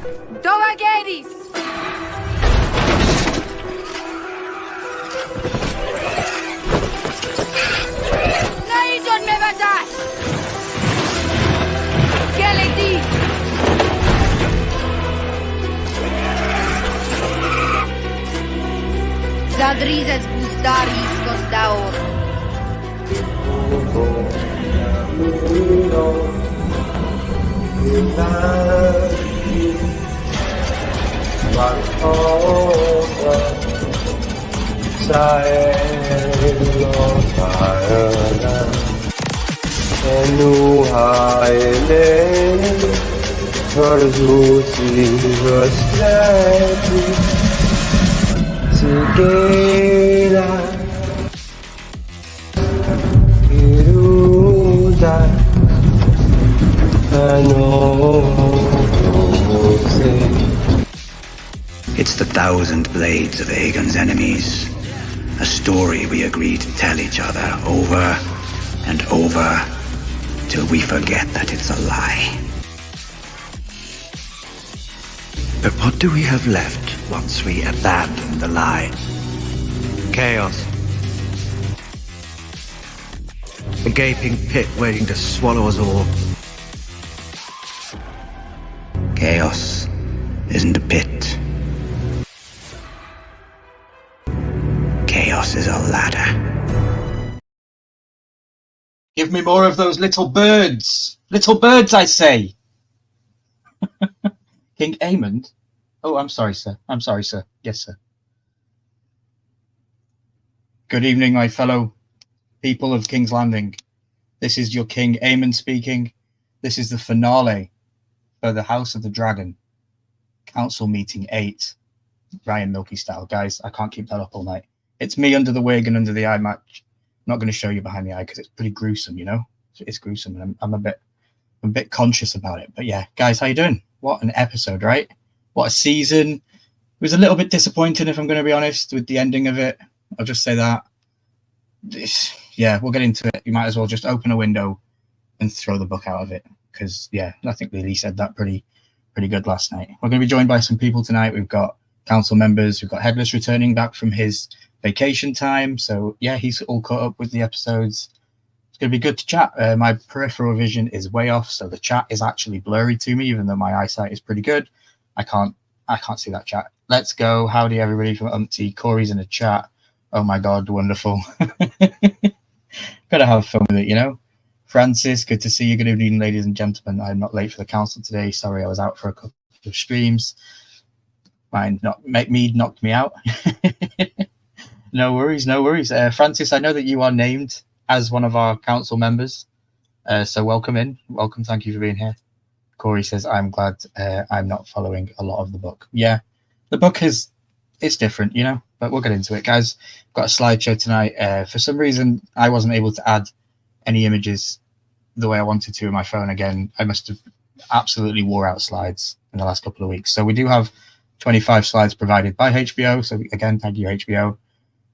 Dovageris! Naidon Mevadas! Geleti! Zadrizes Bustaris Costaur. It's the thousand blades of Aegon's enemies. A story we agree to tell each other over and over till we forget that it's a lie. But what do we have left once we abandon the lie? Chaos. A gaping pit waiting to swallow us all. Chaos isn't a pit. Chaos is a ladder. Give me more of those little birds. Little birds, I say. King Aemond? Oh, I'm sorry, sir. I'm sorry, sir. Yes, sir. Good evening, my fellow people of King's Landing. This is your King Aemond speaking. This is the finale for the House of the Dragon. Council Meeting 8. Ryan Milky style. Guys, I can't keep that up all night. It's me under the wig and under the eye match. I'm not going to show you behind the eye because it's pretty gruesome, you know? It's gruesome and I'm a bit conscious about it. But yeah, guys, how you doing? What an episode, right? What a season. It was a little bit disappointing, if I'm going to be honest, with the ending of it. I'll just say that. Yeah, we'll get into it. You might as well just open a window and throw the book out of it. Because, yeah, I think Lily said that pretty good last night. We're going to be joined by some people tonight. We've got council members. We've got Headless returning back from his vacation time. So, yeah, he's all caught up with the episodes. It's going to be good to chat. My peripheral vision is way off, so the chat is actually blurry to me, even though my eyesight is pretty good. I can't see that chat. Let's go. Howdy, everybody from Umpty. Corey's in the chat. Oh, my God, wonderful. Gotta have fun with it, you know? Francis, good to see you. Good evening, ladies and gentlemen. I'm not late for the council today. Sorry, I was out for a couple of streams. Mine knocked me out. No worries, no worries. Francis, I know that you are named as one of our council members. So welcome in. Welcome. Thank you for being here. Corey says, I'm glad I'm not following a lot of the book. Yeah, the book it's different, you know, but we'll get into it. Guys, got a slideshow tonight. For some reason, I wasn't able to add any images the way I wanted to in my phone. Again, I must have absolutely wore out slides in the last couple of weeks. So we do have 25 slides provided by HBO. So again, thank you, HBO.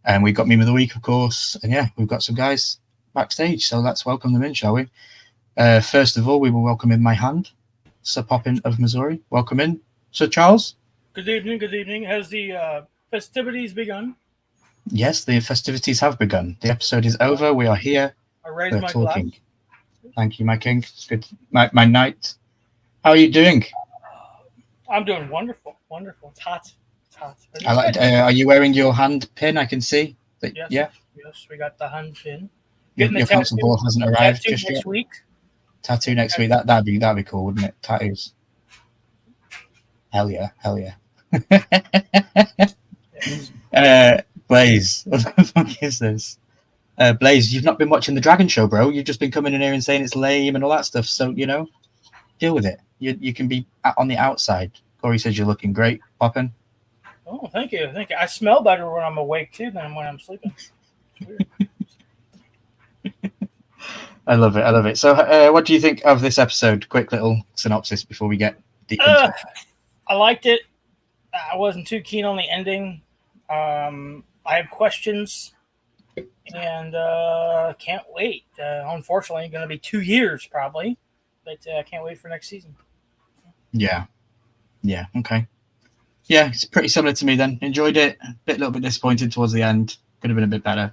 And we've got Meme of the Week, of course. And yeah, we've got some guys backstage. So let's welcome them in, shall we? First of all, we will welcome in my hand, Sir Poppin of Missouri. Welcome in, Sir Charles. Good evening, good evening. Has the festivities begun? Yes, the festivities have begun. The episode is over. We are here. I raise We're my talking. glass. Thank you, my king. It's good. My knight. How are you doing? I'm doing wonderful, wonderful. It's hot. It's hot. I like. Are you wearing your hand pin? I can see. Yes, Yeah. Yes, we got the hand pin. Your Getting the council ball hasn't arrived tattoo just next yet. week. Tattoo next week. That'd be cool, wouldn't it? Tattoos. Hell yeah. Blaze, what the fuck is this? Blaze, you've not been watching the Dragon Show, bro. You've just been coming in here and saying it's lame and all that stuff. So, you know, deal with it. You can be on the outside. Corey says you're looking great, Poppin. Oh, thank you. Thank you. I smell better when I'm awake, too, than when I'm sleeping. It's weird. I love it. So, what do you think of this episode? Quick little synopsis before we get deep into it. I liked it. I wasn't too keen on the ending. I have questions, and can't wait. Unfortunately, going to be 2 years probably, but I can't wait for next season. Yeah. Yeah. Okay. Yeah, it's pretty similar to me then. Enjoyed it. A little bit disappointed towards the end. Could have been a bit better.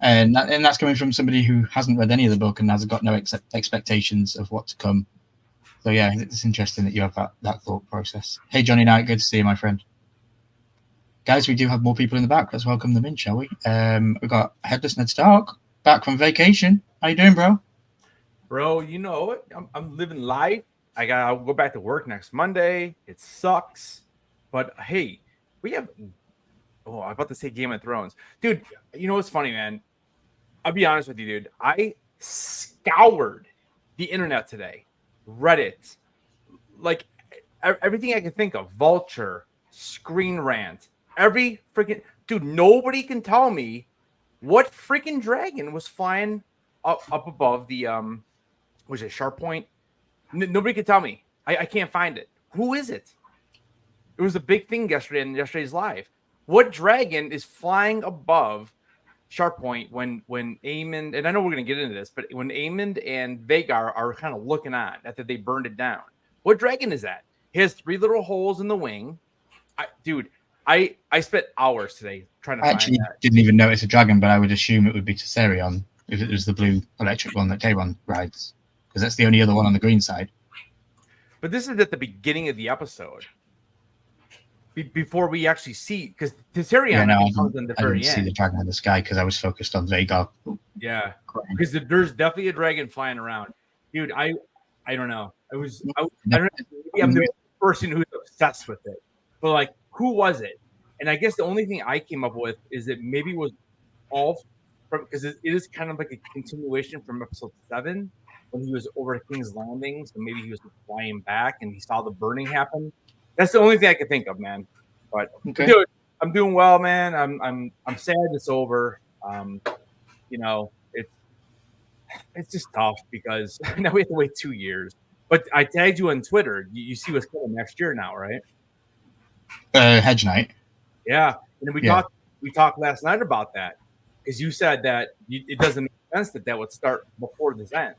And that's coming from somebody who hasn't read any of the book and has got no expectations of what to come. So yeah, it's interesting that you have that thought process. Hey, Johnny Knight, good to see you, my friend. Guys, we do have more people in the back. Let's welcome them in, shall we? We've got Headless Ned Stark back from vacation. How you doing, bro? Bro, you know it. I'm living life. I'll go back to work next Monday. It sucks. But hey, we have I'm about to say Game of Thrones. Dude, you know what's funny, man? I'll be honest with you, dude. I scoured the internet today. Reddit. Like everything I can think of. Vulture, Screen Rant, every freaking dude, nobody can tell me what freaking dragon was flying up above the was it Sharp Point? Nobody can tell me. I can't find it. Who is it? It was a big thing yesterday in yesterday's live. What dragon is flying above Sharp Point when Aemond, and I know we're going to get into this, but when Aemond and Vhagar are kind of looking on after they burned it down? What dragon is that? He has 3 little holes in the wing. I spent hours today trying to Actually, find that. Didn't even notice a dragon, but I would assume it would be Tessarion if it was the blue electric one that Daemon rides, because that's the only other one on the green side. But this is at the beginning of the episode. Before we actually see, because Tessarion comes in the very didn't end. see the dragon in the sky because I was focused on Vhagar. Yeah, because there's definitely a dragon flying around, dude. I don't know. I don't know. Maybe I'm the person who's obsessed with it, but like, who was it? And I guess the only thing I came up with is that maybe it was all from, because it is kind of like a continuation from episode 7 when he was over at King's Landing. So maybe he was flying back and he saw the burning happen. That's the only thing I could think of, man. But Okay. dude, I'm doing well, man. I'm sad it's over. You know, it's just tough because now we have to wait 2 years. But I tagged you on Twitter. You see what's coming next year now, right? Hedge Knight. Yeah. And we talked last night about that because you said that it doesn't make sense that would start before this ends.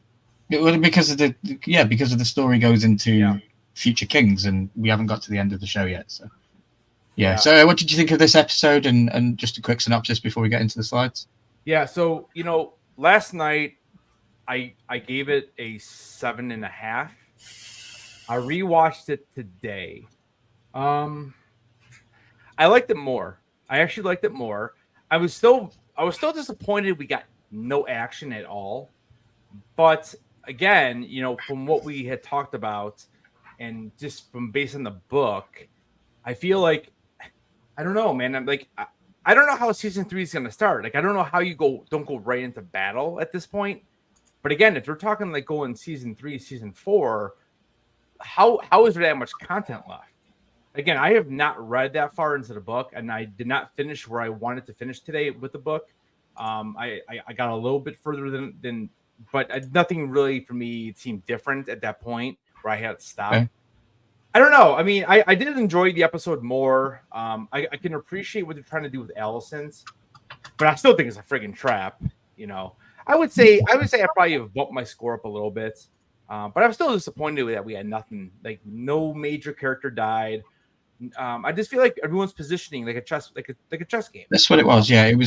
Because of the story goes into future kings, and we haven't got to the end of the show yet. So yeah. So what did you think of this episode? And just a quick synopsis before we get into the slides. Yeah. So last night I gave it a 7.5. I rewatched it today. I liked it more. I actually liked it more. I was still disappointed we got no action at all. But again, from what we had talked about and just from based on the book, I feel like, I don't know, man. I'm like, I don't know how season 3 is going to start. Like, I don't know how you don't go right into battle at this point. But again, if we're talking like going season 3, season 4, how is there that much content left? Again, I have not read that far into the book, and I did not finish where I wanted to finish today with the book. I got a little bit further than, but nothing really for me seemed different at that point where I had to stop. Okay. I don't know. I mean, I did enjoy the episode more. I can appreciate what they're trying to do with Alicent's, but I still think it's a friggin' trap. I would say I probably have bumped my score up a little bit, but I'm still disappointed that we had nothing. Like, no major character died. I just feel like everyone's positioning like a chess game. That's what it was. Yeah, it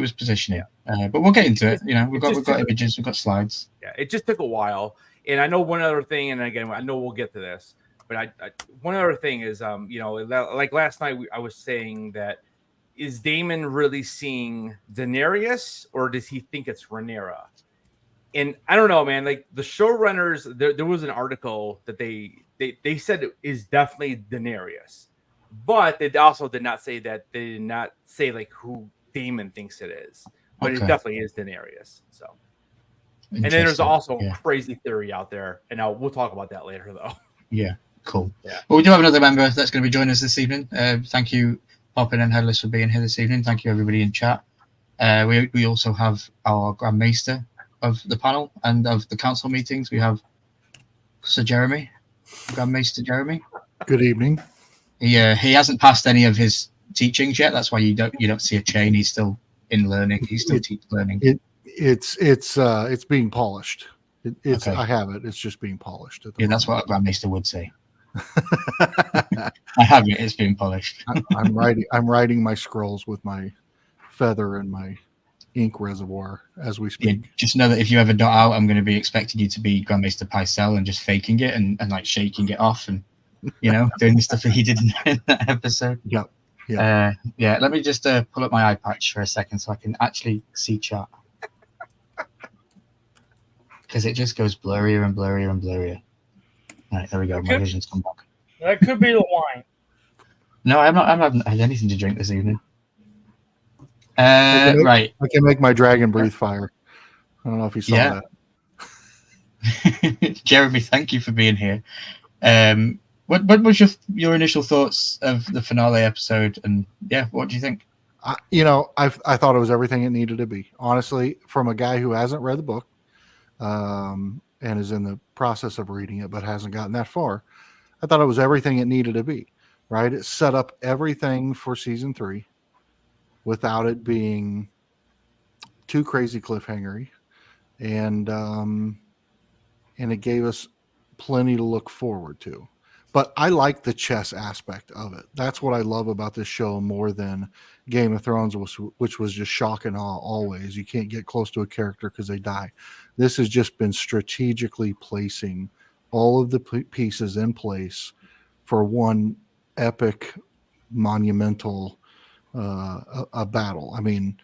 was positioning. But we'll get into it. We've got images, we've got slides. Yeah, it just took a while. And I know one other thing, and again, I know we'll get to this, but one other thing is, like last night I was saying that, is Daemon really seeing Daenerys, or does he think it's Rhaenyra? And I don't know, man. Like, the showrunners, there was an article that they said it is definitely Daenerys, but they also did not say that. They did not say like who Daemon thinks it is, but it definitely is Daenerys. So, and then there's also a crazy theory out there, and we'll talk about that later, though. Yeah, cool. Yeah. Well, we do have another member that's going to be joining us this evening. Thank you, Poppin and Headless, for being here this evening. Thank you, everybody in chat. We also have our Grand Maester of the panel and of the council meetings. We have Sir Jeremy, Grand Maester Jeremy. Good evening. He hasn't passed any of his teachings yet. That's why you don't see a chain. He's still in learning. He's still learning. It's being polished. Okay. I have it. It's just being polished. That's what a Grand Maester would say. I haven't. It's been polished. I'm writing my scrolls with my feather and my ink reservoir as we Yeah, speak. just know that if you ever dot out, I'm going to be expecting you to be Grandmaster Pycelle and just faking it and like shaking it off and, doing the stuff that he did in that episode. Yep. Yeah, let me just pull up my eye patch for a second so I can actually see chat. Because it just goes blurrier and blurrier and blurrier. All right, there we go. My Okay. vision's come back. That could be the wine. No, I haven't had anything to drink this evening. Okay. Right. I can make my dragon breathe fire. I don't know if you saw Yeah. that. Jeremy, thank you for being here. What was your initial thoughts of the finale episode? And yeah, what do you think? I thought it was everything it needed to be. Honestly, from a guy who hasn't read the book and is in the process of reading it but hasn't gotten that far, I thought it was everything it needed to be. Right? It set up everything for season 3 without it being too crazy cliffhangery, and it gave us plenty to look forward to. But I like the chess aspect of it. That's what I love about this show more than Game of Thrones, which was just shock and awe always. You can't get close to a character because they die. This has just been strategically placing all of the pieces in place for one epic, monumental a battle. I mean,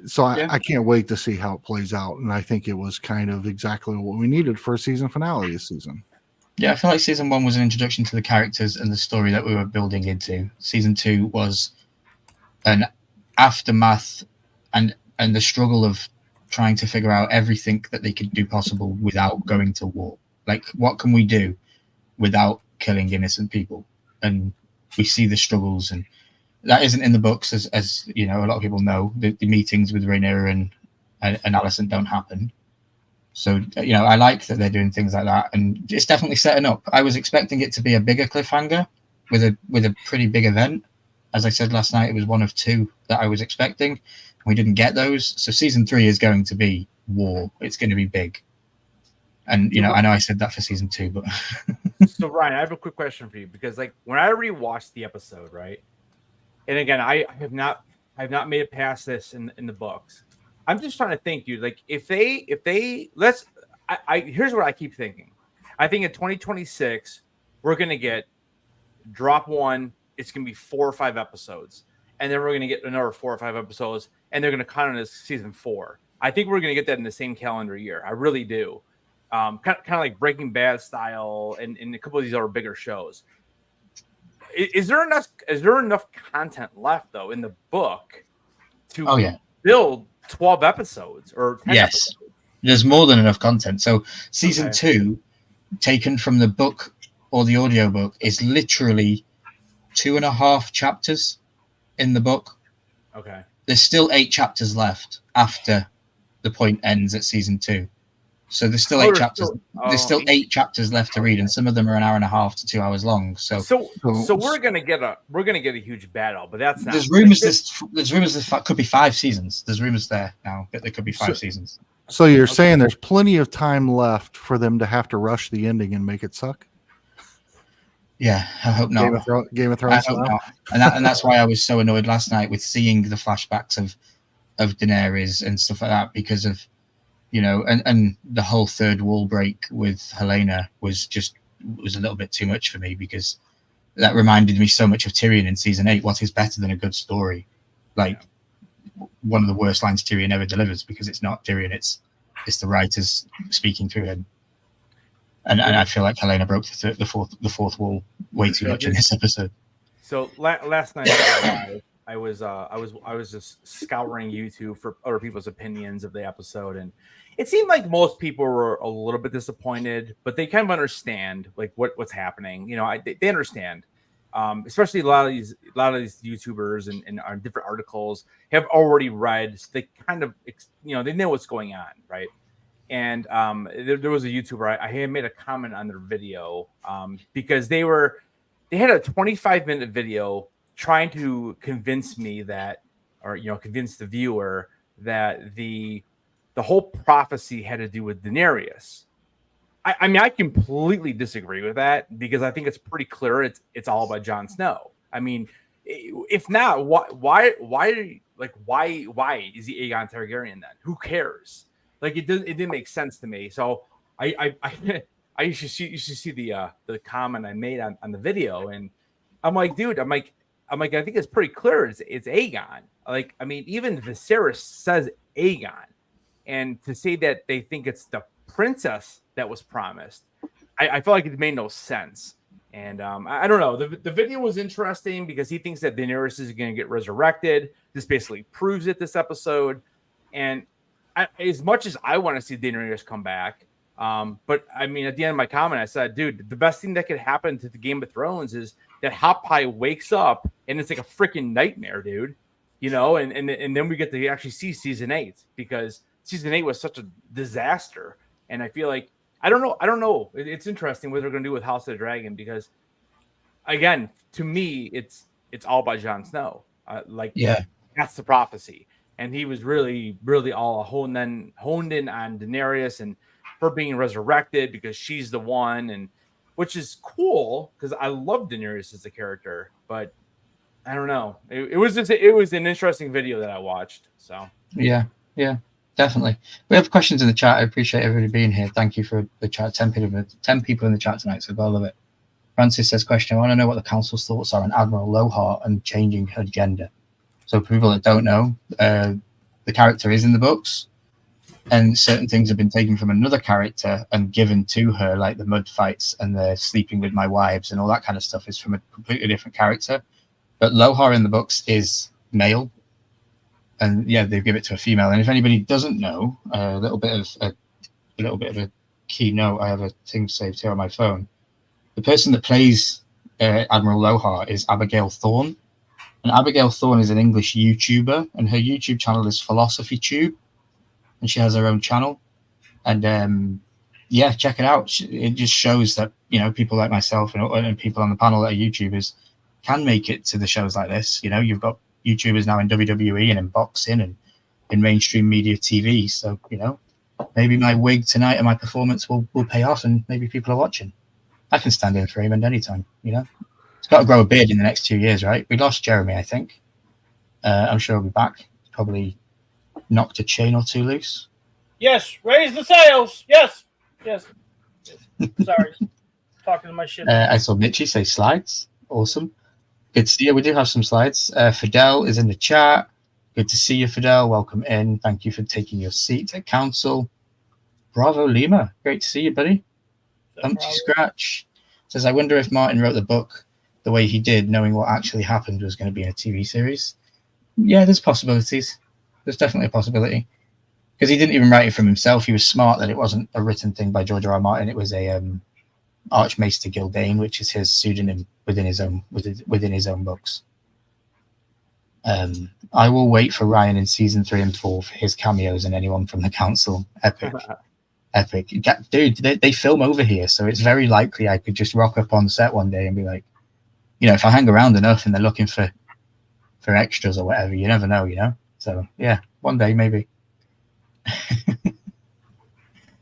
so I can't wait to see how it plays out. And I think it was kind of exactly what we needed for a season finale this season. Yeah, I feel like season 1 was an introduction to the characters and the story that we were building into. Season 2 was an aftermath and the struggle of trying to figure out everything that they could do possible without going to war. Like, what can we do without killing innocent people? And we see the struggles, and that isn't in the books, as a lot of people know. The meetings with Rhaenyra and Alicent don't happen. So, I like that they're doing things like that, and it's definitely setting up. I was expecting it to be a bigger cliffhanger with a pretty big event. As I said last night, it was one of 2 that I was expecting. We didn't get those. So season 3 is going to be war. It's going to be big. And, I know I said that for season 2, but... So, Ryan, I have a quick question for you, because when I rewatched the episode, right? And again, I have not made it past this in the books. I'm just trying to think, dude. Like, if they here's what I keep thinking. I think in 2026 we're gonna get drop 1. It's gonna be 4 or 5 episodes, and then we're gonna get another 4 or 5 episodes, and they're gonna count it as season 4. I think we're gonna get that in the same calendar year. I really do. Kind of like Breaking Bad style, and a couple of these other bigger shows. Is there enough content left though in the book to build 12 episodes or 10 yes episodes? There's more than enough content. So season 2, taken from the book or the audiobook, is literally 2.5 chapters in the book. Okay, there's still 8 chapters left after the point ends at season 2. So there's still 8 chapters. There's still 8 chapters left to read, and some of them are an hour and a half to 2 hours long. So we're gonna get a huge battle, but that's not. There's rumors this could be 5 seasons. There's rumors there now that there could be 5 seasons. So you're saying there's plenty of time left for them to have to rush the ending and make it suck? Yeah, I hope not. Game of Thrones. I hope not. And that's why I was so annoyed last night with seeing the flashbacks of Daenerys and stuff like that, because of and the whole third wall break with Helena was a little bit too much for me, because that reminded me so much of Tyrion in season 8. What is better than a good story? Like, one of the worst lines Tyrion ever delivers, because it's not Tyrion, it's the writers speaking through him. And I feel like Helena broke the fourth wall way too much in this episode. So last night I was just scouring YouTube for other people's opinions of the episode, and it seemed like most people were a little bit disappointed, but they kind of understand like what's happening. They understand. Especially a lot of these YouTubers and different articles have already read. So they kind of they know what's going on, right? And there was a YouTuber, I had made a comment on their video because they had a 25-minute video trying to convince me that, or convince the viewer that the whole prophecy had to do with Daenerys. I mean, I completely disagree with that because I think it's pretty clear it's all about Jon Snow. I mean, if not, why is he Aegon Targaryen then? Who cares? Like it didn't make sense to me. So I I used to see the comment I made on the video, and I'm like, dude, I'm like, I think it's pretty clear it's Aegon. Like, I mean, even Viserys says Aegon, and to say that they think it's the princess that was promised, I feel like it made no sense. And I don't know. The video was interesting because he thinks that Daenerys is going to get resurrected. This basically proves it this episode. And as much as I want to see Daenerys come back, but I mean, at the end of my comment, I said, dude, the best thing that could happen to the Game of Thrones is that Hot Pie wakes up and it's like a freaking nightmare, dude. You know, and then we get to actually see season 8 because season 8 was such a disaster. And I feel like I don't know. It's interesting what they're going to do with House of the Dragon because, again, to me, it's all about Jon Snow. That's the prophecy, and he was really, really all honed in on Daenerys and her being resurrected because she's the one, and which is cool because I love Daenerys as a character, but I don't know. It was an interesting video that I watched. So Yeah. Definitely. We have questions in the chat. I appreciate everybody being here. Thank you for the chat. 10 people in the chat tonight, so I love it. Francis says, question, I want to know what the council's thoughts are on Admiral Lohar and changing her gender. So for people that don't know, the character is in the books, and certain things have been taken from another character and given to her, like the mud fights and the sleeping with my wives and all that kind of stuff is from a completely different character. But Lohar in the books is male. And yeah, they give it to a female. And if anybody doesn't know, a little bit of a keynote, I have a thing saved here on my phone. The person that plays Admiral Lohar is Abigail Thorne, and Abigail Thorne is an English YouTuber, and her YouTube channel is Philosophy Tube, and she has her own channel. And yeah, check it out. It just shows that people like myself and people on the panel that are YouTubers can make it to the shows like this. You've got YouTubers now in WWE and in boxing and in mainstream media TV. So, maybe my wig tonight and my performance will pay off and maybe people are watching. I can stand in for Raymond anytime, It's got to grow a beard in the next 2 years, right? We lost Jeremy, I think. I'm sure he'll be back. Probably knocked a chain or two loose. Yes, raise the sails. Yes. Sorry. Talking to my shit. I saw Mitchie say slides. Awesome. Good to see you. We do have some slides. Fidel is in the chat. Good to see you, Fidel. Welcome in. Thank you for taking your seat at council. Bravo, Lima. Great to see you, buddy. Humpty Scratch says, I wonder if Martin wrote the book the way he did, knowing what actually happened was going to be in a TV series. Yeah, there's possibilities. There's definitely a possibility. Because he didn't even write it from himself. He was smart that it wasn't a written thing by George R. R. Martin. It was a Archmaester Gildane, which is his pseudonym within his own books. I will wait for Ryan in season 3 and 4 for his cameos and anyone from the council. Epic. Dude, they film over here, so it's very likely I could just rock up on set one day and be like, if I hang around enough and they're looking for extras or whatever, you never know, So yeah, one day maybe.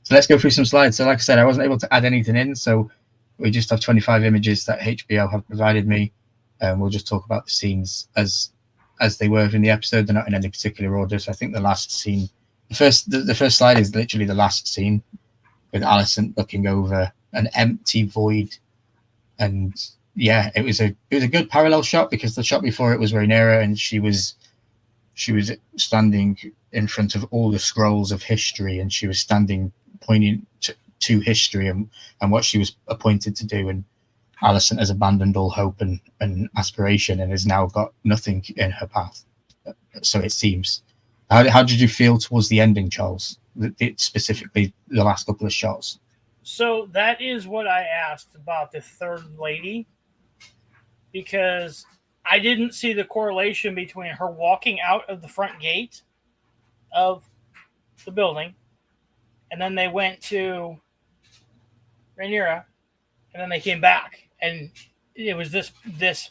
So let's go through some slides. So like I said, I wasn't able to add anything in, so we just have 25 images that HBO have provided me. We'll just talk about the scenes as they were in the episode. They're not in any particular order. So I think the last scene, the first slide is literally the last scene with Alicent looking over an empty void. And yeah, it was a good parallel shot because the shot before it was Rhaenyra and she was standing in front of all the scrolls of history, and she was standing pointing to history and what she was appointed to do. And Alicent has abandoned all hope and aspiration and has now got nothing in her path. So it seems. How did you feel towards the ending, Charles? Specifically, the last couple of shots. So that is what I asked about the third lady, because I didn't see the correlation between her walking out of the front gate of the building, and then they went to Rhaenyra, and then they came back, and it was this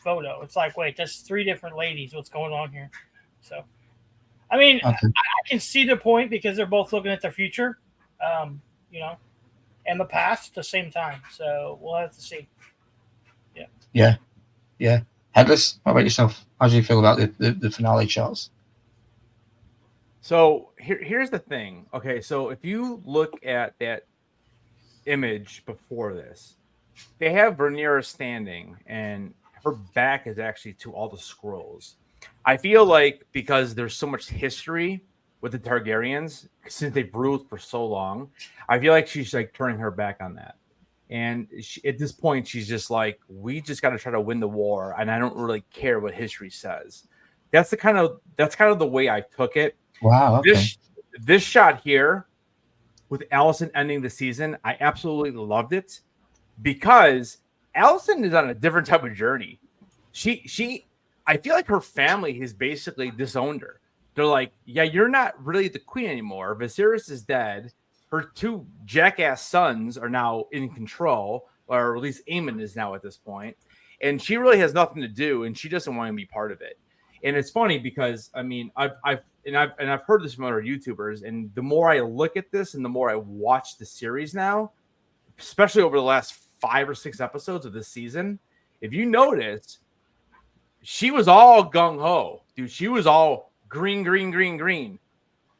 photo. It's like, wait, that's 3 different ladies. What's going on here? So, I mean, okay. I can see the point because they're both looking at their future, and the past at the same time. So we'll have to see. Yeah. Headless, how about yourself? How do you feel about the finale shots? So here's the thing. Okay, so if you look at that image before this, they have Rhaenyra standing, and her back is actually to all the scrolls. I feel like because there's so much history with the Targaryens since they've ruled for so long, I feel like she's like turning her back on that. And at this point, she's just like, we just got to try to win the war, and I don't really care what history says. That's kind of the way I took it. Wow. Okay. This shot here with Alicent ending the season, I absolutely loved it because Alicent is on a different type of journey. I feel like her family has basically disowned her. They're like, yeah, you're not really the queen anymore. Viserys is dead. Her two jackass sons are now in control, or at least Aemon is now at this point, and she really has nothing to do, and she doesn't want to be part of it. And it's funny because I mean, I've heard this from other YouTubers, and the more I look at this, and the more I watch the series now, especially over the last 5 or 6 episodes of this season, if you notice, she was all gung ho, dude. She was all green.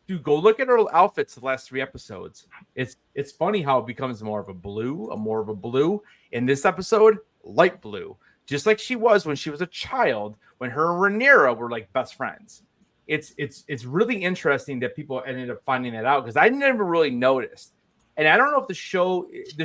Dude, go look at her outfits the last 3 episodes. It's funny how it becomes more of a blue. In this episode, light blue, just like she was when she was a child, when her and Rhaenyra were like best friends. It's really interesting that people ended up finding that out because I never really noticed. And I don't know if the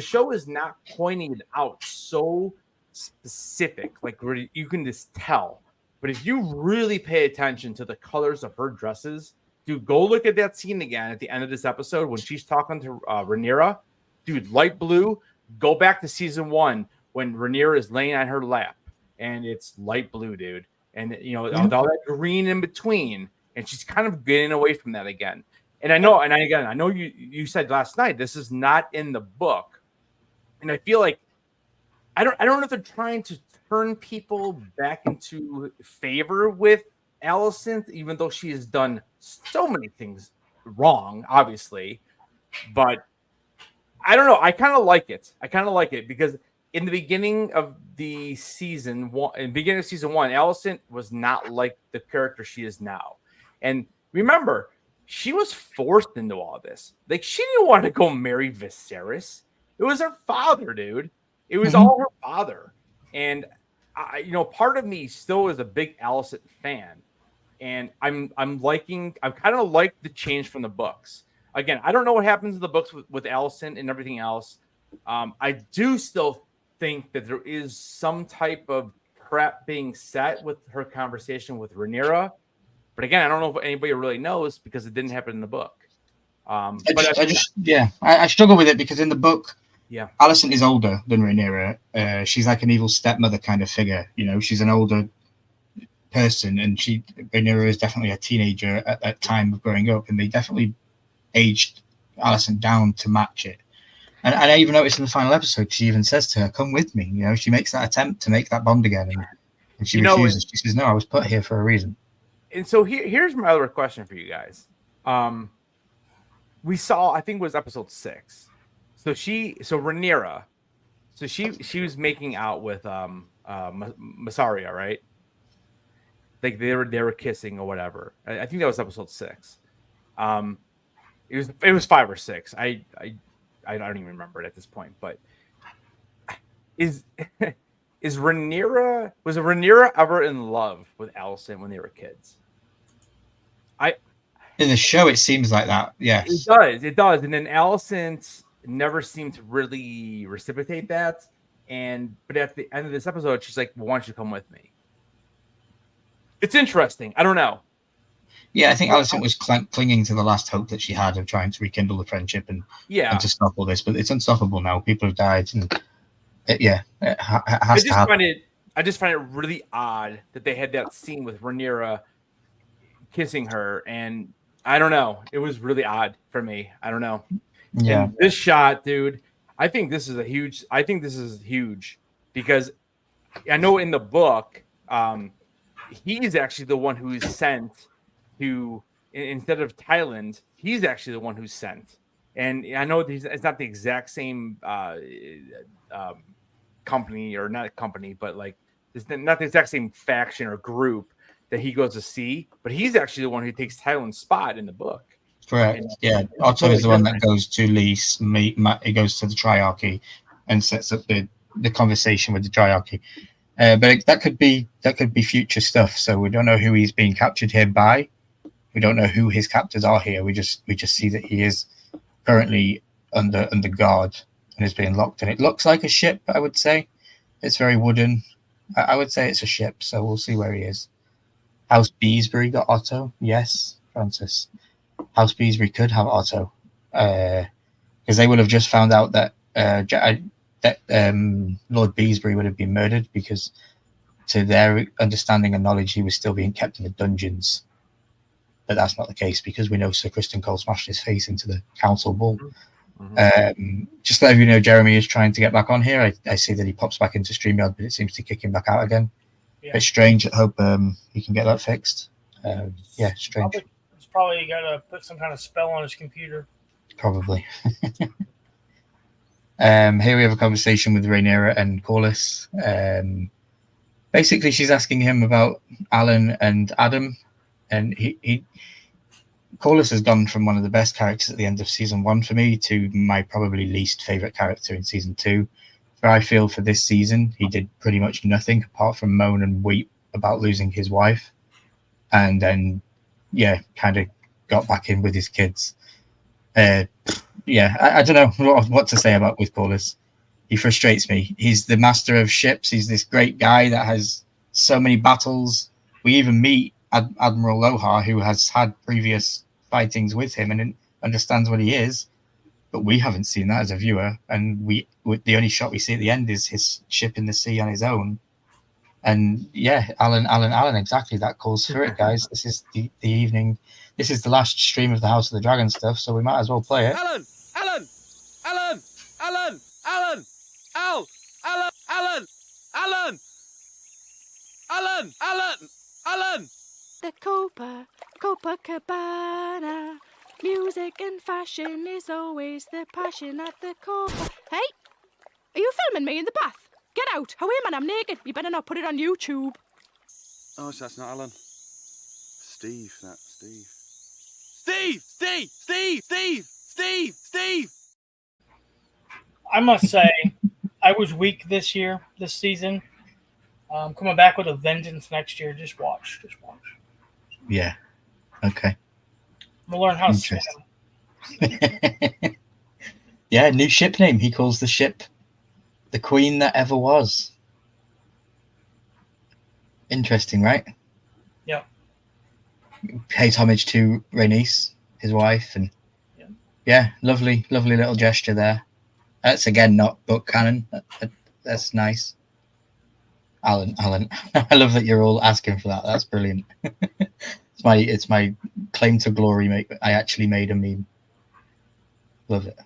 show is not pointing it out so specific, like you can just tell. But if you really pay attention to the colors of her dresses, dude, go look at that scene again at the end of this episode when she's talking to Rhaenyra. Dude, light blue. Go back to season 1 when Rhaenyra is laying on her lap, and it's light blue, dude. And all that green in between, and she's kind of getting away from that again. And I know you said last night this is not in the book, and I feel like I don't know if they're trying to turn people back into favor with Alicent, even though she has done so many things wrong, obviously. But I don't know. I kind of like it because in the beginning of the season 1, Alicent was not like the character she is now. And remember, she was forced into all this. Like, she didn't want to go marry Viserys. It was her father, dude. It was all her father. And part of me still is a big Alicent fan. And I'm kind of like the change from the books. Again, I don't know what happens in the books with Alicent and everything else. I do still think that there is some type of trap being set with her conversation with Rhaenyra. But again, I don't know if anybody really knows because it didn't happen in the book. I struggle with it because in the book, Alicent is older than Rhaenyra. She's like an evil stepmother kind of figure. She's an older person, and Rhaenyra is definitely a teenager at that time of growing up, and they definitely aged Alicent down to match it. And I even noticed in the final episode, she even says to her, "Come with me." She makes that attempt to make that bond again, and she refuses. She says, "No, I was put here for a reason." And so here's my other question for you guys. We saw, I think it was episode 6. So Rhaenyra, she was making out with Mysaria, right? Like they were kissing or whatever. I think that was episode 6. It was 5 or 6. I don't even remember it at this point. But was Rhaenyra ever in love with Alicent when they were kids? In the show, it seems like that. Yes, it does. And then Alicent never seemed to really reciprocate that. But at the end of this episode, she's like, "Well, why don't you come with me?" It's interesting. I don't know. Yeah, I think Alicent was clinging to the last hope that she had of trying to rekindle the friendship and to stop all this. But it's unstoppable now. People have died, and it has to happen. I just find it really odd that they had that scene with Rhaenyra kissing her, and I don't know. It was really odd for me. I don't know. Yeah. And this shot, dude, I think this is huge because I know in the book, he's actually the one who's sent to, instead of Thailand, he's actually the one who's sent. And I know it's not the exact same company, or not a company, but like it's not the exact same faction or group that he goes to see. But he's actually the one who takes Tywin's spot in the book. Correct. Yeah, Otto is the one that goes to Lys. He goes to the Triarchy and sets up the conversation with the Triarchy. But that could be future stuff. So we don't know who he's being captured here by. We don't know who his captors are here. We just see that he is currently under guard and is being locked. And it looks like a ship. I would say it's very wooden. I would say it's a ship. So we'll see where he is. House Beesbury got Otto. Yes, Francis. House Beesbury could have Otto, because they would have just found out that Lord Beesbury would have been murdered, because to their understanding and knowledge he was still being kept in the dungeons. But that's not the case, because we know Sir Criston Cole smashed his face into the council bull. Just to let you know, Jeremy is trying to get back on here. I see that he pops back into StreamYard, but it seems to kick him back out again. Yeah. It's strange. I hope he can get that fixed. Yeah, strange. Probably got to put some kind of spell on his computer. Probably. Here we have a conversation with Rhaenyra and Corlys. Basically, she's asking him about Alan and Adam, and Corlys has gone from one of the best characters at the end of season 1 for me to my probably least favorite character in season 2. Where I feel for this season, he did pretty much nothing apart from moan and weep about losing his wife, and then kind of got back in with his kids. I don't know what to say about with Corlys. He frustrates me. He's the master of ships. He's this great guy that has so many battles. We even meet Admiral Lohar, who has had previous fightings with him and understands what he is. But we haven't seen that as a viewer, and the only shot we see at the end is his ship in the sea on his own. And Alan, exactly. That calls for it, guys. This is the evening. This is the last stream of the House of the Dragon stuff, so we might as well play it. Alan! The Copacabana. Music and fashion is always the passion at the Copa. Hey! Are you filming me in the bath? Get out! Away, man, I'm naked. You better not put it on YouTube. Oh, so that's not Alan. Steve, that's Steve. Steve! I must say, I was weak this season. Coming back with a vengeance next year. Just watch. Yeah. Okay. I'm gonna learn how to swim. Yeah, new ship name. He calls the ship the Queen That Ever Was. Interesting, right? Yeah. Pays homage to Rhaenys, his wife, and lovely little gesture there. That's again not book canon. That's nice. Alan, I love that you're all asking for that. That's brilliant. It's my claim to glory. I actually made a meme. Love it.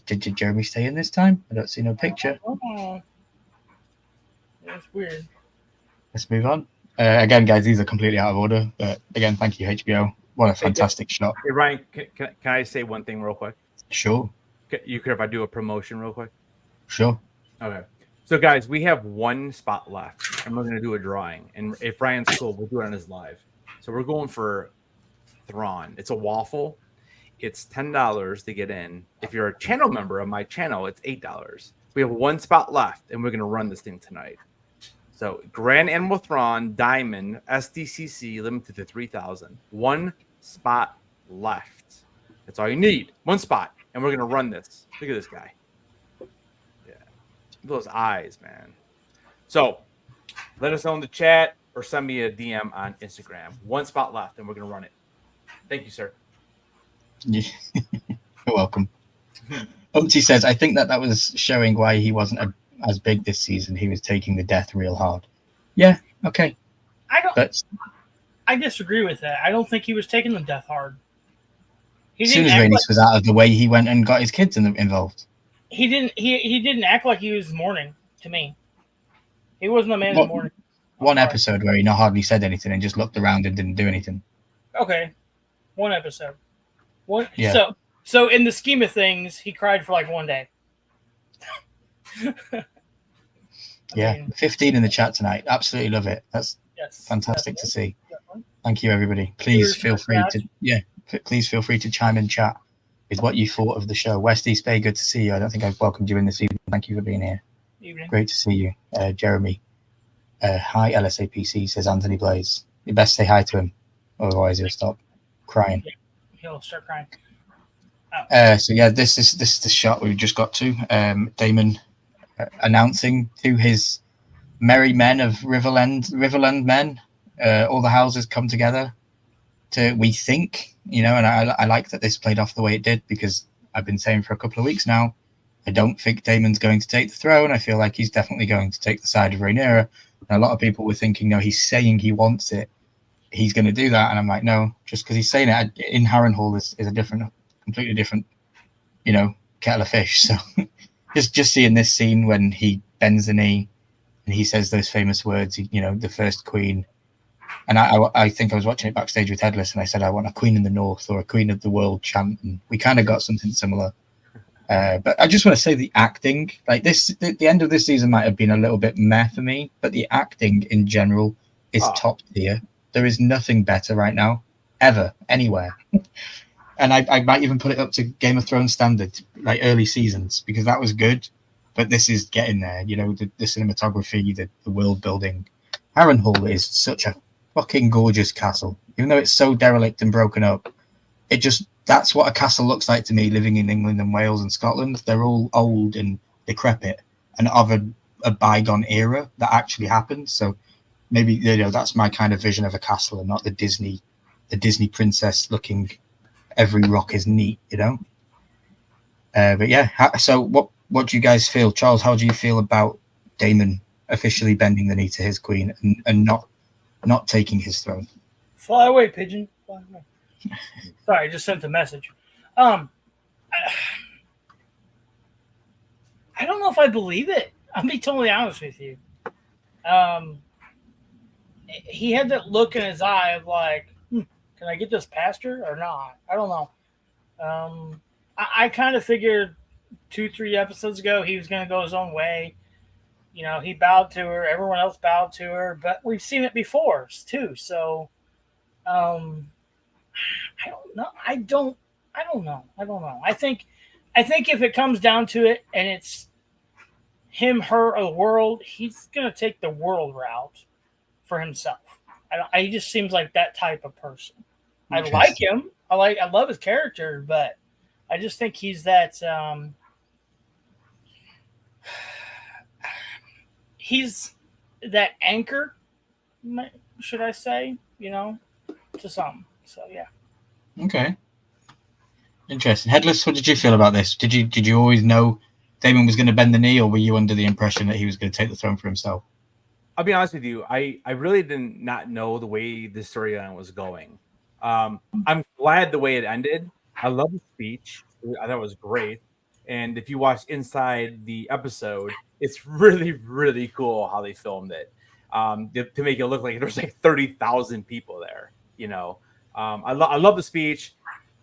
Did Jeremy stay in this time? I don't see no picture. Oh, that's weird. Let's move on. Again, guys, these are completely out of order. But again, thank you, HBO. What a fantastic shot. Hey, Ryan, can I say one thing real quick? Sure. You care if I do a promotion real quick? Sure. Okay. So, guys, we have one spot left, and we're going to do a drawing. And if Ryan's cool, we'll do it on his live. So we're going for Thrawn. It's a waffle. It's $10 to get in. If you're a channel member of my channel, it's $8. We have one spot left, and we're going to run this thing tonight. So Grand Admiral Thrawn, Diamond, SDCC, limited to 3,000. One spot left. That's all you need. One spot, and we're going to run this. Look at this guy. Those eyes, man. So let us know in the chat or send me a DM on Instagram. One spot left, and we're going to run it. Thank you, sir. You're welcome. Umpty says, I think that was showing why he wasn't as big this season. He was taking the death real hard. Yeah, okay. I disagree with that. I don't think he was taking the death hard. As soon as Rhaenys was out of the way, he went and got his kids involved. He didn't act like he was mourning to me. He wasn't a man in mourning. One episode where he hardly said anything and just looked around and didn't do anything. Okay, one episode. Yeah. So So in the scheme of things, he cried for like 1 day. Yeah, mean, 15 in the chat tonight. Absolutely love it. That's yes, fantastic to see. definitely. Thank you, everybody. Please Cheers feel to free that. to please feel free to chime in chat with what you thought of the show. West East Bay, good to see you. I don't think I've welcomed you in this evening. Thank you for being here. Evening. Great to see you, Jeremy. Hi, LSAPC, says Anthony Blaze. You best say hi to him, otherwise he'll stop crying. He'll start crying. So yeah, this is the shot we just got to. Damon announcing to his merry men of Riverland men, all the houses come together to, we think, and I like that this played off the way it did, because I've been saying for a couple of weeks now, I don't think Daemon's going to take the throne. I feel like he's definitely going to take the side of Rhaenyra. And a lot of people were thinking, no, he's saying he wants it, he's going to do that. And I'm like, no, just because he's saying it in Harrenhal is a completely different, kettle of fish. So just seeing this scene when he bends the knee and he says those famous words, the first queen. And I think I was watching it backstage with Headless, and I said, I want a queen in the north or a queen of the world chant. And we kind of got something similar. But I just want to say the acting, like the end of this season might have been a little bit meh for me, but the acting in general is top tier. There is nothing better right now, ever, anywhere. And I might even put it up to Game of Thrones standard, like early seasons, because that was good. But this is getting there, the cinematography, the world building. Harrenhal is such a fucking gorgeous castle. Even though it's so derelict and broken up, that's what a castle looks like to me, living in England and Wales and Scotland. They're all old and decrepit and of a bygone era that actually happened. So maybe, that's my kind of vision of a castle, and not the Disney princess looking, every rock is neat, But yeah, so what do you guys feel? Charles, how do you feel about Daemon officially bending the knee to his queen and not taking his throne? Fly away, pigeon. Fly away. Sorry, I just sent a message. I don't know if I believe it. I'll be totally honest with you. He had that look in his eye of like, can I get this past her or not? I don't know. I kind of figured 2-3 episodes ago he was going to go his own way. He bowed to her. Everyone else bowed to her. But we've seen it before, too. So, I don't know. I don't know. I think if it comes down to it and it's him, her, or the world, he's going to take the world route for himself. He just seems like that type of person. I like him. I love his character, but I just think he's that. He's that anchor, should I say? To something. So yeah. Okay. Interesting. Headless, what did you feel about this? Did you always know Daemon was going to bend the knee, or were you under the impression that he was going to take the throne for himself? I'll be honest with you. I really did not know the way the storyline was going. I'm glad the way it ended. I love the speech. I thought it was great. And if you watch inside the episode, it's really, really cool how they filmed it. To make it look like there's like 30,000 people there. I love the speech.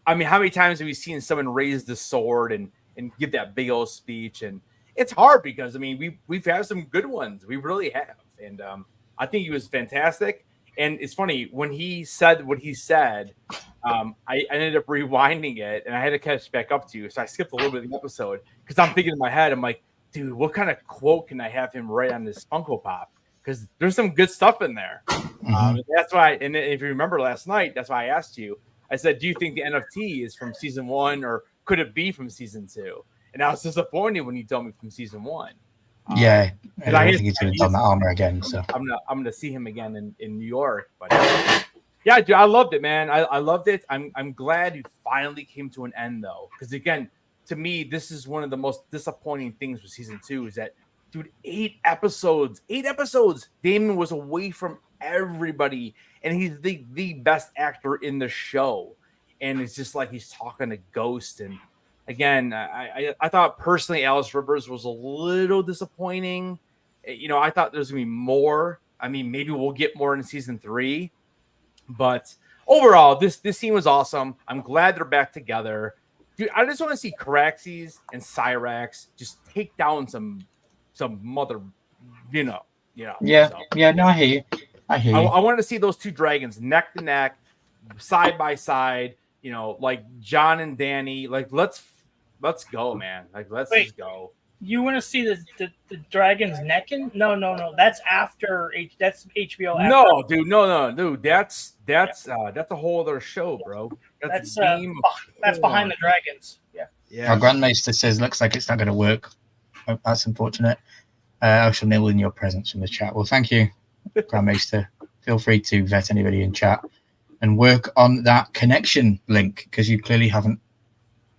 I mean, how many times have we seen someone raise the sword and give that big old speech? And it's hard because, I mean, we've had some good ones. We really have. And I think he was fantastic. And it's funny, when he said what he said, I ended up rewinding it, and I had to catch back up to you. So I skipped a little bit of the episode because I'm thinking in my head, I'm like, dude, what kind of quote can I have him write on this Funko Pop? Because there's some good stuff in there. That's why, and if you remember last night, that's why I asked you. I said, do you think the NFT is from season 1, or could it be from season 2? And I was disappointed when you told me from season 1. I don't think he's going to don that armor again. So I'm gonna see him again in New York. But yeah, dude, I loved it, man. I loved it. I'm glad it finally came to an end, though, because again, to me, this is one of the most disappointing things with season 2 is that, dude, 8 episodes. Daemon was away from everybody, and he's the best actor in the show, and it's just like he's talking to ghosts. And again, I thought personally Alice Rivers was a little disappointing. I thought there's gonna be more. I mean, maybe we'll get more in season 3, but overall, this scene was awesome. I'm glad they're back together. Dude, I just want to see Caraxes and Cyrax just take down some mother, Yeah, So, yeah. No, I hear you. I hear you. I want to see those two dragons neck to neck, side by side. Like John and Danny. Like let's go, man. Like let's just go. You want to see the dragon's necking? No. That's after that's HBO. After. No, dude. No, dude. That's a whole other show, bro. That's behind the dragons. Yeah. Our Grandmaster says, looks like it's not going to work. Oh, that's unfortunate. I shall nibble in your presence from the chat. Well, thank you, Grandmaster. Feel free to vet anybody in chat and work on that connection link because you clearly haven't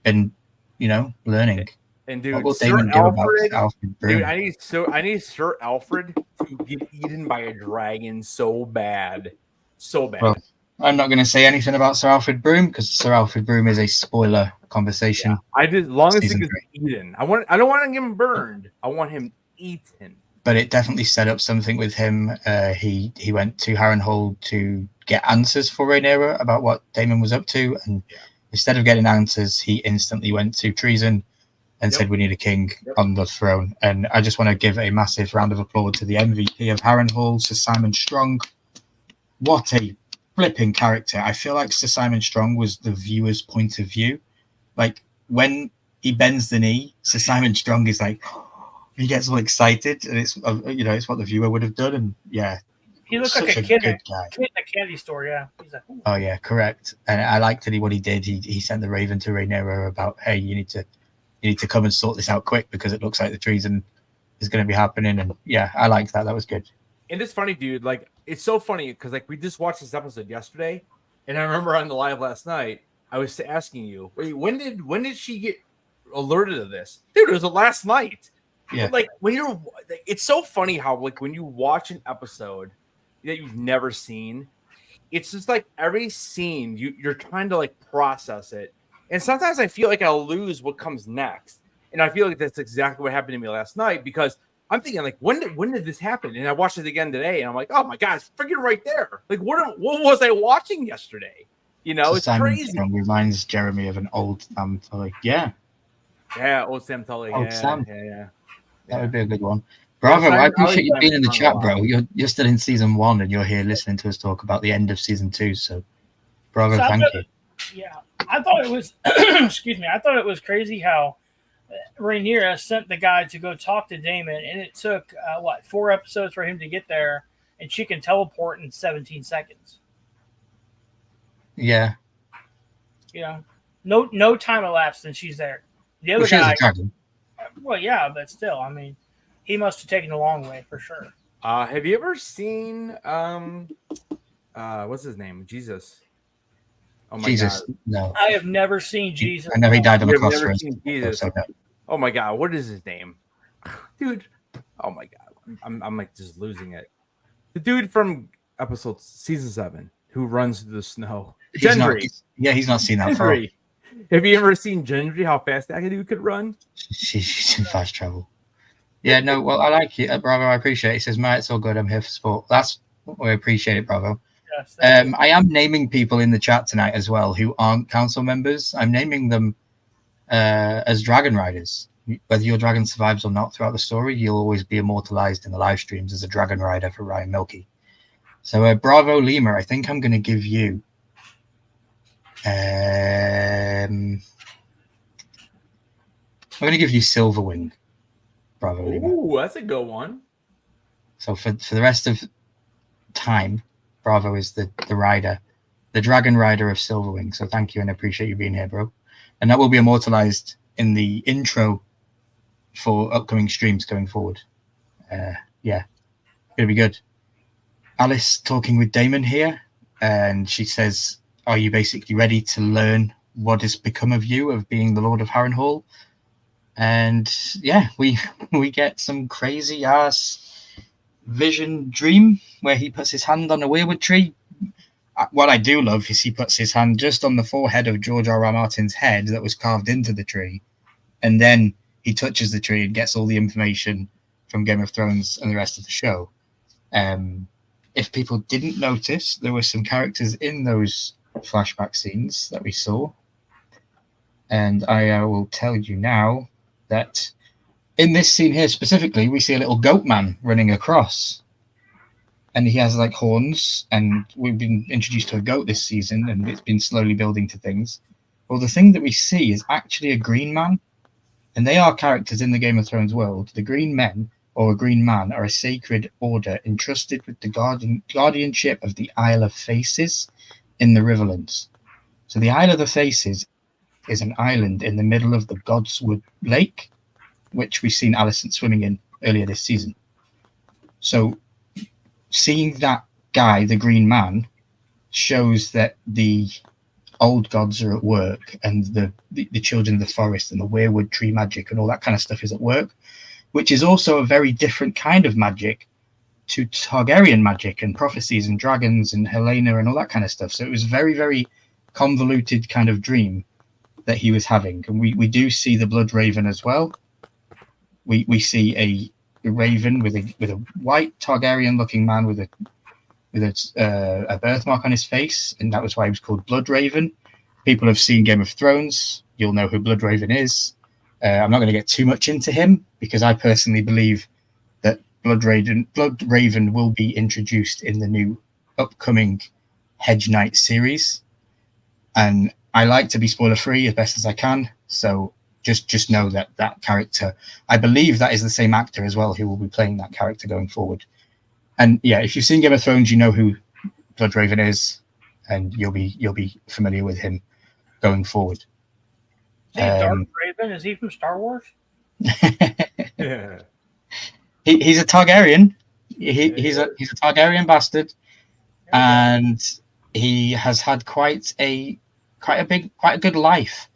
been, learning. And dude, what will Sir Damon do Alfred, about Alfred Broom? dude, I need Sir Alfred to get eaten by a dragon so bad. Well, I'm not going to say anything about Sir Alfred Broom because Sir Alfred Broom is a spoiler conversation. Yeah, I did long as he Season gets 3. eaten. I don't want him burned. I want him eaten. But it definitely set up something with him. He went to Harrenhal to get answers for Rhaenyra about what Daemon was up to, and instead of getting answers, he instantly went to treason and said we need a king on the throne. And I just want to give a massive round of applause to the MVP of Harrenhal, Sir Simon Strong. What a flipping character. I feel like Sir Simon Strong was the viewer's point of view. Like when he bends the knee, Sir Simon Strong is like, he gets all excited, and it's it's what the viewer would have done. And he looks like a kid in a candy store. Yeah, he's like, ooh. Oh yeah, correct. And I liked that what he did. He sent the Raven to Rhaenyra about, hey, you need to come and sort this out quick because it looks like the treason is going to be happening. And yeah, I liked that. That was good. And it's funny, dude. Like it's so funny because like we just watched this episode yesterday, and I remember on the live last night, I was asking you, wait, when did she get alerted of this? Dude, it was last night. Yeah. Like it's so funny how like when you watch an episode that you've never seen, it's just like every scene you're trying to like process it, and sometimes I feel like I'll lose what comes next, and I feel like that's exactly what happened to me last night because I'm thinking like when did this happen? And I watched it again today, and I'm like, oh my god, it's freaking right there! Like what was I watching yesterday? It's Simon crazy. Strong reminds Jeremy of an old Sam Tully. Yeah, old Sam Tully. Old Sam. Yeah. That would be a good one. Bravo, I appreciate you being in the chat, bro. You're still in season 1 and you're here listening to us talk about the end of season 2. So, bravo, thank you. Yeah, I thought it was. Excuse me. I thought it was crazy how Rhaenyra sent the guy to go talk to Daemon, and it took 4 episodes for him to get there, and she can teleport in 17 seconds. Yeah. No time elapsed, and she's there. The other She's guy. a dragon. Well, yeah, but still, I mean, he must have taken the long way for sure. Have you ever seen what's his name? Jesus. Oh my Jesus, god. no. I have never seen Jesus. I know he died on the You've cross never for us. seen Jesus. So, no. Oh my god, what is his name? Dude. Oh my god. I'm like just losing it. The dude from season 7 who runs through the snow. Gendry. He's not seen that far. Gendry. Have you ever seen Gendry? How fast that dude could run? She's in fast travel. Yeah, no, well, I like it, Bravo. I appreciate it. He says, "Mate, it's all good. I'm here for sport." That's we appreciate it, Bravo. Yes, I am naming people in the chat tonight as well who aren't council members. I'm naming them as dragon riders. Whether your dragon survives or not throughout the story, you'll always be immortalized in the live streams as a dragon rider for Ryan Milky. So, Bravo Lima, I think I'm going to give you. I'm going to give you Silverwing. Bravo Lima. Ooh, that's a good one. So for the rest of time, Bravo is the rider, the dragon rider of Silverwing. So thank you and I appreciate you being here, bro. And that will be immortalized in the intro for upcoming streams going forward. Yeah, it'll be good. Alice talking with Daemon here, and she says, "Are you basically ready to learn what has become of you of being the Lord of Harrenhal?" And yeah, we get some crazy ass vision dream where he puts his hand on a weirwood tree. What I do love is he puts his hand just on the forehead of George R.R. Martin's head that was carved into the tree, and then he touches the tree and gets all the information from Game of Thrones and the rest of the show. If people didn't notice, there were some characters in those flashback scenes that we saw. And I will tell you now that in this scene here specifically, we see a little goat man running across. And he has like horns, and we've been introduced to a goat this season, and it's been slowly building to things. Well, the thing that we see is actually a green man, and they are characters in the Game of Thrones world. The Green Men, or a Green Man, are a sacred order entrusted with the guardianship of the Isle of Faces in the Riverlands. So the Isle of the Faces is an island in the middle of the Godswood Lake, which we've seen Alicent swimming in earlier this season. So seeing that guy, the Green Man, shows that the old gods are at work, and the children of the forest and the weirwood tree magic and all that kind of stuff is at work, which is also a very different kind of magic to Targaryen magic and prophecies and dragons and Helena and all that kind of stuff. So it was a very, very convoluted kind of dream that he was having. And we do see the Blood Raven as well. We see a raven with a white Targaryen looking man with a birthmark on his face, and that was why he was called Blood Raven. People have seen Game of Thrones, you'll know who Blood Raven is. I'm not going to get too much into him, because I personally believe that Blood Raven will be introduced in the new upcoming Hedge Knight series, and I like to be spoiler free as best as I can, so just know that character, I believe that is the same actor as well who will be playing that character going forward. And yeah, if you've seen Game of Thrones, you know who Blood Raven is, and you'll be familiar with him going forward. Darth Raven, is he from Star Wars? Yeah. He's a Targaryen. He's a Targaryen bastard, and he has had quite a good life.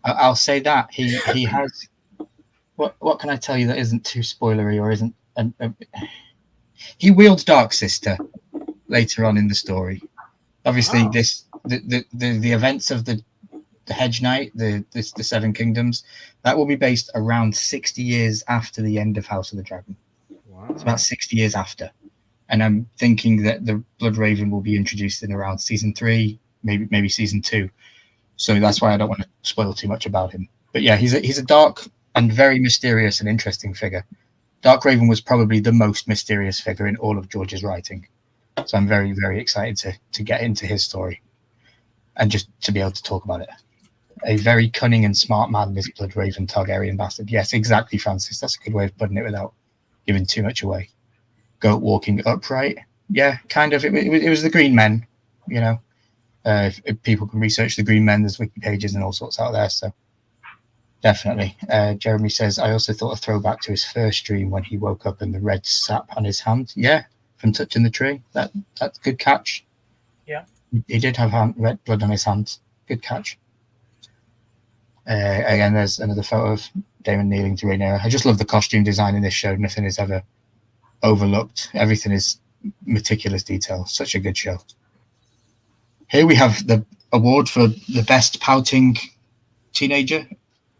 I'll say that he has. What can I tell you that isn't too spoilery or isn't? He wields Dark Sister later on in the story. Obviously, the events of the Hedge Knight, the Seven Kingdoms, that will be based around 60 years after the end of House of the Dragon. Wow. It's about 60 years after, and I'm thinking that the Blood Raven will be introduced in around season 3, maybe season 2. So that's why I don't want to spoil too much about him. But yeah, he's a dark and very mysterious and interesting figure. Dark Raven was probably the most mysterious figure in all of George's writing. So I'm very, very excited to get into his story and just to be able to talk about it. A very cunning and smart man, this Blood Raven Targaryen bastard. Yes, exactly, Francis. That's a good way of putting it without giving too much away. Goat walking upright. Yeah, kind of. It was the Green Men, you know. If people can research the Green Men, there's wiki pages and all sorts out there. So definitely. Jeremy says, I also thought a throwback to his first dream when he woke up and the red sap on his hand. Yeah, from touching the tree. That's a good catch. Yeah. He did have red blood on his hands. Good catch. Again, there's another photo of Daemon kneeling to Rhaenyra. I just love the costume design in this show. Nothing is ever overlooked. Everything is meticulous detail. Such a good show. Here we have the award for the best pouting teenager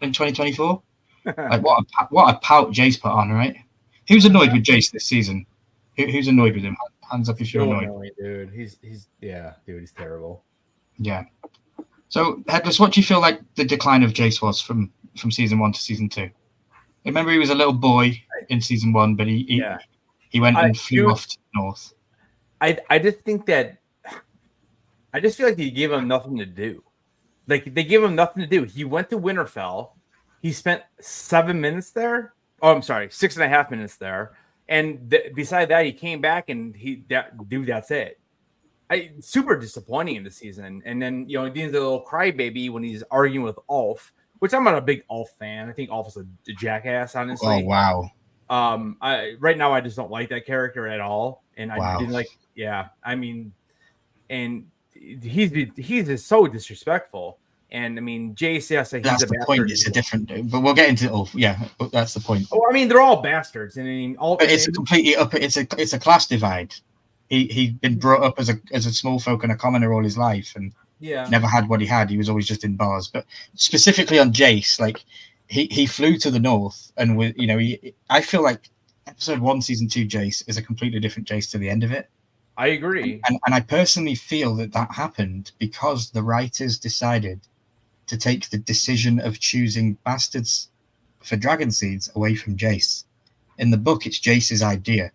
in 2024. Like what a pout Jace put on, right? Who's annoyed with Jace this season? Who's annoyed with him? Hands up if you're annoyed. Dude. He's terrible. Yeah. So Headless, what do you feel like the decline of Jace was from season 1 to season 2? Remember, he was a little boy in season 1, but he went and flew off to the north. I just think that. I just feel like they gave him nothing to do. Like, they gave him nothing to do. He went to Winterfell. He spent 7 minutes there. Oh, I'm sorry, 6.5 minutes there. And beside that, he came back and that's it. Super disappointing in the season. And then, you know, he's a little crybaby when he's arguing with Ulf, which I'm not a big Ulf fan. I think Ulf is a jackass, honestly. Oh, wow. Right now, I just don't like that character at all. And wow. I didn't like, yeah, I mean, and he's just so disrespectful. And I mean, Jace, yes, that's the point. It's a different, but we'll get into Ulf. Yeah, that's the point. Oh, I mean, they're all bastards, and I mean, it's a completely up. It's a class divide. He'd been brought up as a small folk and a commoner all his life, and never had what he had. He was always just in bars. But specifically on Jace, like he flew to the north, and with I feel like episode 1, season 2 Jace is a completely different Jace to the end of it. I agree, and I personally feel that happened because the writers decided to take the decision of choosing bastards for dragon seeds away from Jace. In the book, it's Jace's idea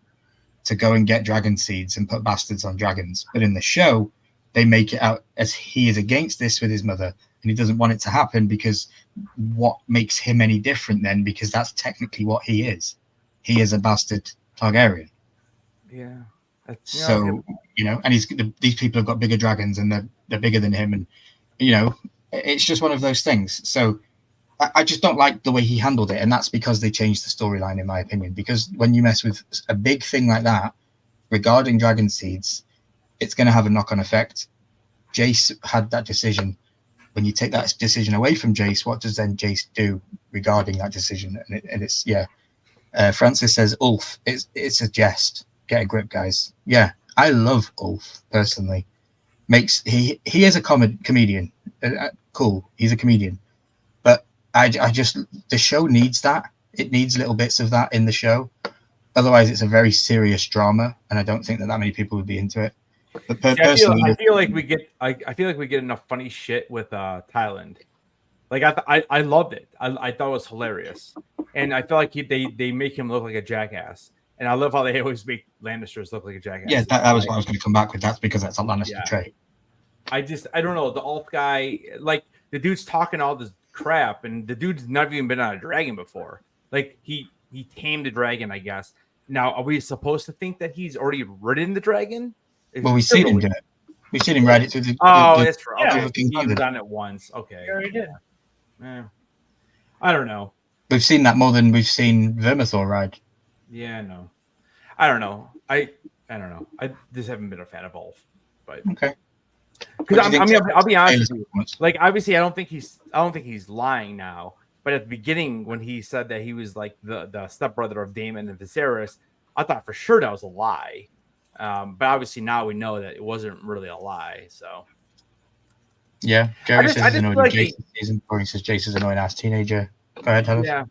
to go and get dragon seeds and put bastards on dragons. But in the show, they make it out as he is against this with his mother, and he doesn't want it to happen because what makes him any different then? Because that's technically what he is. He is a bastard Targaryen. Yeah. So, and these people have got bigger dragons and they're bigger than him. And, it's just one of those things. So I just don't like the way he handled it. And that's because they changed the storyline, in my opinion, because when you mess with a big thing like that regarding dragon seeds, it's going to have a knock-on effect. Jace had that decision. When you take that decision away from Jace, what does then Jace do regarding that decision? And it's Francis says, Ulf, it's a jest. Get a grip, guys. Yeah, I love Ulf personally. He is a comedian. Cool, he's a comedian. But I just, the show needs that. It needs little bits of that in the show. Otherwise, it's a very serious drama, and I don't think that many people would be into it. But personally, I feel like we get enough funny shit with Thailand. Like I loved it. I thought it was hilarious, and I feel like they make him look like a jackass. And I love how they always make Lannisters look like a jackass. Yeah, that was what I was going to come back with. That's because that's a Lannister trait. I don't know. The alt guy, like the dude's talking all this crap, and the dude's never even been on a dragon before. Like he tamed a dragon, I guess. Now, are we supposed to think that he's already ridden the dragon? Well, we've seen him do it. We've seen him ride it through the. That's true. Yeah, okay, he's done it once. Okay. He already did. I don't know. We've seen that more than we've seen Vermithor ride. Yeah, no. I don't know. I don't know. I just haven't been a fan of Ulf. But okay. Because I'll be honest with you. Like, obviously, I don't think he's lying now. But at the beginning, when he said that he was like the stepbrother of Daemon and Viserys, I thought for sure that was a lie. But obviously now we know that it wasn't really a lie. So yeah, Gary says he's annoyed like Jason season. Corey says Jason's annoying ass teenager. Go ahead, tell us. Yeah.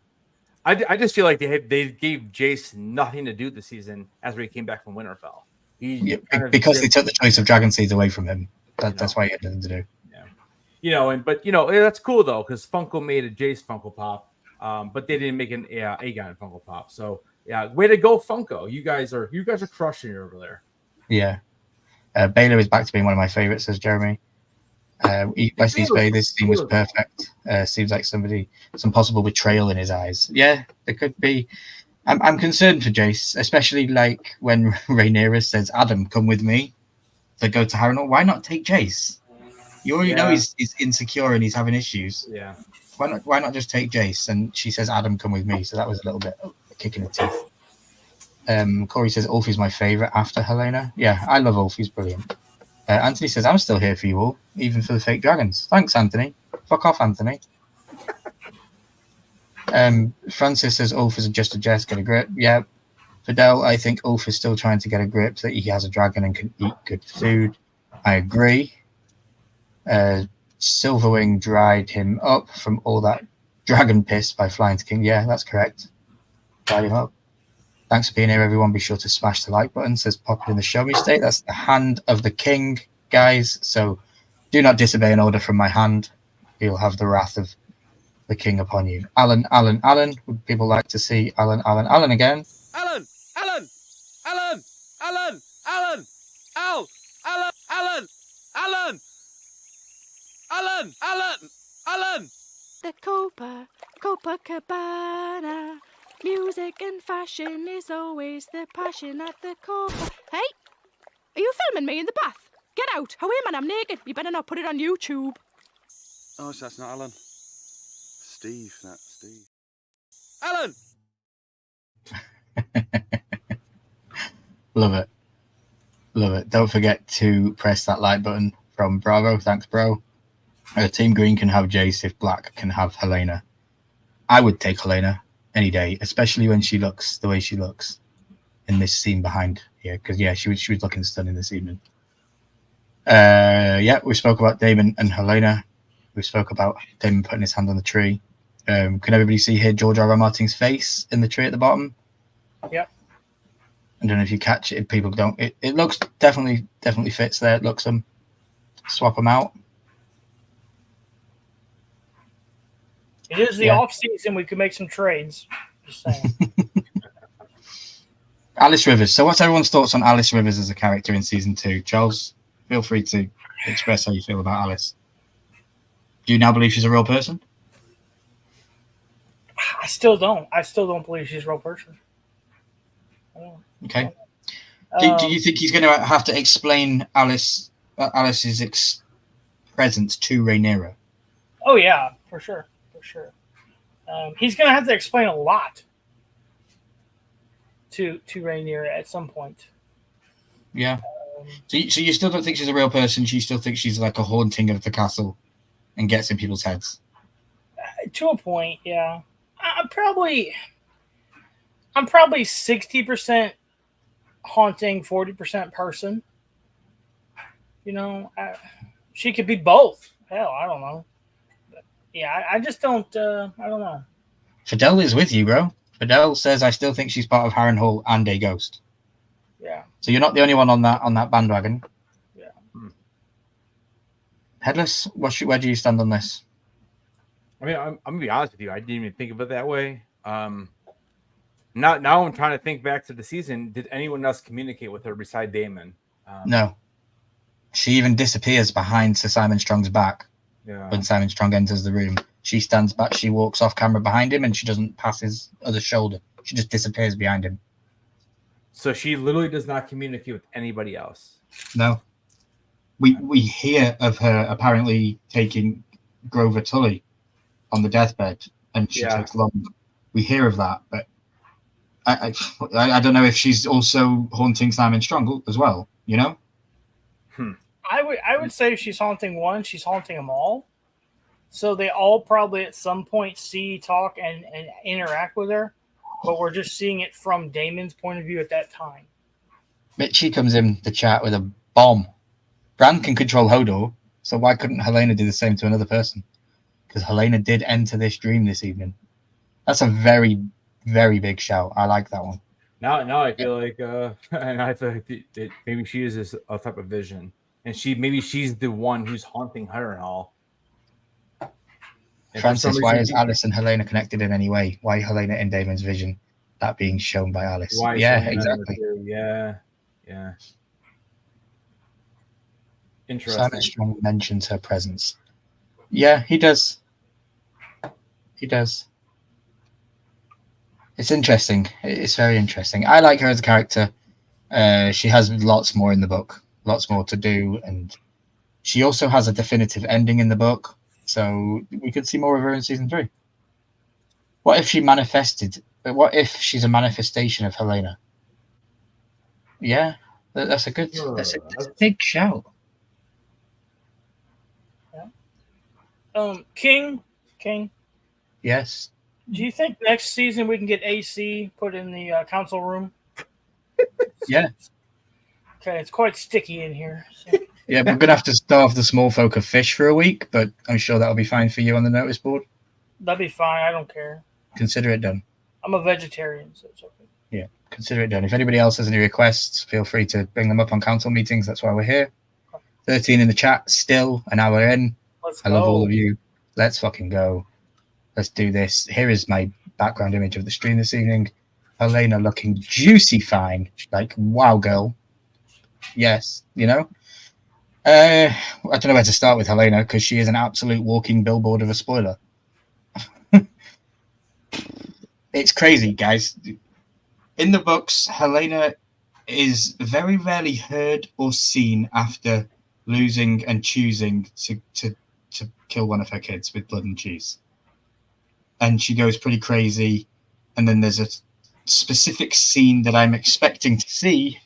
I just feel like they gave Jace nothing to do this season after he came back from Winterfell. Because they took the choice of dragon seeds away from him. That's why he had nothing to do. Yeah. But that's cool though, because Funko made a Jace Funko Pop, but they didn't make an Aegon Funko Pop. So yeah, way to go, Funko. You guys are crushing it over there. Yeah. Baylor is back to being one of my favorites, says Jeremy. Wesley's Bay, this scene was perfect. Seems like some possible betrayal in his eyes. Yeah, there could be. I'm concerned for Jace, especially like when Rhaenyra says, Adam, come with me. They go to Harrenhal. Why not take Jace? You already know he's insecure and he's having issues. Yeah. Why not just take Jace? And she says, Adam, come with me. So that was a little bit a kick in the teeth. Corey says, Ulf is my favorite after Helena. Yeah, I love Ulf. He's brilliant. Anthony says, I'm still here for you all, even for the fake dragons. Thanks, Anthony. Fuck off, Anthony. Francis says, Ulf is just a jest, get a grip. Yeah. Fidel, I think Ulf is still trying to get a grip that he has a dragon and can eat good food. I agree. Silverwing dried him up from all that dragon piss by flying to King. Yeah, that's correct. Dried him up. Thanks for being here, everyone. Be sure to smash the like button. Says pop it in the show me state. That's the hand of the king, guys. So do not disobey an order from my hand. You'll have the wrath of the king upon you. Alan. Would people like to see Alan again? Alan! The Copacabana. Music and fashion is always the passion at the core. Hey, are you filming me in the bath? Get out! How am I? I'm naked. You better not put it on YouTube. Oh, so that's not Alan. Steve. Alan! Love it. Don't forget to press that like button from Bravo. Thanks, bro. Team Green can have Jace if Black can have Helena. I would take Helena any day, especially when she looks the way she looks in this scene behind here. Because she was looking stunning this evening. We spoke about Daemon and Helena. We spoke about Daemon putting his hand on the tree. Can everybody see here George R. R. Martin's face in the tree at the bottom? Yep. I don't know if you catch it. If people don't, it looks definitely fits there. It looks them. Swap them out. It is the Yeah. off season. We could make some trades. Just saying. Alice Rivers. So, what's everyone's thoughts on Alice Rivers as a character in season 2? Charles, feel free to express how you feel about Alice. Do you now believe she's a real person? I still don't. I still don't believe she's a real person. I don't. Okay. Do you think he's going to have to explain Alice's presence to Rhaenyra? Oh yeah, for sure. He's going to have to explain a lot to Rhaenyra at some point. Yeah. So you still don't think she's a real person? You still think she's like a haunting of the castle and gets in people's heads? To a point, yeah. I'm probably 60% haunting, 40% person. You know, she could be both. Hell, I don't know. But yeah, I just don't. I don't know. Fidel is with you, bro. Fidel says I still think she's part of Harrenhal and a ghost. Yeah. So you're not the only one on that bandwagon. Yeah. Headless, where do you stand on this? I mean, I'm gonna be honest with you. I didn't even think of it that way. Now I'm trying to think back to the season. Did anyone else communicate with her beside Damon? No. She even disappears behind Sir Simon Strong's back Yeah. when Simon Strong enters the room. She stands back. She walks off camera behind him, and she doesn't pass his other shoulder. She just disappears behind him. So she literally does not communicate with anybody else. No. We hear of her apparently taking Grover Tully on the deathbed, and she takes long. We hear of that, but I don't know if she's also haunting Simon Strong as well. You know? I would say if she's haunting one, she's haunting them all. So they all probably at some point see, talk, and interact with her, but we're just seeing it from Damon's point of view at that time. Mitchie comes in the chat with a bomb. Bran can control Hodor, so why couldn't Helena do the same to another person? Because Helena did enter this dream this evening. That's a very, very big shout. I like that one. Now I feel like, and I feel like maybe she is a type of vision, and maybe she's the one who's haunting her and all. And Francis, why is Alice and Helena connected in any way? Why Helena in Damon's vision? That being shown by Alice. Yeah, exactly. Yeah. Interesting. Simon Strong mentions her presence. Yeah, he does. It's interesting. It's very interesting. I like her as a character. She has lots more in the book, lots more to do, and she also has a definitive ending in the book. So we could see more of her in season 3. What if she manifested? What if she's a manifestation of Helena? Yeah, that's a good. That's a big shout. King. Yes. Do you think next season we can get AC put in the council room? Yeah. Okay, it's quite sticky in here. So. Yeah, we're gonna have to starve the small folk of fish for a week, but I'm sure that'll be fine for you on the notice board. That'd be fine. I don't care. Consider it done. I'm a vegetarian, so it's okay. Yeah, consider it done. If anybody else has any requests, feel free to bring them up on council meetings. That's why we're here. 13 in the chat, still an hour in. Let's I love all of you. Let's fucking go. Let's do this. Here is my background image of the stream this evening. Helena looking juicy fine. Like, wow, girl. Yes, you know? I don't know where to start with Helena because she is an absolute walking billboard of a spoiler. It's crazy, guys. In the books, Helena is very rarely heard or seen after losing and choosing to kill one of her kids with blood and cheese. And she goes pretty crazy. And then there's a specific scene that I'm expecting to see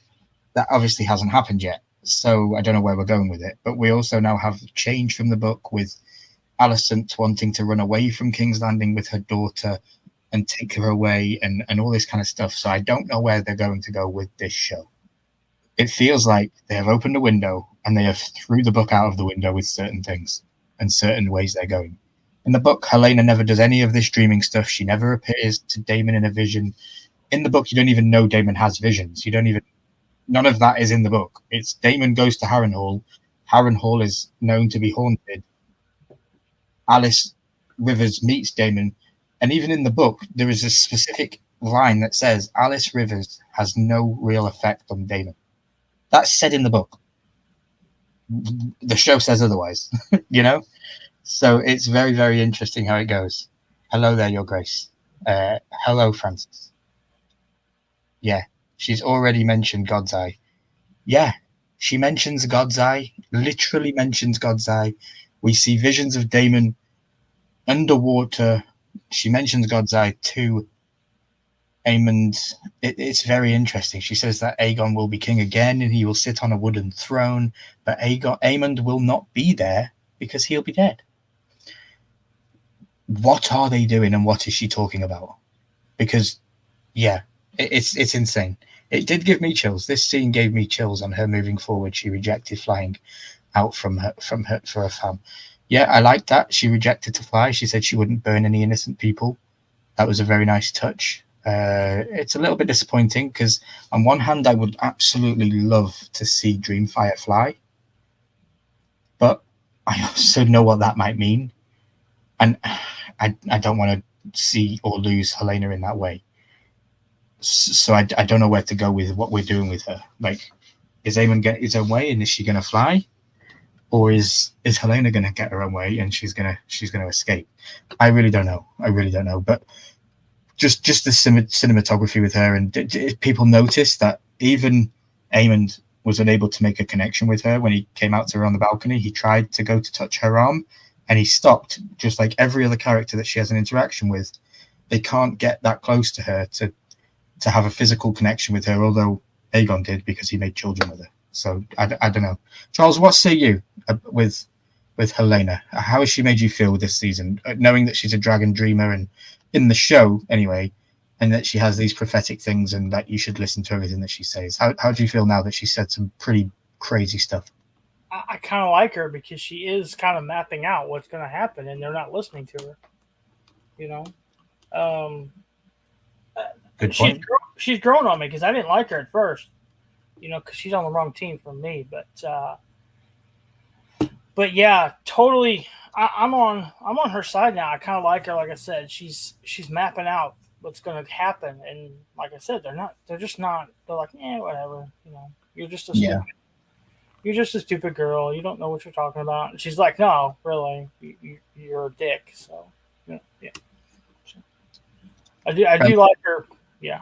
that obviously hasn't happened yet. So I don't know where we're going with it. But we also now have change from the book with Alicent wanting to run away from King's Landing with her daughter and take her away and all this kind of stuff. So I don't know where they're going to go with this show. It feels like they have opened a window and they have threw the book out of the window with certain things and certain ways they're going. In the book, Helena never does any of this dreaming stuff. She never appears to Daemon in a vision. In the book, you don't even know Daemon has visions. None of that is in the book. It's Daemon goes to Harrenhal. Harrenhal is known to be haunted. Alice Rivers meets Damon, and even in the book, there is a specific line that says Alice Rivers has no real effect on Damon. That's said in the book. The show says otherwise, you know? So it's very, very interesting how it goes. Hello there, Your Grace. Hello, Francis. Yeah, she's already mentioned God's Eye. Yeah, she mentions God's Eye, literally mentions God's Eye. We see visions of Damon underwater. She mentions God's Eye too. Aemond, it's very interesting. She says that Aegon will be king again and he will sit on a wooden throne, but Aemond will not be there because he'll be dead. What are they doing and what is she talking about? Because, yeah, it's insane. It did give me chills. This scene gave me chills on her moving forward. She rejected flying out from her for her fam. Yeah, I like that. She rejected to fly. She said she wouldn't burn any innocent people. That was a very nice touch. It's a little bit disappointing because on one hand, I would absolutely love to see Dreamfire fly, but I also know what that might mean, and I don't want to see or lose Helena in that way. So I don't know where to go with what we're doing with her. Like, is Aemon get his own way and is she going to fly, or is Helena going to get her own way and she's going to escape? I really don't know. But just the cinematography with her, and people noticed that even Aemond was unable to make a connection with her when he came out to her on the balcony. He tried to go to touch her arm and he stopped, just like every other character that she has an interaction with. They can't get that close to her to have a physical connection with her, although Aegon did because he made children with her. So I don't know. Charles, what say you with Helena? How has she made you feel this season, knowing that she's a dragon dreamer and in the show anyway, and that she has these prophetic things and that you should listen to everything that she says? How do you feel now that she said some pretty crazy stuff? I kind of like her because she is kind of mapping out what's going to happen, and they're not listening to her. You know, Good point. She's grown on me because I didn't like her at first. You know, because she's on the wrong team for me. But yeah, totally. I'm on her side now. I kind of like her. Like I said, she's mapping out what's going to happen, and like I said, they're just not. They're like, whatever. You know, you're just a stupid girl. You don't know what you're talking about. And she's like, no, really, you're a dick. So yeah. So, I do like her. Yeah.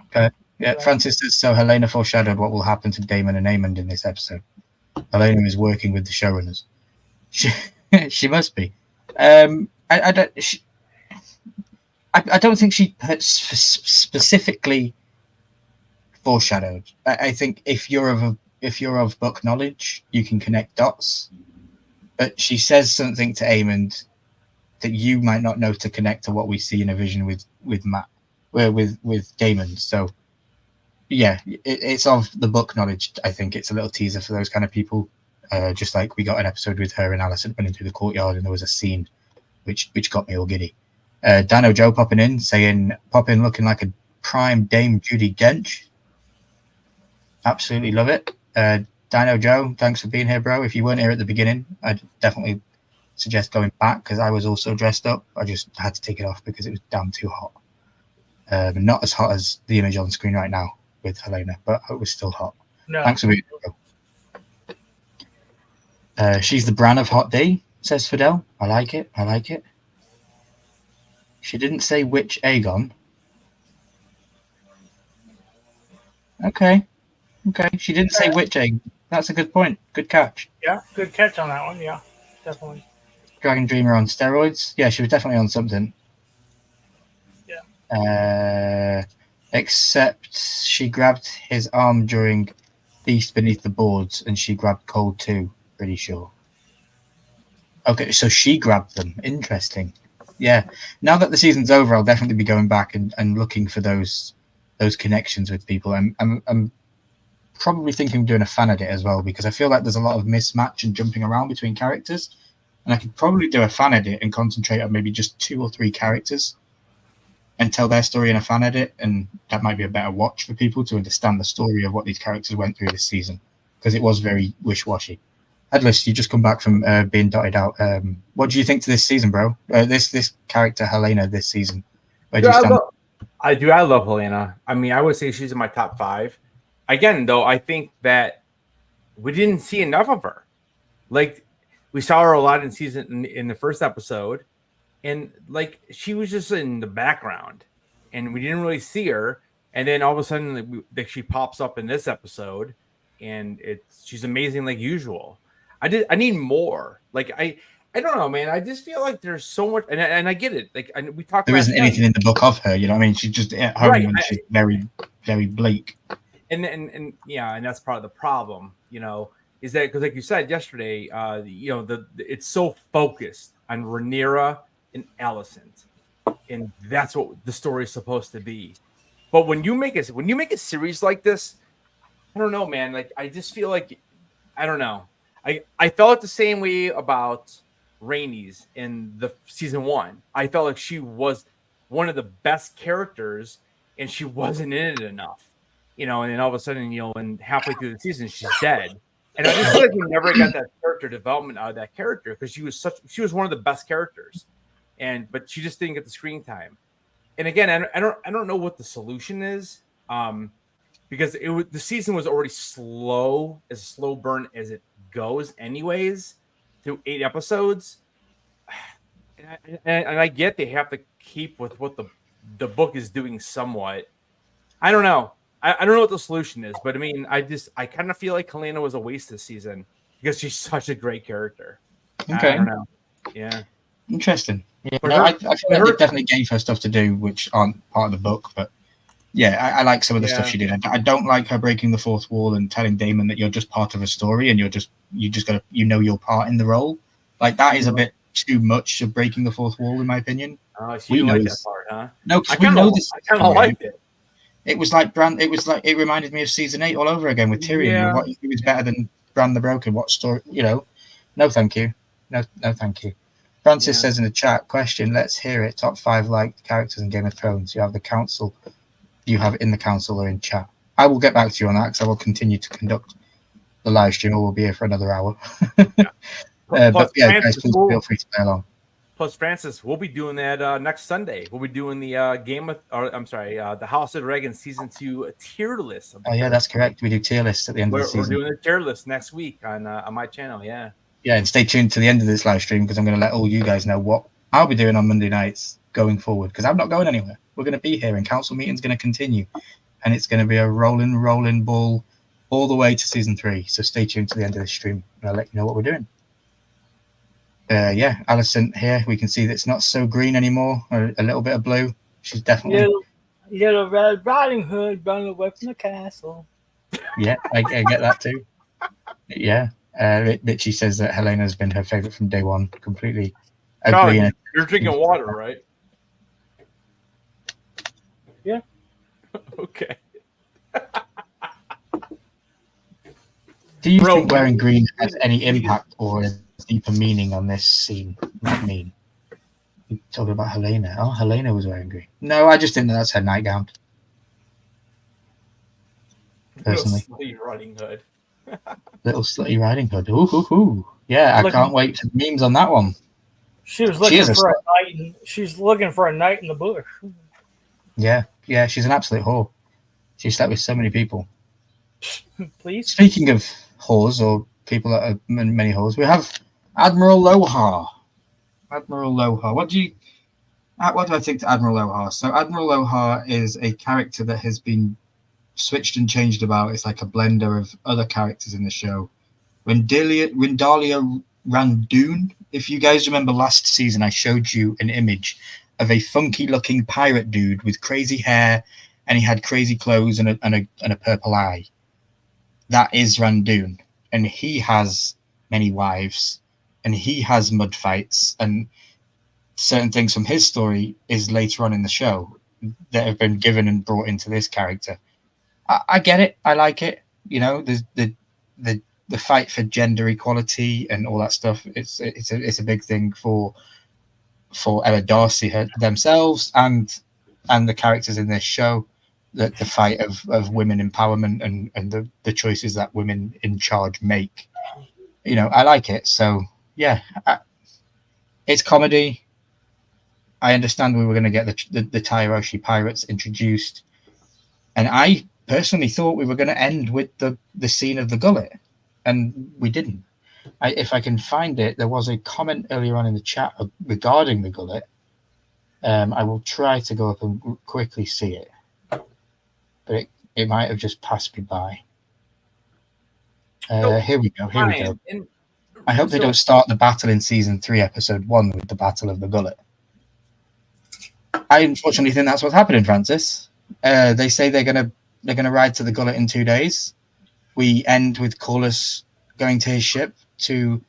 Yeah, Francis says, so Helena foreshadowed what will happen to Daemon and Aemond in this episode. Helena is working with the showrunners. She must be. I don't think she specifically foreshadowed. I think if you're of book knowledge, you can connect dots. But she says something to Aemond that you might not know to connect to what we see in a vision with Matt, with Daemon. So yeah, it's of the book knowledge. I think it's a little teaser for those kind of people. Just like we got an episode with her and Alicent running through the courtyard, and there was a scene which got me all giddy. Dano Joe popping in, saying, pop in looking like a prime Dame Judi Dench. Absolutely love it. Dino Joe, thanks for being here, bro. If you weren't here at the beginning, I'd definitely suggest going back because I was also dressed up. I just had to take it off because it was damn too hot. Not as hot as the image on screen right now with Helena, but it was still hot. No. Thanks for being here, bro. She's the Bran of Hot D, says Fidel. I like it. She didn't say which Aegon. Okay. She didn't say which Aegon. That's a good point. Good catch. Yeah, good catch on that one. Yeah, definitely. Dragon Dreamer on steroids. Yeah, she was definitely on something. Yeah. Except she grabbed his arm during Beast Beneath the Boards, and she grabbed Cold too. Pretty sure. Okay, so she grabbed them. Interesting. Yeah. Now that the season's over, I'll definitely be going back and looking for those connections with people. I'm probably thinking of doing a fan edit as well because I feel like there's a lot of mismatch and jumping around between characters, and I could probably do a fan edit and concentrate on maybe just 2 or 3 characters and tell their story in a fan edit, and that might be a better watch for people to understand the story of what these characters went through this season because it was very wish-washy. Headless, you just come back from being dotted out. What do you think to this season, bro? This character Helena this season. Where do you stand? I love Helena. I mean, I would say she's in my top 5. Again, though, I think that we didn't see enough of her. Like, we saw her a lot in the first episode, and like she was just in the background, and we didn't really see her. And then all of a sudden, she pops up in this episode, and she's amazing like usual. I need more. Like I don't know, man. I just feel like there's so much, and I get it. Like we talked. There isn't anything in the book of her. You know what I mean? She's just at home Right, and she's very, very bleak. And yeah, and that's part of the problem. You know, is that because like you said yesterday, you know, it's so focused on Rhaenyra and Alicent, and that's what the story is supposed to be. But when you make a series like this, I don't know, man. Like I just feel like I don't know. I felt the same way about Rhaenys in the season 1. I felt like she was one of the best characters, and she wasn't in it enough. You know, and then all of a sudden, you know, and halfway through the season, she's dead. And I just feel like we never got that character development out of that character because she was one of the best characters, but she just didn't get the screen time. And again, I don't know what the solution is, because the season was already slow, as a slow burn as it goes, anyways, through 8 episodes. And I get they have to keep with what the book is doing somewhat. I don't know. I don't know what the solution is, but I mean, I kind of feel like Helena was a waste this season because she's such a great character. Okay. I don't know. Yeah. Interesting. Yeah, But I feel like they definitely gave her stuff to do which aren't part of the book, but yeah, I like some of the stuff she did. I don't like her breaking the fourth wall and telling Daemon that you're just part of a story and you just gotta your part in the role. Like that is a bit too much of breaking the fourth wall, in my opinion. So you like that part, huh? No, because we know this. I kind of liked it. It was like Bran. It was like it reminded me of season 8 all over again with Tyrion. Yeah. What he was better than Bran the Broken? What story? You know, no, thank you. No, thank you. Francis says in the chat question. Let's hear it. Top 5 liked characters in Game of Thrones. You have the council. You have it in the council or in chat. I will get back to you on that because I will continue to conduct the live stream, or we'll be here for another hour. But yeah, guys, please feel free to play along. Plus, Francis, we'll be doing that next Sunday. We'll be doing the the House of Dragon season 2 tier list. Oh yeah, that's correct. We do tier lists at the end of the season. We're doing the tier list next week on my channel. Yeah. Yeah, and stay tuned to the end of this live stream because I'm going to let all you guys know what I'll be doing on Monday nights going forward because I'm not going anywhere. We're going to be here, and council meeting's going to continue, and it's going to be a rolling ball all the way to season 3. So stay tuned to the end of the stream, and I'll let you know what we're doing. Yeah, Alicent here. We can see that it's not so green anymore. A little bit of blue. She's definitely little Red Riding Hood running away from the castle. Yeah, I get that too. Yeah, Richie says that Helena's been her favorite from day one. Completely agree. No, you're drinking water, right? Yeah. Okay. Do you think wearing green has any impact or a deeper meaning on this scene? Not mean. You're talking about Helena. Oh, Helena was wearing green. No, I just didn't know that's her nightgown. Personally. Little Slutty Riding Hood. Little Slutty Riding Hood. Ooh. Yeah, I can't wait for memes on that one. She was looking for a night. She's looking for a night in the bush. Yeah, she's an absolute whore. She slept with so many people. Please. Speaking of whores or people that are many whores, we have Admiral Lohar. Admiral Lohar. What do I think to Admiral Lohar? So Admiral Lohar is a character that has been switched and changed about. It's like a blender of other characters in the show. Rindalia Randoon. If you guys remember last season, I showed you an image of a funky-looking pirate dude with crazy hair, and he had crazy clothes and a purple eye. That is Randoon, and he has many wives, and he has mud fights, and certain things from his story is later on in the show that have been given and brought into this character. I get it. I like it. You know, there's the fight for gender equality and all that stuff. It's a big thing for Ella Darcy themselves and the characters in this show. The fight of women empowerment and the choices that women in charge make. you know, I like it. So yeah, it's comedy. I understand we were going to get the Tairoshi pirates introduced, and I personally thought we were going to end with the scene of the gullet, and we didn't. If I can find it, there was a comment earlier on in the chat regarding the gullet. I will try to go up and quickly see it, but it might have just passed me by. Here we go. Here we go. I hope they don't start the battle in season 3, episode 1, with the Battle of the Gullet. I unfortunately think that's what's happening, Francis. They say they're gonna ride to the Gullet in 2 days. We end with Corlys going to his ship to.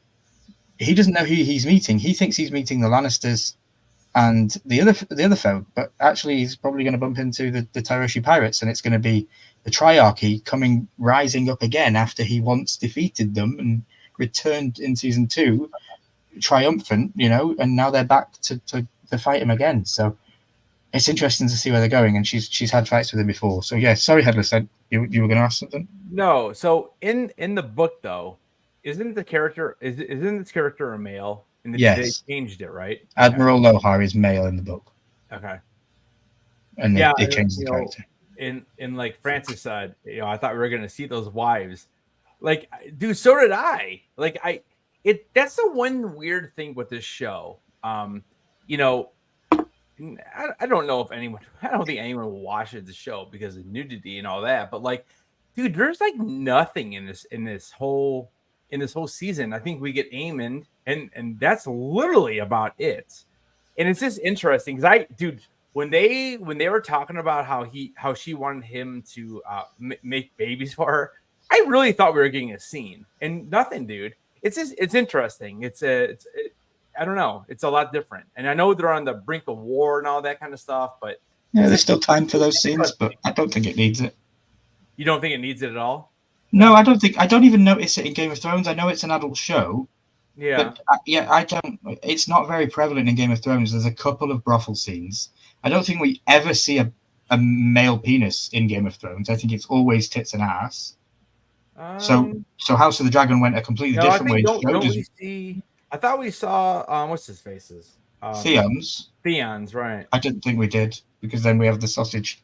He doesn't know who he's meeting. He thinks he's meeting the Lannisters and the other folk, but actually he's probably going to bump into the Tairoshi pirates, and it's going to be the Triarchy rising up again after he once defeated them and returned in season 2 triumphant, you know, and now they're back to fight him again. So it's interesting to see where they're going, and she's had fights with him before. So yeah, sorry, Headless, you were going to ask something? No. So in the book though, isn't this character a male? And Yes. They changed it, right? Admiral Lohar is male in the book. Okay. And they changed the character. In like Francis said, you know, I thought we were gonna see those wives. Like, dude, so did I. Like, that's the one weird thing with this show. You know, I don't know if I don't think anyone watches the show because of nudity and all that. But like, dude, there's like nothing in this whole season. I think we get Aemond, and that's literally about it. And it's just interesting because when they were talking about how she wanted him to make babies for her, I really thought we were getting a scene, and nothing, dude. It's interesting. I don't know. It's a lot different, and I know they're on the brink of war and all that kind of stuff. But yeah, there's still time for those scenes, but I don't think it needs it. You don't think it needs it at all? No, I don't think. I don't even notice it in Game of Thrones. I know it's an adult show. Yeah. But I don't. It's not very prevalent in Game of Thrones. There's a couple of brothel scenes. I don't think we ever see a male penis in Game of Thrones. I think it's always tits and ass. So House of the Dragon went a completely different way. I thought we saw what's his faces? Theon's, right? I didn't think we did, because then we have the sausage.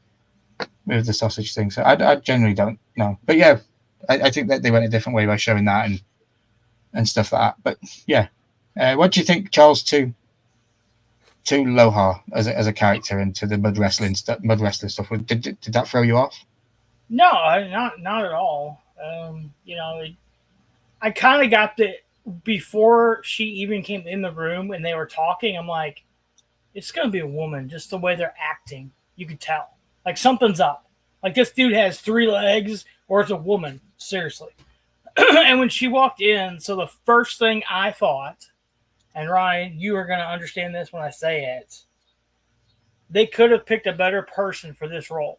We have the sausage thing. So I generally don't know. But yeah, I think that they went a different way by showing that and stuff like that. But yeah, what do you think, Charles, to Lohar as a character and to the mud wrestling stuff? Did that throw you off? No, not at all. You know, I kind of got before she even came in the room and they were talking. I'm like, it's gonna be a woman. Just the way they're acting, you could tell. Like something's up. Like this dude has 3 legs, or it's a woman. Seriously. And when she walked in, so the first thing I thought, and Ryan, you are going to understand this when I say it, they could have picked a better person for this role.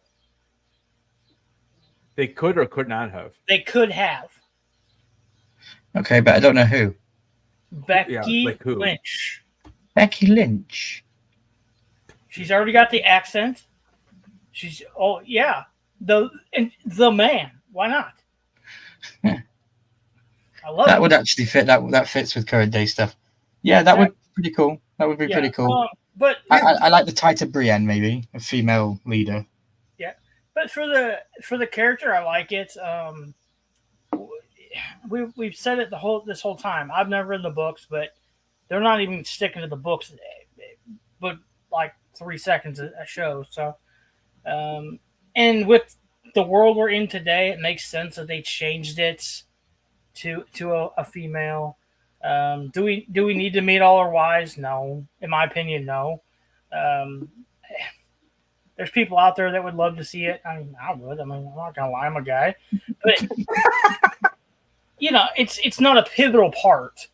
They could or could not have. They could have. Okay, but I don't know who. Becky Lynch. Becky Lynch. She's already got the accent. She's the man. Why not? Yeah. I love that. it. Would actually fit. That fits with current day stuff. Yeah, that would be pretty cool. That would be pretty cool. But I like the tighter Brienne, maybe a female leader. Yeah, but for the character, I like it. We've said it this whole time. I've never read the books, but they're not even sticking to the books, but like 3 seconds a show. So, and with the world we're in today, it makes sense that they changed it to a female. Do we need to meet all our wives? No, in my opinion, no. There's people out there that would love to see it. I mean, I would. I mean, I'm not gonna lie, I'm a guy, but you know, it's not a pivotal part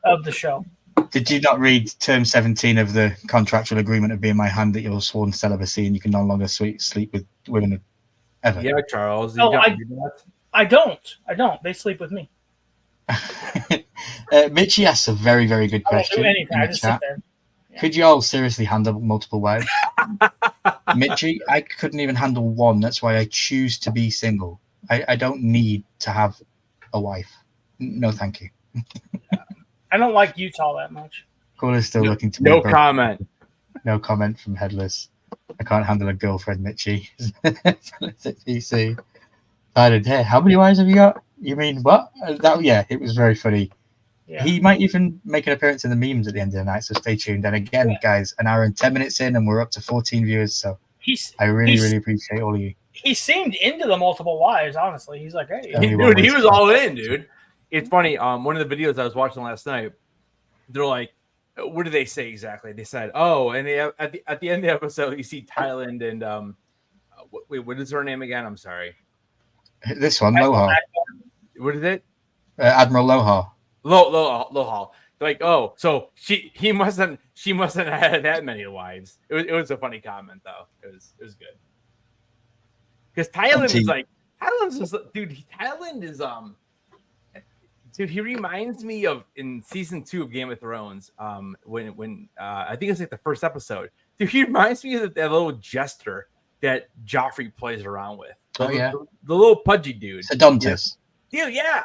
of the show. Did you not read term 17 of the contractual agreement of being my hand that you're sworn celebacy and you can no longer sleep with women ever? Yeah, Charles. No, I don't. They sleep with me. Mitchie asks a very, very good question. I don't do anything. I just sit there. Yeah. Could you all seriously handle multiple wives? Mitchie, I couldn't even handle one. That's why I choose to be single. I don't need to have a wife. No, thank you. I don't like Utah that much. Cole is still looking to No me, bro. comment. No comment from Headless. I can't handle a girlfriend, Mitchie. DC. Hey, how many wives have you got? You mean what? Yeah, it was very funny. Yeah. He might even make an appearance in the memes at the end of the night, so stay tuned. And again, guys, an hour and 10 minutes in, and we're up to 14 viewers. So I really appreciate all of you. He seemed into the multiple wives, honestly. He's like, hey. Dude, he was all in, dude. It's funny. One of the videos I was watching last night, they're like, what did they say exactly? They said, oh, and they at the end of the episode, you see Thailand and wait, what is her name again? I'm sorry. This one, Lohal. What is it? Admiral Lohal. Lohal. Like, oh, so she mustn't have had that many wives. It was a funny comment though. It was good. Because Thailand is like Thailand is dude, he reminds me of in season 2 of Game of Thrones. When I think it's like the first episode. Dude, he reminds me of that little jester that Joffrey plays around with. Oh yeah, the little pudgy dude. Sedontus. Dude, yeah,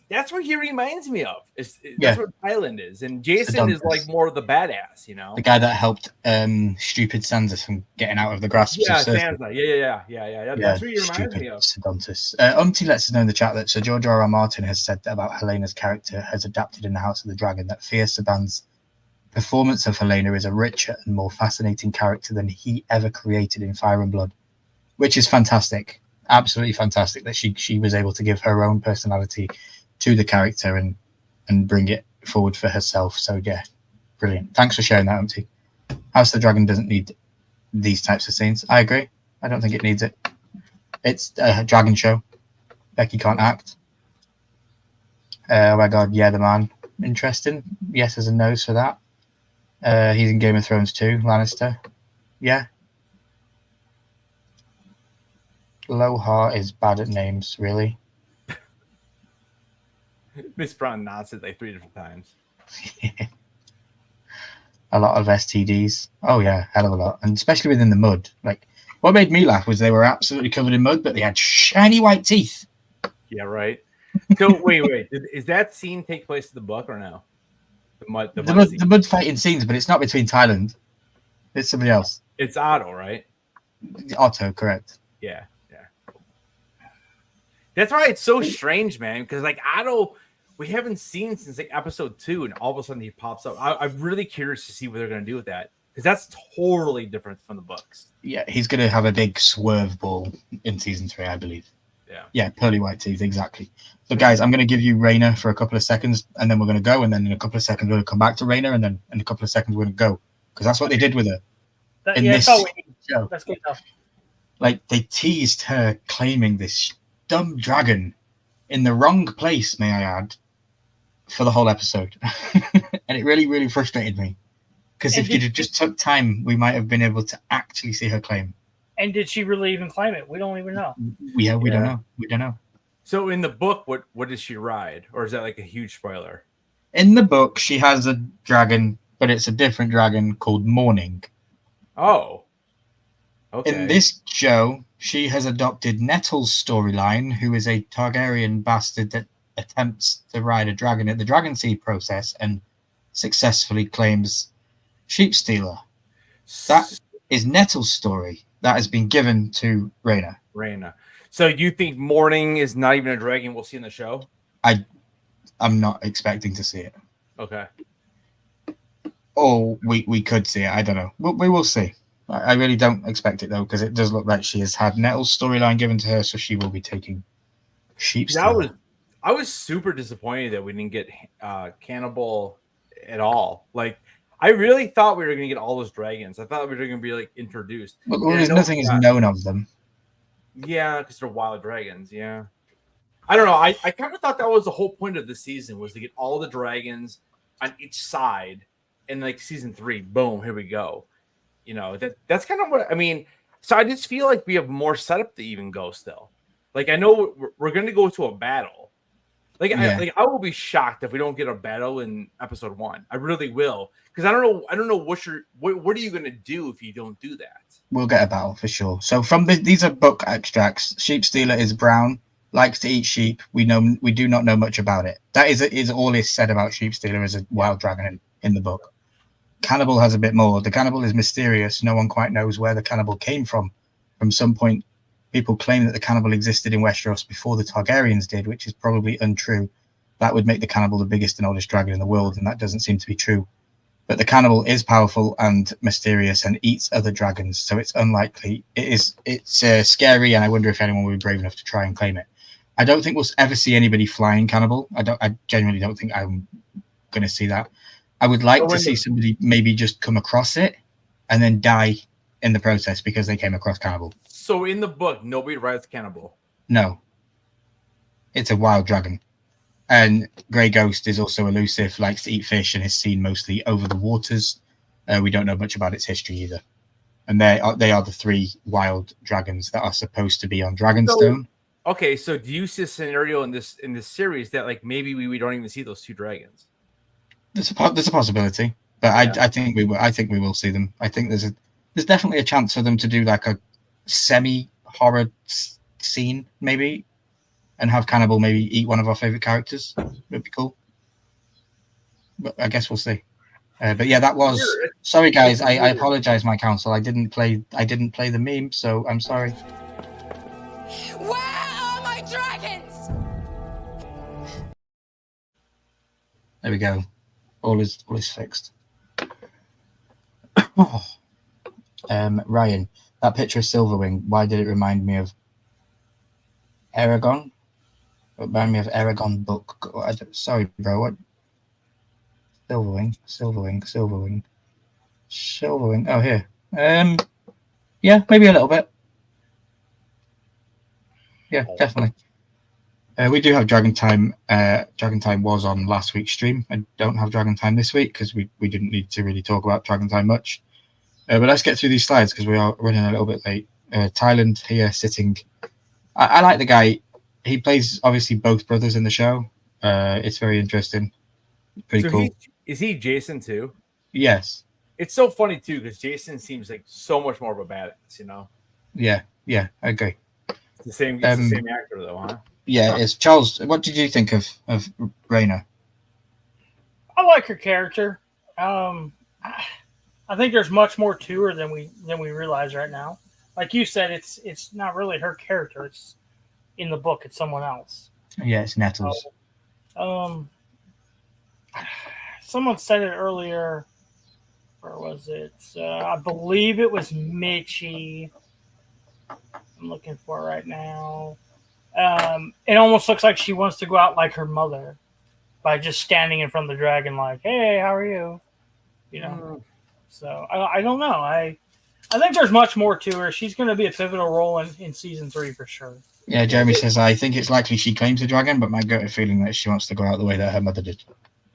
that's what he reminds me of. Yeah. That's what Thailand is, and Jason is like more of the badass, you know, the guy that helped stupid Sansa from getting out of the grasp. Yeah, of Cersei. Sansa. Yeah. That's what he reminds me of. Sedontus. Umti lets us know in the chat that Sir George R. R. Martin has said that about Helena's character has adapted in the House of the Dragon that Fia Saban's performance of Helena is a richer and more fascinating character than he ever created in Fire and Blood, which is fantastic. Absolutely fantastic that she was able to give her own personality to the character and bring it forward for herself. So yeah, brilliant. Thanks for sharing that, Umti. House of the Dragon doesn't need these types of scenes. I agree. I don't think it needs it. It's a dragon show. Becky can't act. Oh my god, yeah, the man. Interesting. Yeses and no's for that. He's in Game of Thrones too, Lannister. Yeah. Lohar is bad at names, really. Mispronounced it like 3 different times. A lot of STDs. Oh yeah, hell of a lot. And especially within the mud. Like, what made me laugh was they were absolutely covered in mud, but they had shiny white teeth. Yeah, right. So wait. Is that scene take place in the book or no? The mud fighting scenes, but it's not between Thailand. It's somebody else. It's Otto, right? Otto, correct. Yeah. That's why it's so strange, man. Because like Otto, we haven't seen since like episode 2, and all of a sudden he pops up. I'm really curious to see what they're going to do with that, because that's totally different from the books. Yeah, he's going to have a big swerve ball in season 3, I believe. Yeah, pearly white teeth, exactly. So, guys, I'm going to give you Rhaena for a couple of seconds, and then we're going to go, and then in a couple of seconds we're going to come back to Rhaena, and then in a couple of seconds we're going to go, because that's what they did with her in this show. That's good enough. Like, they teased her claiming this dumb dragon in the wrong place, may I add, for the whole episode. And it really, really frustrated me, because if you'd have just took time, we might have been able to actually see her claim. And did she really even claim it? We don't even know. We don't know. We don't know. So in the book, what does she ride? Or is that like a huge spoiler? In the book, she has a dragon, but it's a different dragon called Morning. Oh. Okay. In this show, she has adopted Nettle's storyline, who is a Targaryen bastard that attempts to ride a dragon at the Dragon Seed process and successfully claims Sheepstealer. That is Nettle's story that has been given to Rhaena. So you think Morning is not even a dragon we'll see in the show? I'm not expecting to see it. Okay. Or we could see it. I don't know. We will see. I really don't expect it, though, because it does look like she has had Nettle's storyline given to her, so she will be taking Sheepstealer. I was super disappointed that we didn't get Cannibal at all. Like, I really thought we were going to get all those dragons. I thought we were going to be, like, introduced. Well, there's nothing is known of them. Yeah, because they're wild dragons, yeah. I don't know. I kind of thought that was the whole point of the season, was to get all the dragons on each side. And, like, season 3, boom, here we go. You know, that's kind of what I mean. So I just feel like we have more setup to even go still. Like, I know we're going to go to a battle. Like, Yeah. I will be shocked if we don't get a battle in episode 1. I really will, because I don't know what are you going to do if you don't do that. We'll get a battle for sure. So from these are book extracts. Sheepstealer is brown, likes to eat sheep. We do not know much about it. That is all is said about Sheepstealer as a wild dragon in the book. Cannibal has a bit more. The cannibal is mysterious. No one quite knows where the cannibal came from. From some point, people claim that the cannibal existed in Westeros before the Targaryens did, which is probably untrue. That would make the cannibal the biggest and oldest dragon in the world, and that doesn't seem to be true. But the cannibal is powerful and mysterious and eats other dragons, so it's unlikely. It's scary, and I wonder if anyone will be brave enough to try and claim it. I don't think we'll ever see anybody flying cannibal. I genuinely don't think I'm going to see that. I would like to see somebody maybe just come across it and then die in the process because they came across cannibal. So in the book, nobody rides cannibal. No, it's a wild dragon. And Grey Ghost is also elusive, likes to eat fish, and is seen mostly over the waters. We don't know much about its history either. And they are the three wild dragons that are supposed to be on Dragonstone. Okay, so do you see a scenario in this series that like maybe we don't even see those two dragons? There's a possibility, but yeah. I think we will see them. I think there's definitely a chance for them to do like a semi-horror scene maybe, and have cannibal maybe eat one of our favorite characters. Would be cool. But I guess we'll see. But yeah, that was. Sorry, guys. I apologize, my counsel. I didn't play the meme, so I'm sorry. Where are my dragons? There we go. All is fixed. Ryan, that picture of Silverwing. Why did it remind me of Aragon? It reminded me of Aragon book. Sorry, bro. What? Silverwing. Oh, here. Yeah, maybe a little bit. Yeah, definitely. We do have Dragon Time. Dragon Time was on last week's stream. I don't have Dragon Time this week because we didn't need to really talk about Dragon Time much. But let's get through these slides because we are running a little bit late. Thailand here sitting. I like the guy. He plays obviously both brothers in the show. It's very interesting. Pretty cool. Is he Jason too? Yes. It's so funny too because Jason seems like so much more of a badass, you know? Yeah, I agree. It's the same actor though, huh? Yeah, it's Charles. What did you think of Rhaena? I like her character. I think there's much more to her than we realize right now. Like you said, it's not really her character. It's in the book. It's someone else. Yeah, it's Nettles. Someone said it earlier. Where was it? I believe it was Mitchie. I'm looking for it right now. It almost looks like she wants to go out like her mother by just standing in front of the dragon like, hey, how are you? You know? So I don't know. I think there's much more to her. She's going to be a pivotal role in season 3 for sure. Yeah, Jeremy says, I think it's likely she claims the dragon, but my gut feeling that she wants to go out the way that her mother did.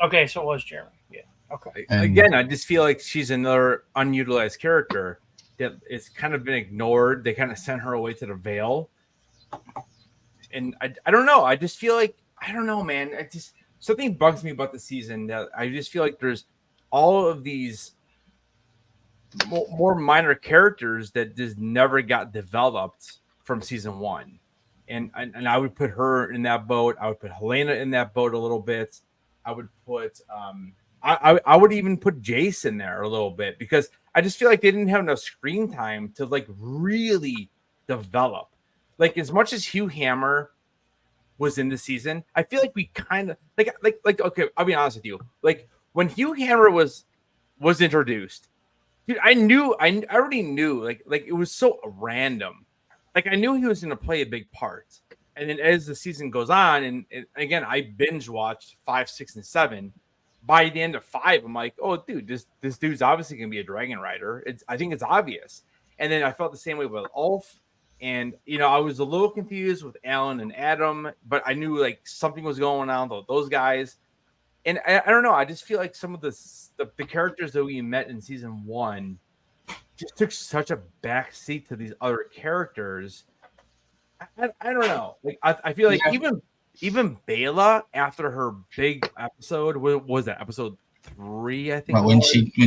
Okay, so it was Jeremy. Yeah. Okay. Again, I just feel like she's another unutilized character that it's kind of been ignored. They kind of sent her away to the Vale. And I don't know. I just feel like, I don't know, man. Something bugs me about the season that I just feel like there's all of these more minor characters that just never got developed from season 1. And I would put her in that boat. I would put Helena in that boat a little bit. I would put I would even put Jace in there a little bit because I just feel like they didn't have enough screen time to like really develop. Like as much as Hugh Hammer was in the season, I feel like we kind of like okay, I'll be honest with you. Like when Hugh Hammer was introduced, dude, I already knew like it was so random. Like I knew he was going to play a big part. And then as the season goes on, and again, I binge watched 5, 6, and 7. By the end of 5, I'm like, oh, dude, this dude's obviously going to be a dragon rider. I think it's obvious. And then I felt the same way with Ulf. And, you know, I was a little confused with Alan and Adam, but I knew like something was going on with those guys. And I don't know. I just feel like some of the characters that we met in season 1 just took such a backseat to these other characters. I don't know. Like I feel like even Bela after her big episode, what was that episode 3? I think. Well, when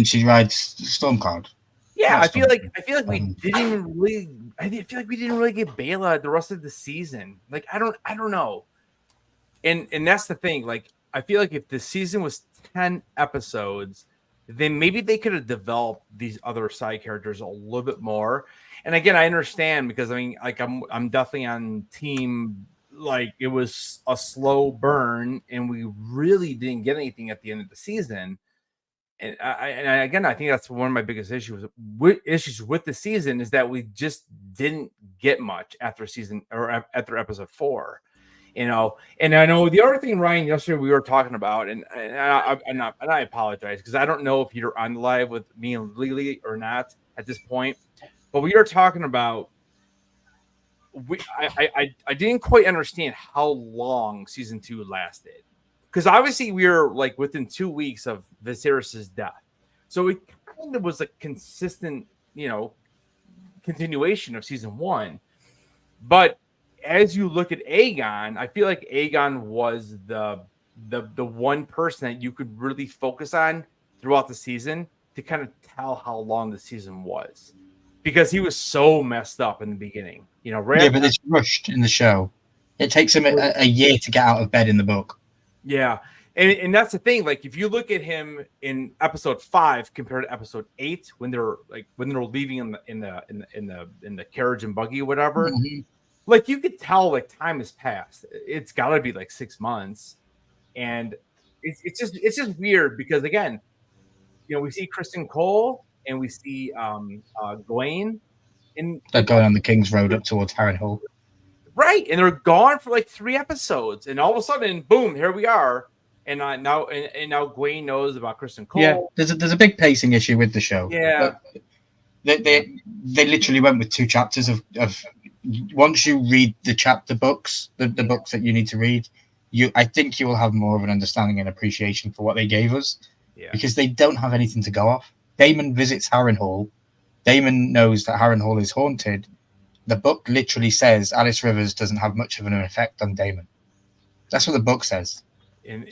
she rides Stormcloud. Yeah, That's I feel like fine. we didn't even really. Feel like we didn't really get Bela the rest of the season. Like I don't know. And that's the thing. Like I feel like if the season was 10 episodes, then maybe they could have developed these other side characters a little bit more. And again, I understand because I mean, like I'm definitely on team. Like it was a slow burn, and we really didn't get anything at the end of the season. And I think that's one of my biggest issues with the season is that we just didn't get much after season or after episode 4, you know. And I know the other thing, Ryan, yesterday we were talking about, and I apologize because I don't know if you're on live with me and Lily or not at this point, but we were talking about I didn't quite understand how long season 2 lasted. Because obviously we were like within 2 weeks of Viserys's death, so it kind of was a consistent, you know, continuation of season 1. But as you look at Aegon, I feel like Aegon was the one person that you could really focus on throughout the season to kind of tell how long the season was, because he was so messed up in the beginning. You know, Yeah, but it's rushed in the show. It takes him a year to get out of bed in the book. Yeah, and that's the thing. Like, if you look at him in episode 5 compared to episode 8, when they're leaving in the carriage and buggy or whatever, like you could tell like time has passed. It's got to be like 6 months, and it's just weird because again, you know, we see Kristen Cole and we see Gawain, and They're going on the King's Road up towards Harrenhal. Right, and they're gone for like 3 episodes, and all of a sudden, boom, here we are. And now Gawain knows about Kristen Cole. Yeah, there's a big pacing issue with the show. Yeah, they literally went with 2 chapters of. Once you read the books, the books that you need to read, I think you will have more of an understanding and appreciation for what they gave us. Yeah. Because they don't have anything to go off. Daemon visits Harrenhal. Daemon knows that Harrenhal is haunted. The book literally says Alice Rivers doesn't have much of an effect on Daemon. That's what the book says. In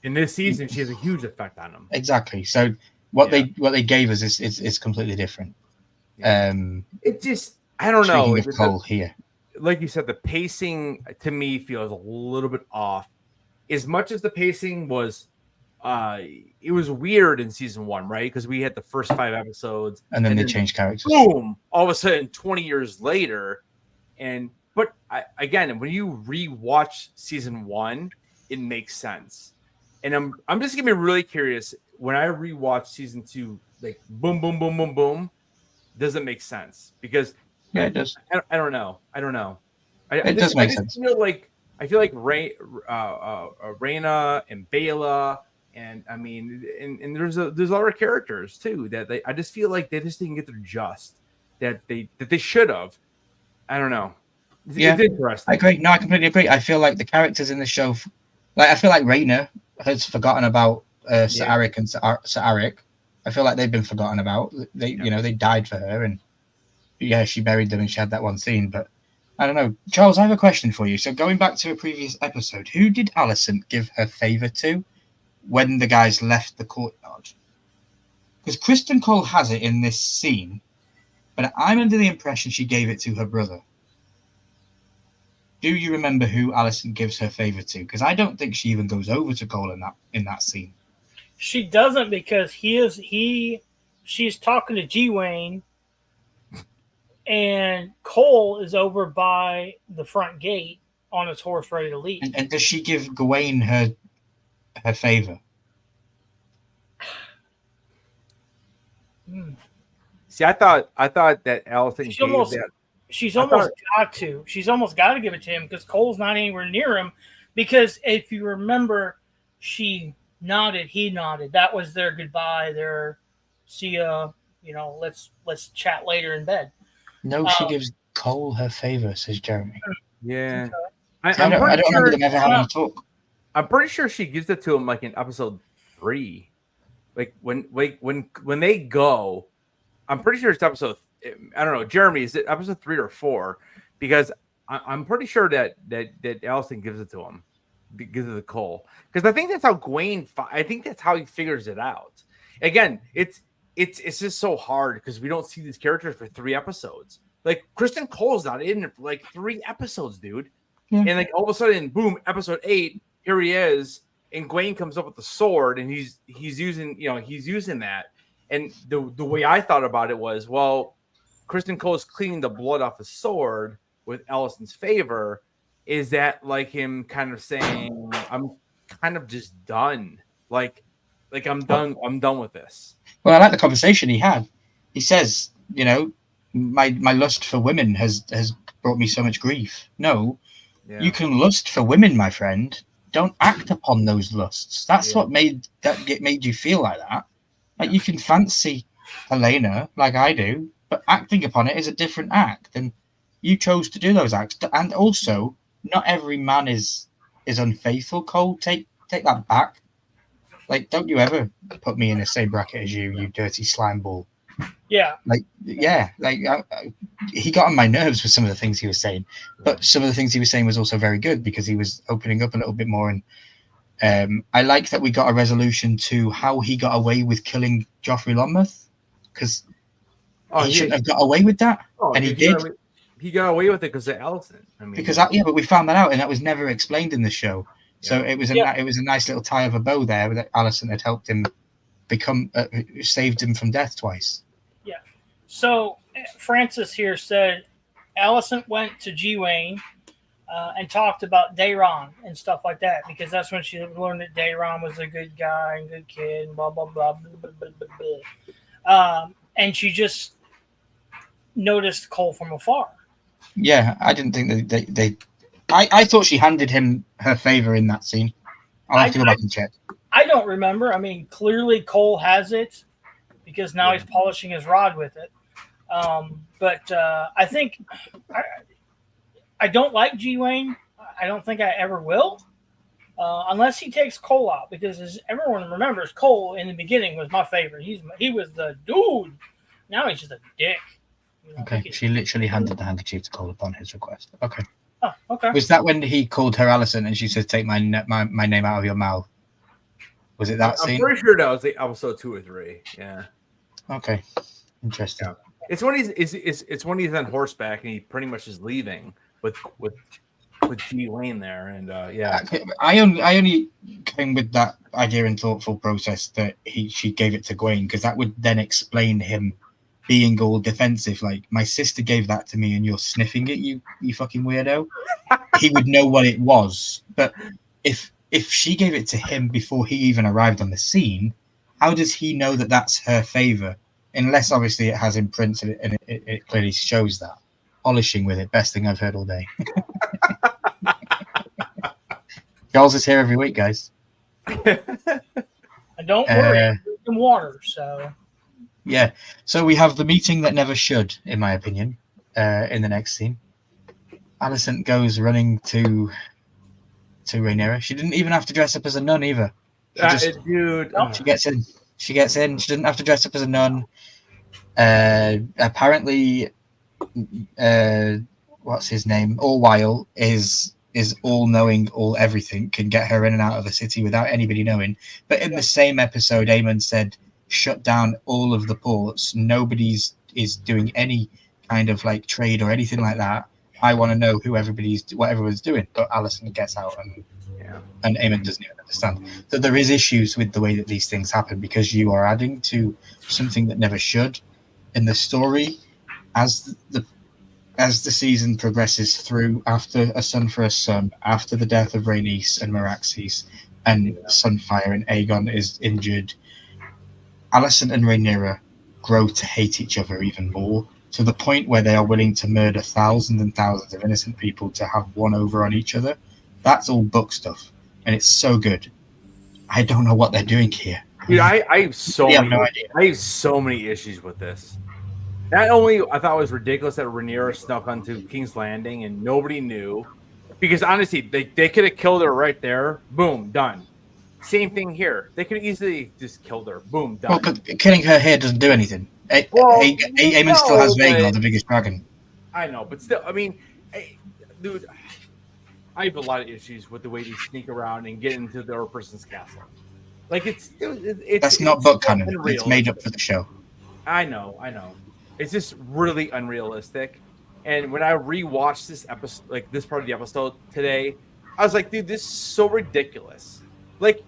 this season, she has a huge effect on him. Exactly. So what they gave us is completely different. Yeah. It just, I don't know. Speaking of Cole here, like you said, the pacing to me feels a little bit off. As much as the pacing was, it was weird in season 1, right? Because we had the first 5 episodes, and then they changed characters. Boom! All of a sudden, 20 years later, but again, when you rewatch season 1, it makes sense. And I'm just gonna be really curious when I rewatch season 2, like boom, boom, boom, boom, boom. Does it make sense? Because yeah, it does. I don't know. It does make sense. I feel like Rhaena and Bela. And I mean, and there's other characters too that I just feel like they just didn't get their just that they should have. I don't know. It's interesting. I agree. No, I completely agree. I feel like the characters in the show, like I feel like Rhaena has forgotten about Sir Arik and Sir Arik. I feel like they've been forgotten about. They died for her, and she buried them, and she had that one scene. But I don't know, Charles. I have a question for you. So going back to a previous episode, who did Alicent give her favor to when the guys left the courtyard? Because Kristen Cole has it in this scene, but I'm under the impression she gave it to her brother. Do you remember who Alicent gives her favor to? Because I don't think she even goes over to Cole in that scene. She doesn't, because she's talking to Gwen, and Cole is over by the front gate on his horse ready to leave. And does she give Gawain her favor? See, I thought that Alicent She's almost got to give it to him, because Cole's not anywhere near him. Because if you remember, she nodded, he nodded. That was their goodbye. Their see ya. Let's chat later in bed. No, she gives Cole her favor, says Jeremy. Yeah, I don't remember them ever having a talk. I'm pretty sure she gives it to him like in episode 3, like when they go. I'm pretty sure it's episode. I don't know, Jeremy. Is it episode 3 or 4? Because I'm pretty sure that Alicent gives it to him, gives it to Cole. Because I think that's how Gawain. I think that's how he figures it out. Again, it's it's just so hard because we don't see these characters for 3 episodes. Like Kristen Cole's not in it for like 3 episodes, dude. Yeah. And like all of a sudden, boom, episode 8, here he is, and Gawain comes up with the sword, and he's using that. And the way I thought about it was, well, Kristen Cole is cleaning the blood off his sword with Allison's favor. Is that like him kind of saying, I'm kind of just done? Like I'm done. I'm done with this. Well, I like the conversation he had. He says, you know, my lust for women has brought me so much grief. No, you can lust for women, my friend. Don't act upon those lusts. That's what made you feel like that. Like you can fancy Elena like I do, but acting upon it is a different act. And you chose to do those acts. And also, not every man is unfaithful. Cole, take that back. Like, don't you ever put me in the same bracket as you dirty slime ball. Yeah. He got on my nerves with some of the things he was saying, but some of the things he was saying was also very good because he was opening up a little bit more. And I like that we got a resolution to how he got away with killing Joffrey Lonmouth, because he shouldn't have got away with that, and he did. He got away with it because of Allison. But we found that out, and that was never explained in the show. So it was a nice little tie of a bow there that Allison had helped him become, saved him from death twice. Yeah. So Francis here said Allison went to Gawain and talked about Daeron and stuff like that, because that's when she learned that Daeron was a good guy and good kid and blah blah blah blah blah blah, blah. And she just noticed Cole from afar. Yeah, I didn't think they I thought she handed him her favor in that scene. I'll have to go back and check. I don't remember. I mean, clearly Cole has it because now he's polishing his rod with it. But I think I don't like Gawain. I don't think I ever will, unless he takes Cole out. Because as everyone remembers, Cole in the beginning was my favorite. He was the dude. Now he's just a dick. Okay, she literally handed the handkerchief to Cole upon his request. Okay. Oh, okay. Was that when he called her Allison and she said, "Take my name out of your mouth"? Was it that scene? I'm pretty sure that was like episode 2 or 3. Yeah. Okay. Interesting. Yeah. It's when he's on horseback and he pretty much is leaving with Gawain there, and I only came with that idea and thoughtful process that she gave it to Gawain, because that would then explain him being all defensive, like, my sister gave that to me and you're sniffing it, you fucking weirdo. He would know what it was. But if she gave it to him before he even arrived on the scene, how does he know that that's her favor? Unless obviously it has imprints and it clearly shows that. Polishing with it, best thing I've heard all day. Charles is here every week, guys. And don't worry, I'm drinking water, so. Yeah, so we have the meeting that never should, in my opinion, in the next scene. Alicent goes running to Rhaenyra. She didn't even have to dress up as a nun either. She gets in. She didn't have to dress up as a nun. Apparently, what's his name? Orwyle is all-knowing, all-everything, can get her in and out of the city without anybody knowing. But in the same episode, Aemon said, shut down all of the ports. Nobody's is doing any kind of like trade or anything like that. I want to know what everyone's doing. But Alicent gets out and Aemon doesn't even understand. So there is issues with the way that these things happen, because you are adding to something that never should in the story as the season progresses through. After A Son for a Son, after the death of Rhaenys and Meraxes, and Sunfire and Aegon is injured, Alicent and Rhaenyra grow to hate each other even more, to the point where they are willing to murder thousands and thousands of innocent people to have one over on each other. That's all book stuff, and it's so good. I don't know what they're doing here. Dude, I have so many issues with this. Not only I thought it was ridiculous that Rhaenyra snuck onto King's Landing and nobody knew, because honestly, they could have killed her right there. Boom, done. Same thing here. They could easily just killed her. Boom, done. Well, killing her here doesn't do anything. Aemon still has Vhagar, the biggest dragon. I know, but still, I mean, dude, I have a lot of issues with the way they sneak around and get into the other person's castle. Like it's that's not book canon. It's made up for the show. I know. It's just really unrealistic. And when I rewatched this episode, like this part of the episode today, I was like, dude, this is so ridiculous. Like,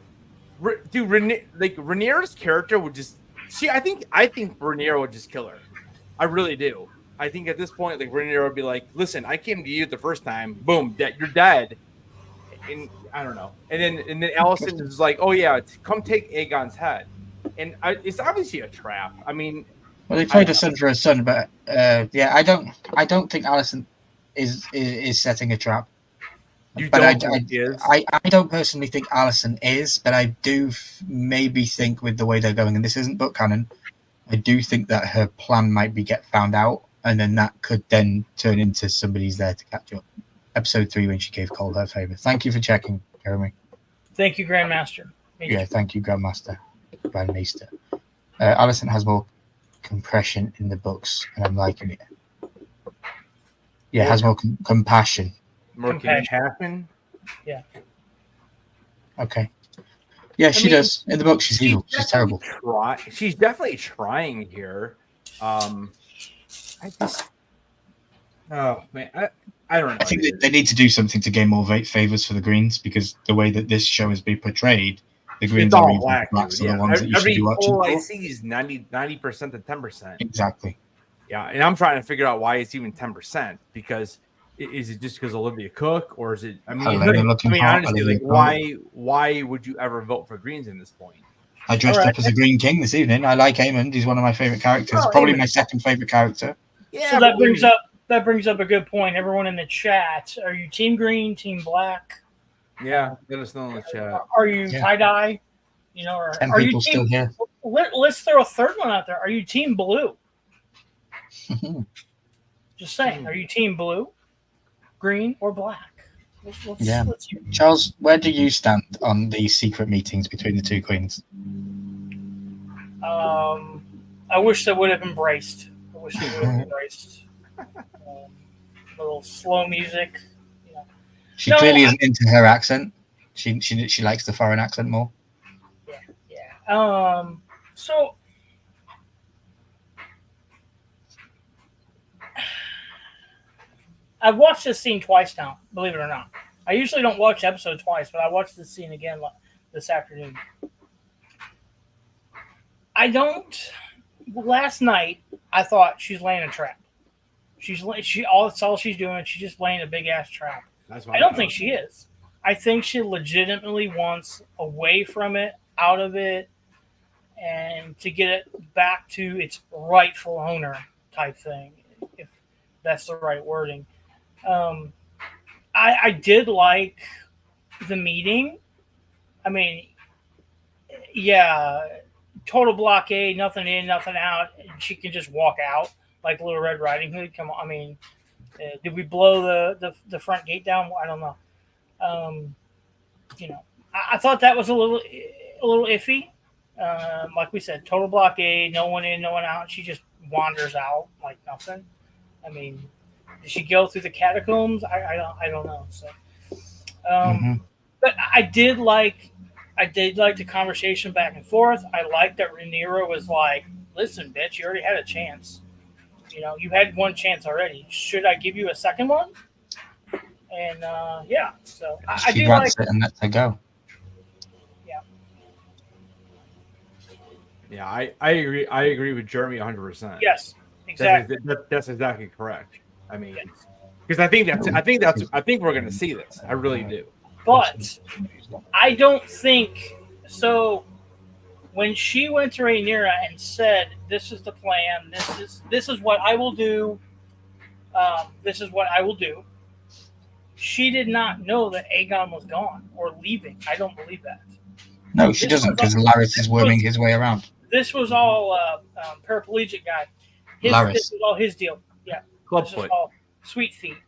dude, Rhaenyra's character would just. I think Rhaenyra would just kill her. I really do. I think at this point, like Rhaenyra would be like, "Listen, I came to you the first time. Boom, you're dead." And I don't know. And then Alicent is like, "Oh yeah, come take Aegon's head." And it's obviously a trap. I mean, well, they played a son for a son, but yeah, I don't think Alicent is setting a trap. I don't personally think Alicent is, but I do maybe think with the way they're going, and this isn't book canon, I do think that her plan might be get found out, and then that could then turn into somebody's there to catch up. Episode 3 when she gave Cole her favor. Thank you for checking, Jeremy. Thank you, Grandmaster. Yeah, thank you, Grandmaster. Grandmaster. Alicent has more compression in the books, and I'm liking it. Yeah, has more compassion. More compassion. Yeah. Okay. Yeah, she does. In the book, she's evil. She's terrible. She's definitely trying here. I just. Oh man, I don't know. I think they need to do something to gain more favors for the Greens, because the way that this show has been portrayed, the Greens are evil. Blacks are the ones that you should be watching. All I see is 90% to 10%. Exactly. Yeah, and I'm trying to figure out why it's even 10%, because is it just because Olivia Cook, or is it? I mean, honestly, like why would you ever vote for Greens in this point? I dressed up as a Green King this evening. I like Aemond. He's one of my favorite characters. Probably my second favorite character. Yeah, so that brings up a good point. Everyone in the chat, are you Team Green, Team Black? Yeah, let us know in the chat. Are you tie-dye? You know, or 10 are people you still here? Let's throw a third one out there. Are you Team Blue? Just saying. Are you Team Blue, Green, or Black? Let's hear. Charles, where do you stand on these secret meetings between the two queens? I wish they would have embraced. Little slow music. You know. She clearly isn't into her accent. She likes the foreign accent more. Yeah. So I've watched this scene twice now, believe it or not. I usually don't watch episode twice, but I watched this scene again this afternoon. Last night, I thought she's laying a trap. That's all she's doing. She's just laying a big ass trap. I don't think she is. I think she legitimately wants away from it, out of it, and to get it back to its rightful owner type thing, if that's the right wording. I did like the meeting. I mean, yeah, total blockade, nothing in, nothing out. She can just walk out like Little Red Riding Hood. Come on, I mean, did we blow the front gate down? I don't know. You know, I thought that was a little iffy. Like we said, total blockade, no one in, no one out. She just wanders out like nothing. I mean, did she go through the catacombs? I don't know. So, but I did like the conversation back and forth. I liked that Rhaenyra was like, "Listen, bitch, you already had a chance. You know, you had one chance already. Should I give you a second one?" And yeah, so I do like it and lets her go. Yeah. Yeah, I agree. I agree with Jeremy 100%. Yes, exactly. That's exactly correct. I mean, because I think we're going to see this. I really do. But I don't think so. When she went to Rhaenyra and said, "This is the plan. This is what I will do. This is what I will do," she did not know that Aegon was gone or leaving. I don't believe that. No, she doesn't, because Larys is worming his way around. This was all paraplegic guy. This was all his deal. Yeah. Clubfoot. Sweet feet.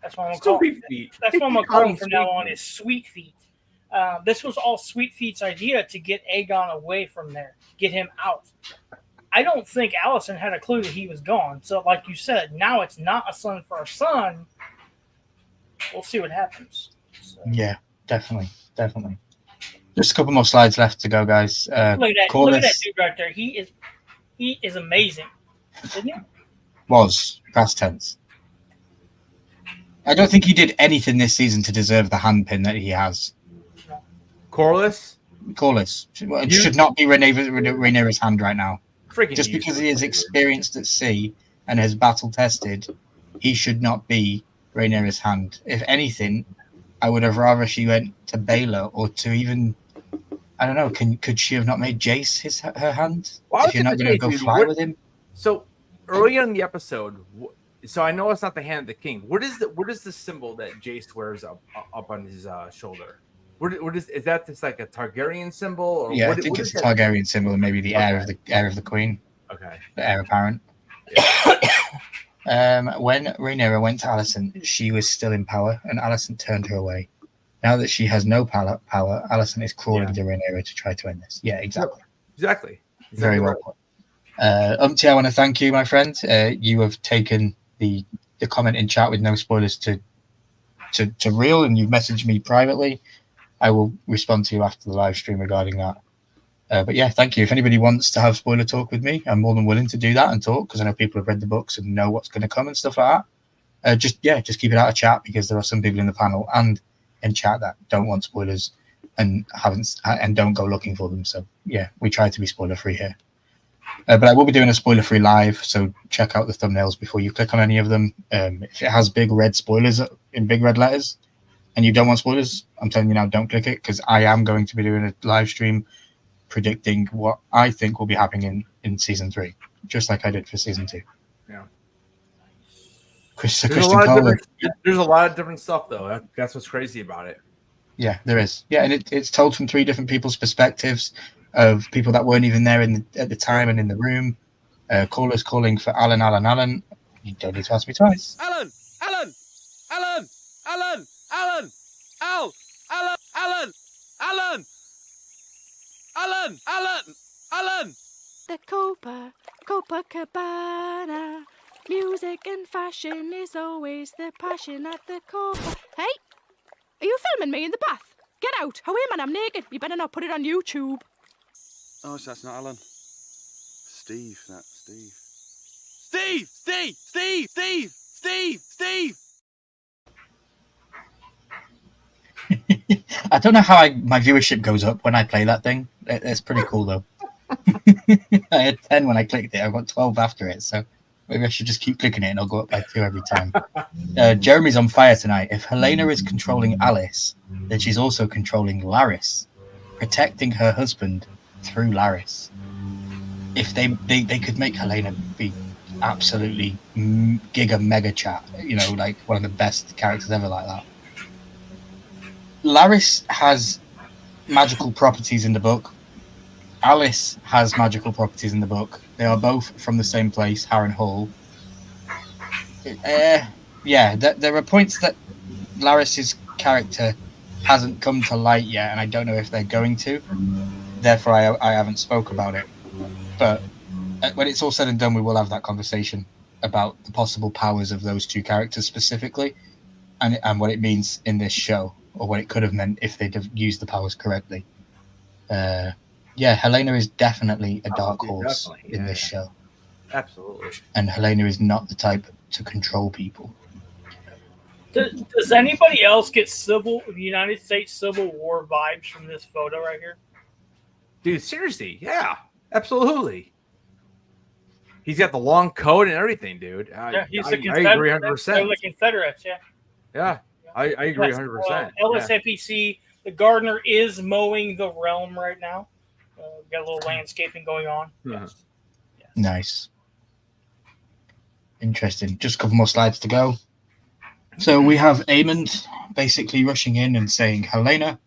That's what I'm calling him. That's what I'm going to call him from now on is Sweet Feet. This was all Sweet Feet's idea to get Aegon away from there, get him out. I don't think Alicent had a clue that he was gone. So, like you said, now it's not a son for a son. We'll see what happens. So. Yeah, definitely. Just a couple more slides left to go, guys. Look at that dude right there. He is He is amazing, isn't he? Was past tense. I don't think he did anything this season to deserve the handpin that he has. Corliss? Corliss should not be Rhaenyra's hand right now. Freaking Just useless, because he is dude. experienced at sea and has battle tested, he should not be Rhaenyra's hand. If anything, I would have rather she went to Baylor or to even, I don't know, could she have not made Jace her hand? Well, If you're not going to go fly with him? So early in the episode, so I know it's not the hand of the king. What is the symbol that Jace wears up on his shoulder? What is that? Just like a Targaryen symbol? Or Yeah, what, I think what it's is a that? Targaryen symbol and maybe the heir of the queen, Okay. the heir apparent. When Rhaenyra went to Alicent, she was still in power, and Alicent turned her away. Now that she has no power, Alicent is crawling to Rhaenyra to try to end this. Yeah, exactly. Exactly. Very well put. Umpty, I want to thank you, my friend. You have taken the comment in chat with no spoilers to real, and you've messaged me privately. I will respond to you after the live stream regarding that. But yeah, thank you. If anybody wants to have spoiler talk with me, I'm more than willing to do that and talk, because I know people have read the books and know what's going to come and stuff like that. Just keep it out of chat, because there are some people in the panel and in chat that don't want spoilers and don't go looking for them. So yeah, we try to be spoiler free here. But I will be doing a spoiler free live, so check out the thumbnails before you click on any of them. If it has big red spoilers in big red letters and you don't want spoilers, I'm telling you now, don't click it, because I am going to be doing a live stream predicting what I think will be happening in season 3, just like I did for season 2. Yeah. Christian There's a lot of different stuff, though. That's what's crazy about it. Yeah, there is. Yeah, and it's told from 3 different people's perspectives, of people that weren't even there at the time and in the room. Callers calling for Alan. You don't need to ask me twice. Alan! Alan! Alan! Alan! Alan! Al! Alan! Alan! Alan! Alan! Alan! Alan! The Copacabana. Music and fashion is always the passion at the core. Hey, are you filming me in the bath? Get out! How am I? I'm naked. You better not put it on YouTube. Oh, so that's not Alan. Steve, Steve. Steve! Steve! Steve! Steve! Steve! Steve! I don't know how my viewership goes up when I play that thing. It's pretty cool, though. I had 10 when I clicked it. I've got 12 after it, so maybe I should just keep clicking it and I'll go up by 2 every time. Jeremy's on fire tonight. If Helena is controlling Alice, then she's also controlling Laris, protecting her husband through Laris. If they could make Helena be absolutely giga mega chat, like one of the best characters ever like that. Laris has magical properties in the book. Alice has magical properties in the book. They are both from the same place, Harrenhal. There are points that Laris's character hasn't come to light yet, and I don't know if they're going to. Therefore, I haven't spoke about it. But when it's all said and done, we will have that conversation about the possible powers of those 2 characters specifically, and what it means in this show, or what it could have meant if they'd have used the powers correctly. Helena is definitely a dark horse in this show. Absolutely. And Helena is not the type to control people. Does anybody else get United States Civil War vibes from this photo right here? Dude, seriously, yeah, absolutely. He's got the long coat and everything, dude. He's I the Confederate. agree 100%. They're the Confederates, yeah. Yeah, I agree 100%. LSMPC, the gardener is mowing the realm right now. Got a little landscaping going on. Yes. Nice. Interesting. Just a couple more slides to go. So we have Aemond basically rushing in and saying, Helena,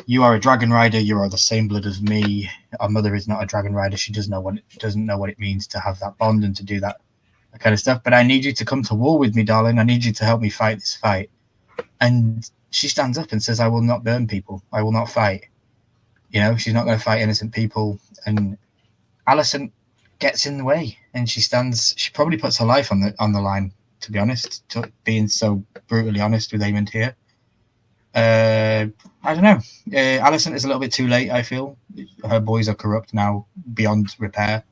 you are a dragon rider. You are the same blood as me. Our mother is not a dragon rider. She doesn't know what it means to have that bond and to do that kind of stuff. But I need you to come to war with me, darling. I need you to help me fight this fight. And she stands up and says, I will not burn people. I will not fight. She's not going to fight innocent people. And Alicent gets in the way, and she probably puts her life on the line, to be honest, being so brutally honest with Aemond here. I don't know. Alicent is a little bit too late, I feel. Her boys are corrupt now beyond repair.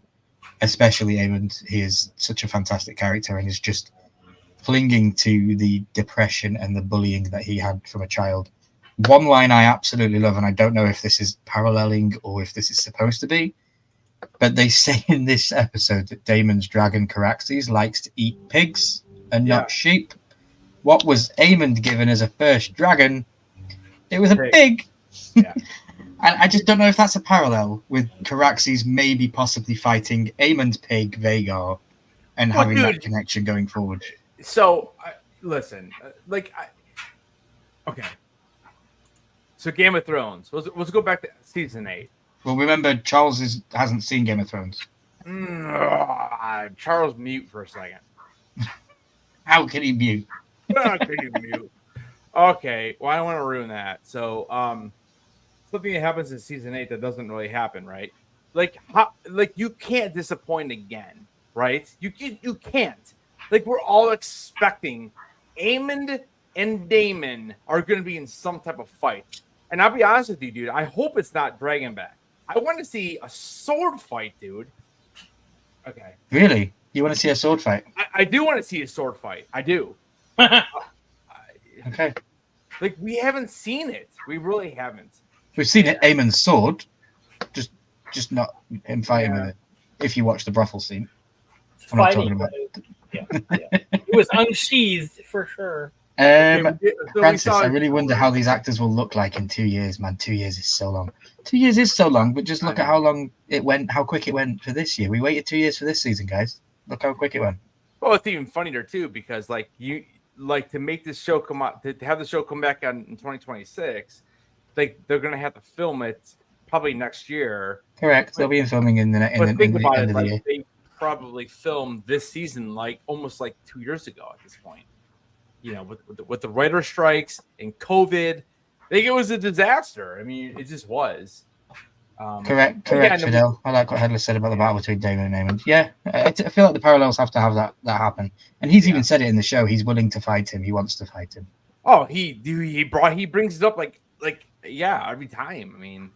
especially Aemond. He is such a fantastic character and is just clinging to the depression and the bullying that he had from a child. One line I absolutely love, and I don't know if this is paralleling or if this is supposed to be, but they say in this episode that Daemon's dragon Caraxes likes to eat pigs and not sheep. What was Aemond given as a first dragon? It was a pig. Yeah. And I just don't know if that's a parallel with Caraxes maybe possibly fighting Aemond's pig, Vhagar, and having that connection going forward. So, listen, okay. So Game of Thrones. Let's go back to season 8. Well, remember, Charles hasn't seen Game of Thrones. Charles, mute for a second. How can he mute? How can he mute? Okay, well, I don't want to ruin that. So, something that happens in season 8 that doesn't really happen, right? Like you can't disappoint again, right? You can't. Like, we're all expecting Aemond and Daemon are going to be in some type of fight. And I'll be honest with you, dude, I hope it's not Dragonback. I want to see a sword fight, dude. Okay. Really? You want to see a sword fight? I do want to see a sword fight. I do. Okay. Like, we haven't seen it. We really haven't. We've seen it, Aemon's sword, just not him fighting with it. If you watch the brothel scene. I'm not talking about it. Yeah. It was unsheathed for sure. Francis, I really wonder how these actors will look like in 2 years, man. 2 years is so long. 2 years is so long, but just look at how long it went, how quick it went for this year. We waited 2 years for this season, guys. Look how quick it went. Well, it's even funnier too, because to make this show come out, to have the show come back in 2026, they're gonna have to film it probably next year. Correct. They'll be filming in the end of the year. They probably filmed this season almost 2 years ago at this point. You know, with the writer strikes and COVID, I think it was a disaster. I mean, it just was. Correct, Fidel. I like what Headless said about the battle between Daemon and Aemond. Yeah, I feel like the parallels have to have that happen. And he's even said it in the show. He's willing to fight him. He wants to fight him. Oh, he brings it up every time. I mean,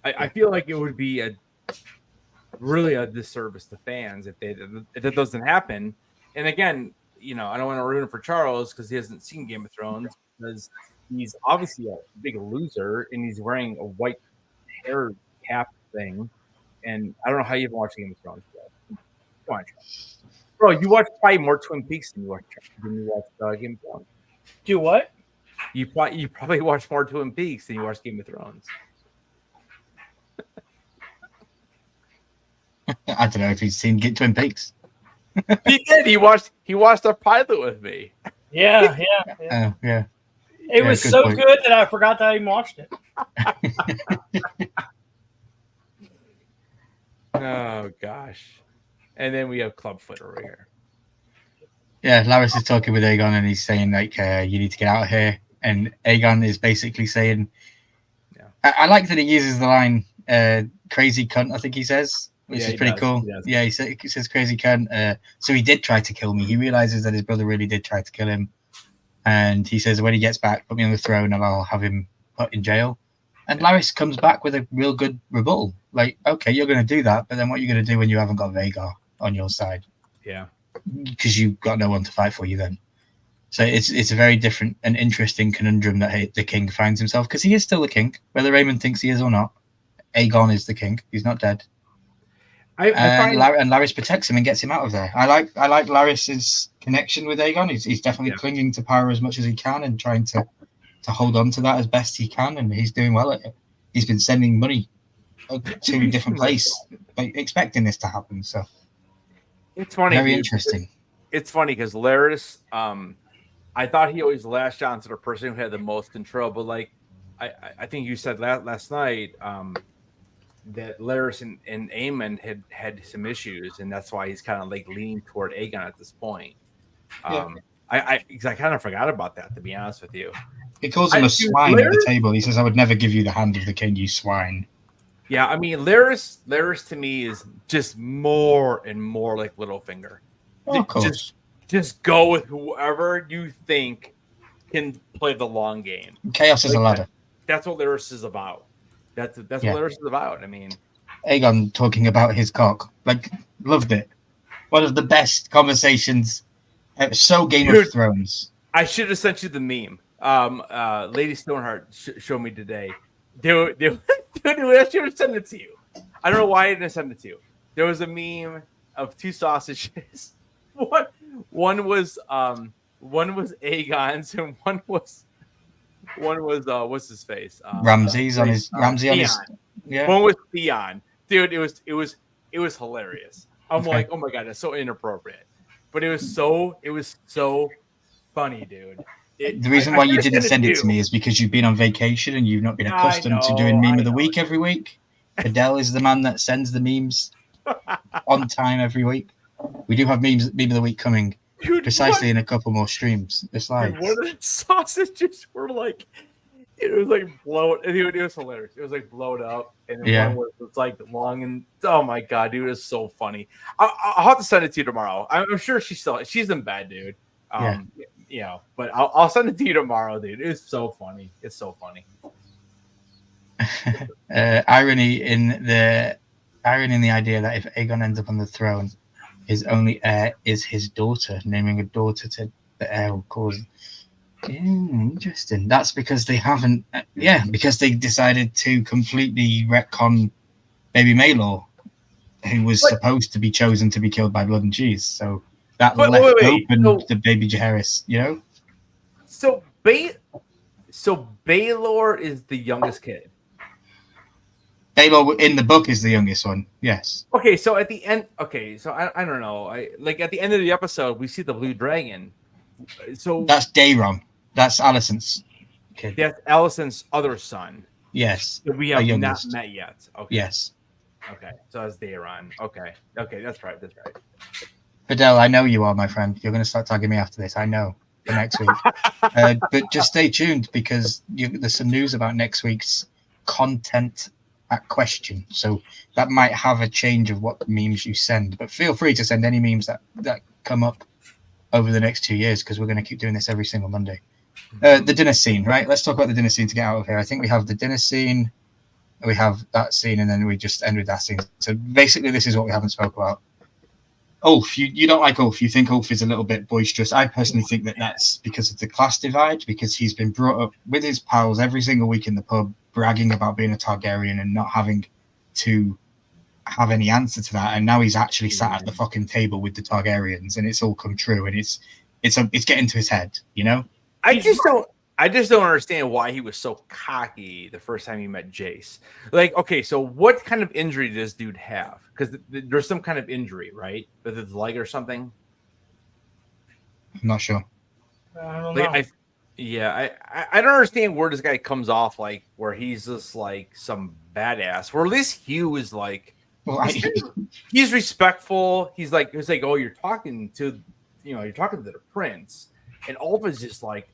I feel like it would be really a disservice to fans if that doesn't happen. And again, you know, I don't want to ruin it for Charles because he hasn't seen Game of Thrones, because he's obviously a big loser and he's wearing a white hair cap thing. And I don't know how you even watch Game of Thrones. Come on, Charles. Bro, you watch probably more Twin Peaks than you watch Game of Thrones. Do what? You probably watch more Twin Peaks than you watch Game of Thrones. I don't know if he's seen Twin Peaks. He did. He watched a pilot with me. Yeah. Yeah. It was so good that I forgot that I even watched it. Oh gosh. And then we have Clubfoot over here. Yeah, Larys is talking with Aegon and he's saying you need to get out of here. And Aegon is basically saying, I like that he uses the line crazy cunt, I think he says, which is pretty cool. He says crazy cunt. So he did try to kill me. He realizes that his brother really did try to kill him. And he says, when he gets back, put me on the throne and I'll have him put in jail. And Larys comes back with a real good rebuttal. Like, okay, you're going to do that, but then what are you going to do when you haven't got Vhagar on your side? Yeah. Because you've got no one to fight for you then. So it's a very different and interesting conundrum that the king finds himself, because he is still the king, whether Aemond thinks he is or not. Aegon is the king. He's not dead. And Larys protects him and gets him out of there. I like Larys's connection with Aegon. He's definitely clinging to power as much as he can and trying to hold on to that as best he can, and he's doing well at it. He's been sending money to a different place, expecting this to happen. So it's funny. Very interesting. It's funny because Larys, I thought he always latched on to the person who had the most control, but I think you said last night that Larys and Aemond had some issues, and that's why he's kind of leaning toward Aegon at this point. I kind of forgot about that, to be honest with you. He calls him a swine at the table. He says, "I would never give you the hand of the king, you swine." Yeah, I mean, Larys to me is just more and more like Littlefinger. Of course. Just go with whoever you think can play the long game. Chaos is a ladder. That's what Larys is about. That's what Larys is about. I mean, Aegon talking about his cock. Like, loved it. One of the best conversations. So Game Dude. of Thrones. I should have sent you the meme. Lady Stoneheart showed me today. Dude, I should have sent it to you. I don't know why I didn't send it to you. There was a meme of two sausages. One was Aegon's, and one was what's his face? Ramsay's on his yeah. One was Theon. Dude, it was hilarious. I'm like, oh my god, that's so inappropriate. But it was so funny, dude. The reason why you didn't send it to me is because you've been on vacation and you've not been accustomed to doing meme of the week every week. Fidel is the man that sends the memes on time every week. We do have meme of the week coming precisely in a couple more streams. It's like one of the sausages were like, it was like blown. It was hilarious. It was like blown up, and then one was like long and oh my god, dude, it was so funny. I'll have to send it to you tomorrow. I'm sure she's in bed, dude. You know, but I'll send it to you tomorrow, dude. It's so funny. It's so funny. Irony in the idea that if Aegon ends up on the throne, his only heir is his daughter. Naming a daughter to the heir will cause. Interesting. That's because they haven't. Because they decided to completely retcon Baby Maelor, who was supposed to be chosen to be killed by Blood and Cheese. So that left open the Baby Jaehaerys. You know. So Baelor is the youngest kid. Baelor in the book is the youngest one. Yes. Okay, so at the end, so I don't know. At the end of the episode, we see the blue dragon. So that's Daeron. That's Alicent's kid. That's Alicent's other son. Yes. That we have not met yet. Okay. Yes. Okay, so that's Daeron. Okay, that's right. Fidel, I know you are, my friend. You're going to start tagging me after this. I know. For next week. But just stay tuned because there's some news about next week's content at question. So that might have a change of what memes you send. But feel free to send any memes that come up over the next 2 years because we're going to keep doing this every single Monday. The dinner scene, right? Let's talk about the dinner scene to get out of here. I think we have the dinner scene, we have that scene, and then we just end with that scene. So basically, this is what we haven't spoke about. Ulf, you don't like Ulf. You think Ulf is a little bit boisterous. I personally think that's because of the class divide, because he's been brought up with his pals every single week in the pub, bragging about being a Targaryen and not having to have any answer to that. And now he's actually sat at the fucking table with the Targaryens, and it's all come true. And it's getting to his head, you know. I just don't understand why he was so cocky the first time he met Jace. Like, okay, so what kind of injury does this dude have? Because there's some kind of injury, right? With his leg or something. I'm not sure. I don't know. I don't understand where this guy comes off like where he's just like some badass. Where at least Hugh is like, he's respectful. He's like, oh, you're talking to the prince. And Ulf is just like,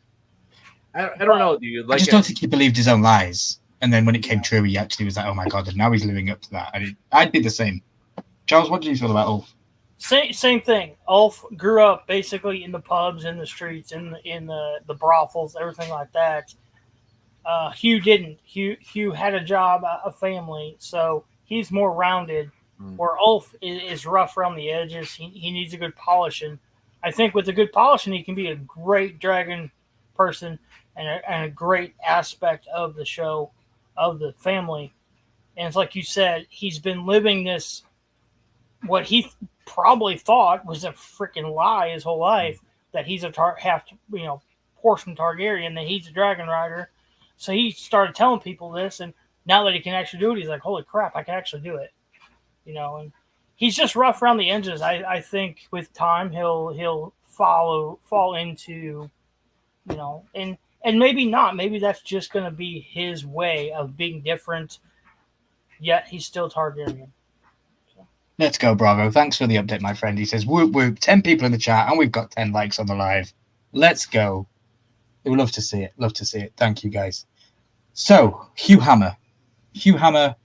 I don't know, dude. Like, I just don't think he believed his own lies. And then when it came true, he actually was like, oh my God, and now he's living up to that. I'd be the same. Charles, what do you feel about Ulf? Same thing. Ulf grew up basically in the pubs, in the streets, in the brothels, everything like that. Hugh didn't. Hugh had a job, a family, so he's more rounded. Where Ulf is rough around the edges. He needs a good polishing. I think with a good polishing, he can be a great dragon person and a great aspect of the show, of the family. And it's like you said, he's been living this, what he probably thought was a freaking lie his whole life, that he's a portion Targaryen, that he's a dragon rider. So he started telling people this, and now that he can actually do it, he's like, holy crap, I can actually do it. And he's just rough around the edges. I think with time he'll fall into, and maybe not. Maybe that's just going to be his way of being different, yet he's still Targaryen. So. Let's go, Bravo. Thanks for the update, my friend. He says, whoop, whoop, 10 people in the chat, and we've got 10 likes on the live. Let's go. We would love to see it. Love to see it. Thank you, guys. So, Hugh Hammer. Hugh Hammer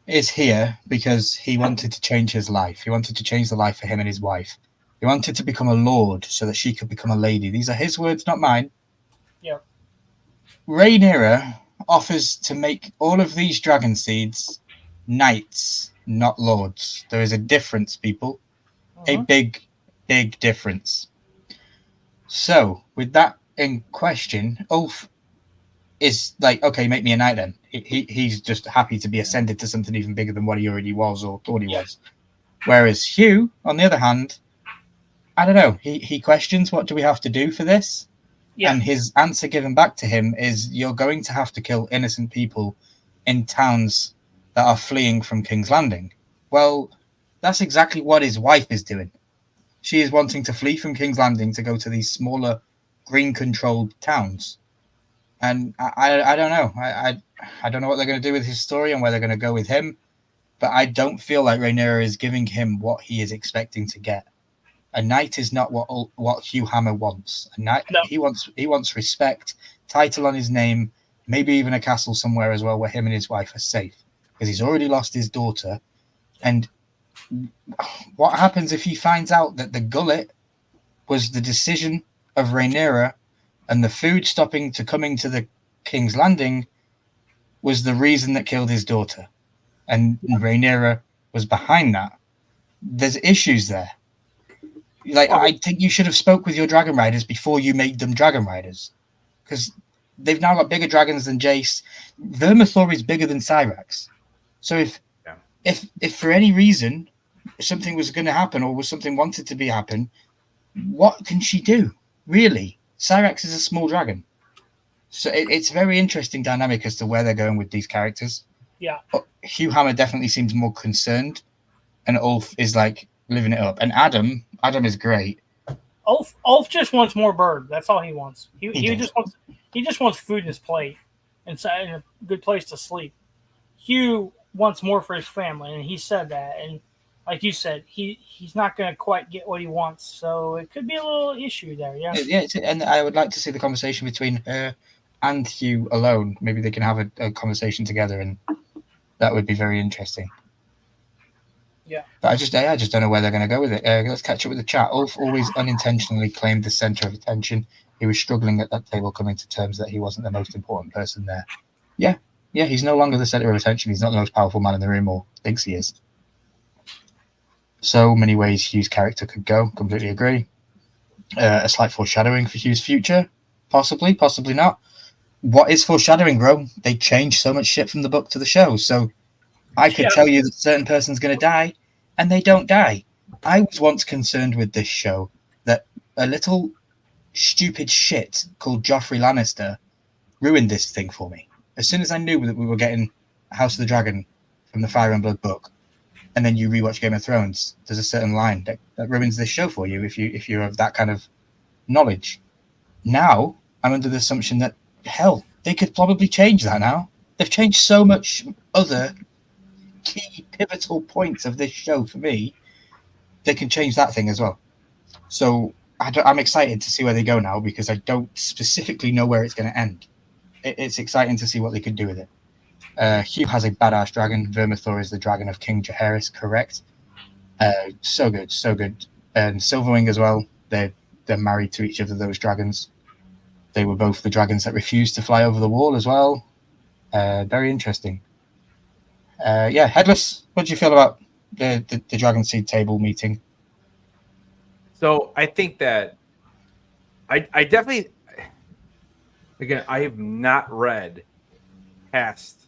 is here because he wanted to change his life. He wanted to change the life for him and his wife. He wanted to become a lord so that she could become a lady. These are his words, not mine. Yeah. Rhaenyra offers to make all of these dragon seeds knights, not lords. There is a difference, people. A big, big difference. So, with that in question, Ulf is like, okay, make me a knight then. He's just happy to be ascended to something even bigger than what he already was or thought he was. Whereas Hugh, on the other hand, I don't know. He questions, what do we have to do for this? Yeah. And his answer given back to him is, you're going to have to kill innocent people in towns that are fleeing from King's Landing. Well, that's exactly what his wife is doing. She is wanting to flee from King's Landing to go to these smaller, green-controlled towns. And I don't know. I don't know what they're going to do with his story and where they're going to go with him. But I don't feel like Rhaenyra is giving him what he is expecting to get. A knight is not what Hugh Hammer wants. A knight, no. He wants respect, title on his name, maybe even a castle somewhere as well where him and his wife are safe. Because he's already lost his daughter. And what happens if he finds out that the gullet was the decision of Rhaenyra and the food stopping to coming to the King's Landing was the reason that killed his daughter? And Rhaenyra was behind that. There's issues there. Like, I think you should have spoke with your dragon riders before you made them dragon riders, because they've now got bigger dragons than Jace. Vermithor is bigger than Syrax. So if for any reason something was going to happen or was something wanted to be happen, what can she do? Really, Syrax is a small dragon. So it's a very interesting dynamic as to where they're going with these characters. Yeah. Hugh Hammer definitely seems more concerned, and Ulf is like living it up. And Adam is great. Ulf just wants more bird. That's all he wants. He just wants food in his plate and a good place to sleep. Hugh wants more for his family, and he said that. And like you said, he's not going to quite get what he wants, so it could be a little issue there. Yeah. Yeah, and I would like to see the conversation between her and Hugh alone. Maybe they can have a conversation together, and that would be very interesting. Yeah. But I just don't know where they're going to go with it. Let's catch up with the chat. Ulf always unintentionally claimed the center of attention. He was struggling at that table, coming to terms that he wasn't the most important person there. Yeah, he's no longer the center of attention. He's not the most powerful man in the room, or thinks he is. So many ways Hugh's character could go. Completely agree. A slight foreshadowing for Hugh's future. Possibly not. What is foreshadowing, bro? They changed so much shit from the book to the show. So I could tell you that a certain person's going to die, and they don't die. I was once concerned with this show that a little stupid shit called Joffrey Lannister ruined this thing for me. As soon as I knew that we were getting House of the Dragon from the Fire and Blood book, and then you rewatch Game of Thrones, there's a certain line that ruins this show for you if you have that kind of knowledge. Now, I'm under the assumption that, hell, they could probably change that now. They've changed so much other key pivotal points of this show for me. They can change that thing as well. So I'm excited to see where they go now, because I don't specifically know where it's going to end. It's exciting to see what they could do with it. Hugh has a badass dragon. Vermithor is the dragon of King Jaehaerys, correct? So good. And Silverwing as well. They're married to each other, those dragons. They were both the dragons that refused to fly over the wall as well. Very interesting. Headless, what do you feel about the Dragon Seed table meeting? So I think that I definitely, again, I have not read past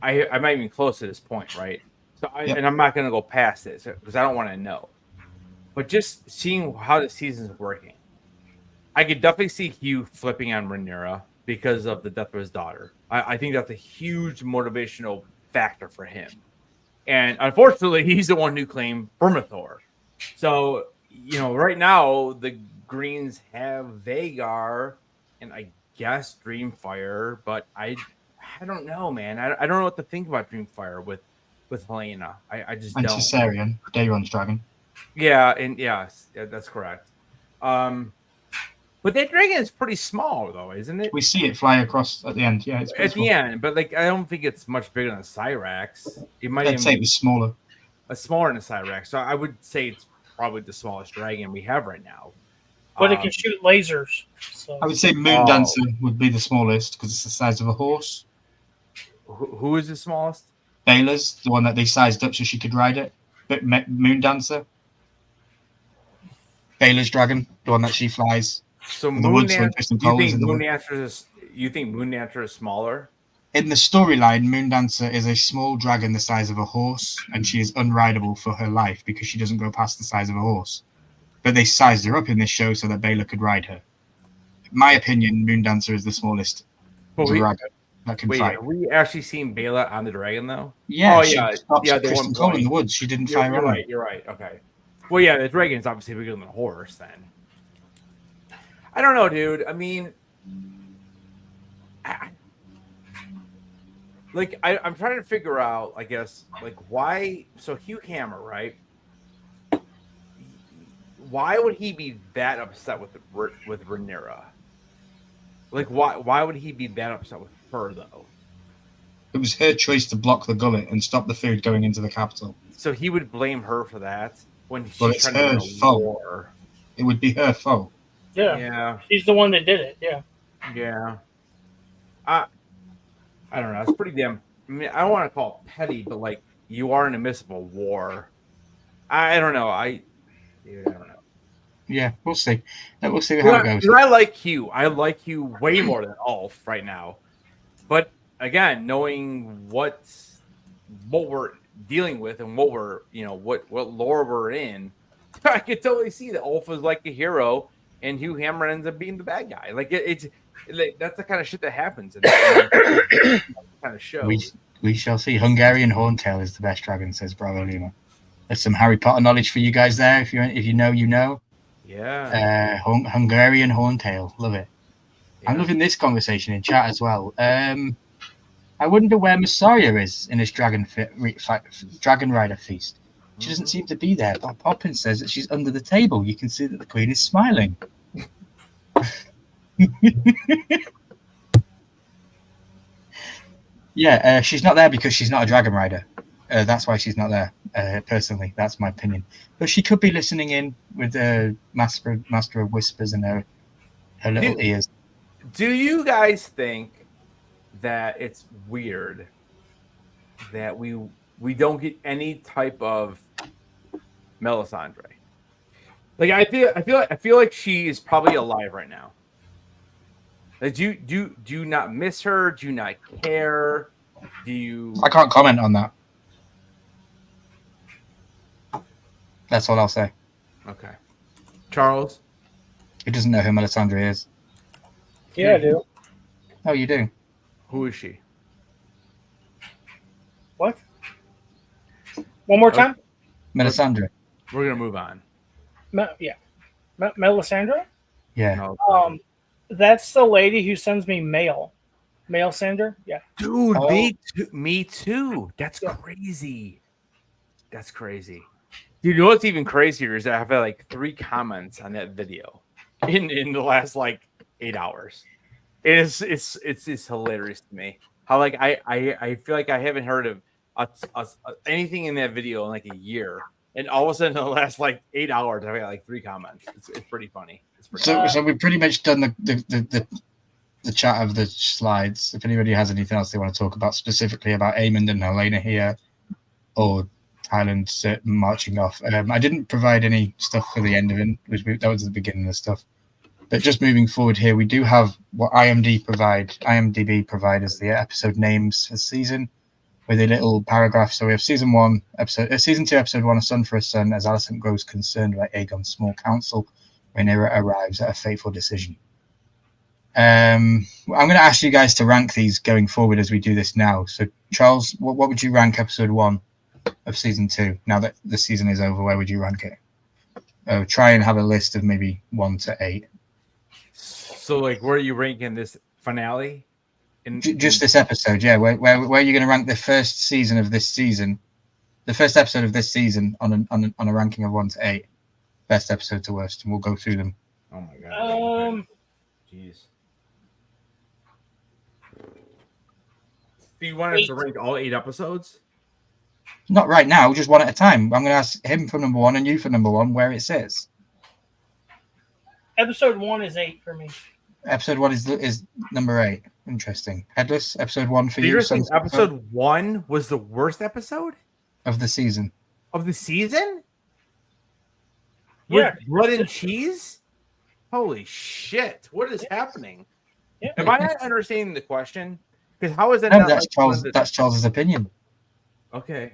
I'm not even close to this point, right? So and I'm not going to go past this because I don't want to know. But just seeing how the season's working, I could definitely see Hugh flipping on Rhaenyra because of the death of his daughter. I think that's a huge motivational factor for him. And unfortunately, he's the one who claimed Vermithor. So, right now, the Greens have Vhagar and I guess Dreamfire, but I don't know, man. I don't know what to think about Dreamfire with Helaena. I just don't. And Caesarion, Daeron's dragon. Yeah, that's correct. But that dragon is pretty small, though, isn't it? We see it fly across at the end. Yeah, it's at the end, but I don't think it's much bigger than Syrax. I'd say it was smaller. Smaller than Syrax. So I would say it's probably the smallest dragon we have right now. But it can shoot lasers. So. I would say Moondancer would be the smallest because it's the size of a horse. Who is the smallest? Baela's the one that they sized up so she could ride it. But Moon Dancer. Baela's dragon, the one that she flies. So in the woods when twisting poles in the wood. You think Moon Dancer is smaller? In the storyline, Moon Dancer is a small dragon the size of a horse, and she is unrideable for her life because she doesn't go past the size of a horse. But they sized her up in this show so that Baela could ride her. In my opinion, Moon Dancer is the smallest dragon that can fight. Have we actually seen Baela on the dragon though? Yeah. Oh she yeah. stopped Yeah, Kristen Cole in the woods. She didn't fire You're on right. You're right. Okay. Well, yeah, the dragon is obviously bigger than a horse. Then I don't know, dude. I mean, I'm trying to figure out, I guess, like why. So Hugh Hammer, right? Why would he be that upset with Rhaenyra? Like, why would he be that upset with her though? It was her choice to block the gullet and stop the food going into the capital. So he would blame her for that when Well, she's it's trying her to win a fault. war. It would be her fault. Yeah. Yeah. She's the one that did it. Yeah. Yeah. I don't know. It's pretty damn. I mean, I don't want to call it petty, but like you are in the midst of a war. I don't know. I don't know. Yeah, we'll see. We'll see how it goes. I like Hugh. I like Hugh way more than Ulf right now. But again, knowing what we're dealing with and what we're what lore we're in, I could totally see that Ulf is like a hero and Hugh Hammer ends up being the bad guy. Like it's that's the kind of shit that happens in that kind of show. We shall see. Hungarian Horntail is the best dragon, says Bravo Lima. There's some Harry Potter knowledge for you guys there. If you know, you know. Yeah. Hungarian Horntail, love it. Yeah. I'm loving this conversation in chat as well. I wonder where Messiah is in this Dragon Rider feast. She doesn't seem to be there. Bob Poppins says that she's under the table. You can see that the Queen is smiling. Yeah, she's not there because she's not a Dragon Rider. That's why she's not there. Personally, that's my opinion. But she could be listening in with Master of Whispers in her little ears. Do you guys think that it's weird that we don't get any type of Melisandre? Like I feel like she is probably alive right now. Like, do you not miss her? Do you not care? Do you? I can't comment on that. That's all I'll say. Okay. Charles? He doesn't know who Melisandre is. Yeah, I do. Oh, you do? Who is she? What? One more time? Melisandre. We're going to move on. Melisandre? Yeah. No. That's the lady who sends me mail. Mail sender? Yeah. Dude, Oh. me too. That's crazy. That's crazy. You know what's even crazier is that I have like 3 comments on that video in the last like 8 hours. It's hilarious to me how like I feel like I haven't heard of anything in that video in like a year, and all of a sudden in the last like 8 hours I've got like 3 comments. It's pretty funny. So we've pretty much done the chat of the slides. If anybody has anything else they want to talk about specifically about Aemond and Helena here, or Thailand marching off. I didn't provide any stuff for the end of it. That was the beginning of the stuff. But just moving forward here, we do have what IMDb provide as the episode names for the season with a little paragraph. So we have season 2, episode 1, A Son for a Son, as Alicent grows concerned by Aegon's small council. Rhaenyra arrives at a fateful decision. I'm going to ask you guys to rank these going forward as we do this now. So Charles, what would you rank episode 1 of season 2? Now that the season is over, where would you rank it? Try and have a list of maybe 1 to 8. So like, where are you ranking this finale? Just this episode, yeah. Where are you going to rank the first season of this season, the first episode of this season on a ranking of 1 to 8, best episode to worst, and we'll go through them. Oh my god. Jeez. Do you want us to rank all 8 episodes? Not right now, just one at a time. I'm going to ask him for number 1 and you for number 1 where it sits. Episode 1 is 8 for me. Episode 1 is number 8. Interesting. Headless, episode 1 for So you. you're saying Sunset episode 1 was the worst episode of the season. of the season? Yeah. With blood and cheese? Holy shit. What is happening? Yeah. Am I not understanding the question? Because how is that No, not that's like Charles. one of the- That's Charles's opinion. Okay.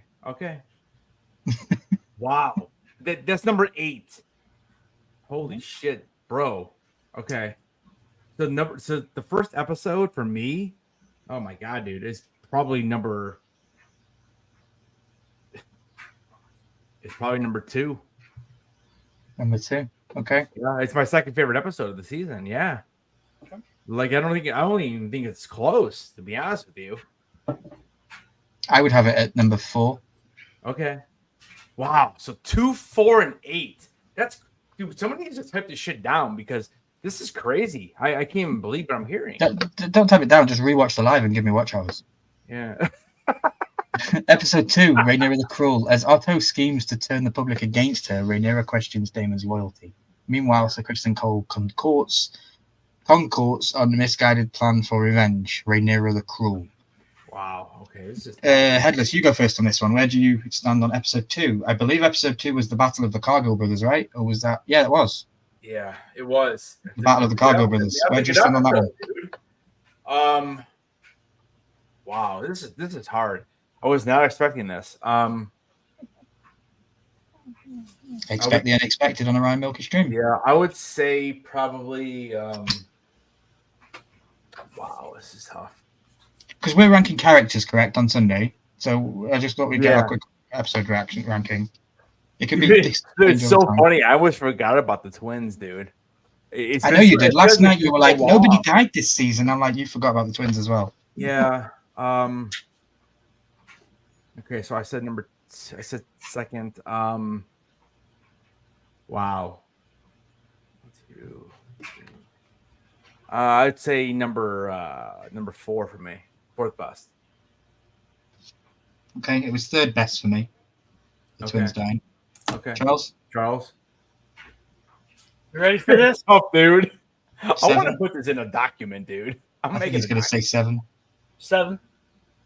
Wow. That's number 8. Holy shit, bro. Okay. So the first episode for me, oh my god, dude, is probably number 2. Number 2. Okay. Yeah, it's my second favorite episode of the season. Yeah. Like I don't even think it's close, to be honest with you. I would have it at number 4. Okay. Wow. So 2, 4, and 8. That's dude. Somebody needs to type this shit down because this is crazy. I can't even believe what I'm hearing. Don't type it down. Just rewatch the live and give me watch hours. Yeah. Episode 2, Rhaenyra the Cruel. As Otto schemes to turn the public against her, Rhaenyra questions Daemon's loyalty. Meanwhile, Sir Criston Cole concourts on a misguided plan for revenge. Rhaenyra the Cruel. Wow. Okay. This is Headless, you go first on this one. Where do you stand on episode 2? I believe episode 2 was the Battle of the Cargill Brothers, right? Or was that? Yeah, it was. Yeah, it was. The Battle of the Cargill Brothers. Where do you stand on that one? Dude. Wow, this is hard. I was not expecting this. Expect the unexpected on a Ryan Milky stream. Yeah, I would say probably. Wow, this is tough. Because we're ranking characters, correct, on Sunday. So I just thought we'd get Yeah. a quick episode ranking. It could be. It's so funny. I always forgot about the twins, dude. I know you did. Last night you were like, so nobody long. died this season. I'm like, you forgot about the twins as well. Yeah. Okay, so I said second. Wow. 2, 3. I'd say number 4 for me. 4th best. Okay, it was 3rd best for me. The twins dying. Okay. Charles? You ready for this? Oh, dude. I 7. want to put this in a document, dude. I think he's going to say 7. 7.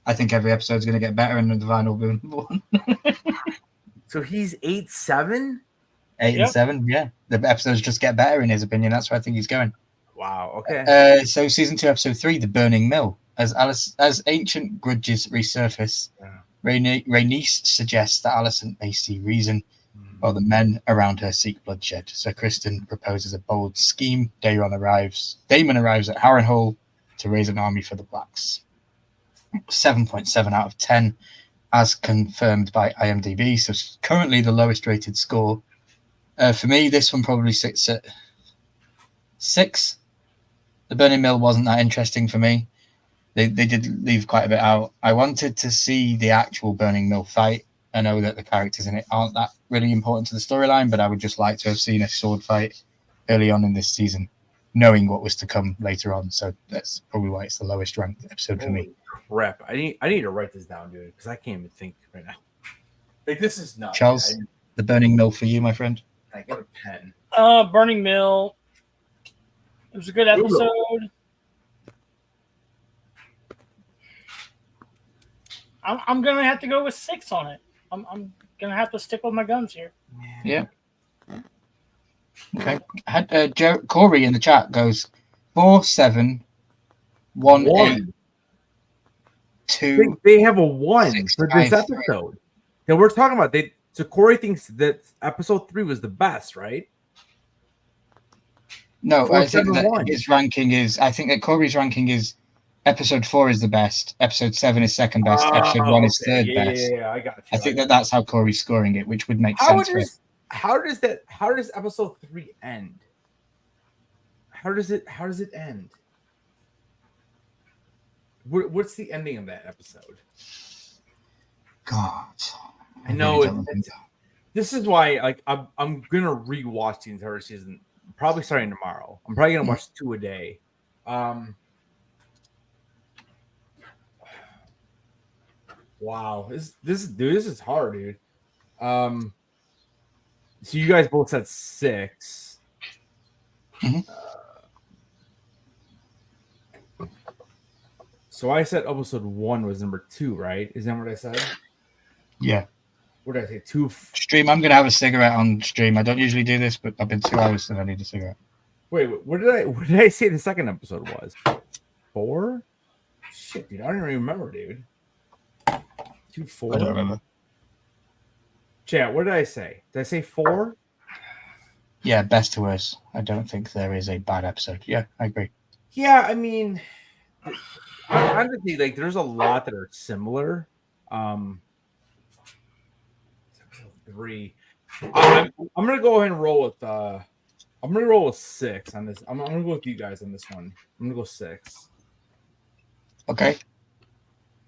I think every episode's going to get better, and the final will be number 1. So he's 8-7? 8 Yep. and 7, yeah. The episodes just get better, in his opinion. That's where I think he's going. Wow. Okay. So season 2, episode 3, The Burning Mill. As ancient grudges resurface, Rhaenys suggests that Alicent may see reason, while the men around her seek bloodshed. So Criston proposes a bold scheme. Daemon arrives at Harrenhal to raise an army for the Blacks. 7.7 out of 10, as confirmed by IMDb. So it's currently the lowest rated score. For me, this one probably sits at 6. The Burning Mill wasn't that interesting for me. They did leave quite a bit out. I wanted to see the actual Burning Mill fight. I know that the characters in it aren't that really important to the storyline, but I would just like to have seen a sword fight early on in this season, knowing what was to come later on. So that's probably why it's the lowest ranked episode for me. Crap. I need to write this down, dude, because I can't even think right now. Like, this is nuts. Charles, The Burning Mill for you, my friend. I got a pen. Burning Mill. It was a good episode. I'm gonna have to go with 6 on it. I'm gonna have to stick with my guns here. Yeah. Okay. Corey in the chat goes 4, 7, 1, 8, 2. They have a 1 6, for this 5, 3. episode that we're talking about. So Corey thinks that episode 3 was the best, right? No, 4, I think 7, that 1. his ranking is. I think that Corey's ranking is. Episode 4 is the best. Episode 7 is second best. Episode 1 is third best. Yeah, I got you. I think that's how Corey's scoring it, which would make sense. How does episode 3 end? How does it end? What's the ending of that episode? God, I know really this is why, like, I'm gonna rewatch the entire season, probably starting tomorrow. I'm probably gonna watch 2 a day. Wow, this is hard, dude. So you guys both said 6. So I said episode 1 was number 2, right? Is that what I said? Yeah. What did I say? 2. Stream. I'm gonna have a cigarette on stream. I don't usually do this, but I've been 2 hours and I need a cigarette. Wait, what did I say the second episode was? 4? Shit, dude, I don't even remember, dude. 2, 4. I don't remember. Chat, what did I say? Did I say 4? Yeah, best to worst. I don't think there is a bad episode. Yeah, I agree. Yeah, I mean, honestly, like there's a lot that are similar. Episode 3. I'm gonna go ahead and roll with I'm gonna roll with 6 on this. I'm gonna go with you guys on this one. I'm gonna go 6. Okay.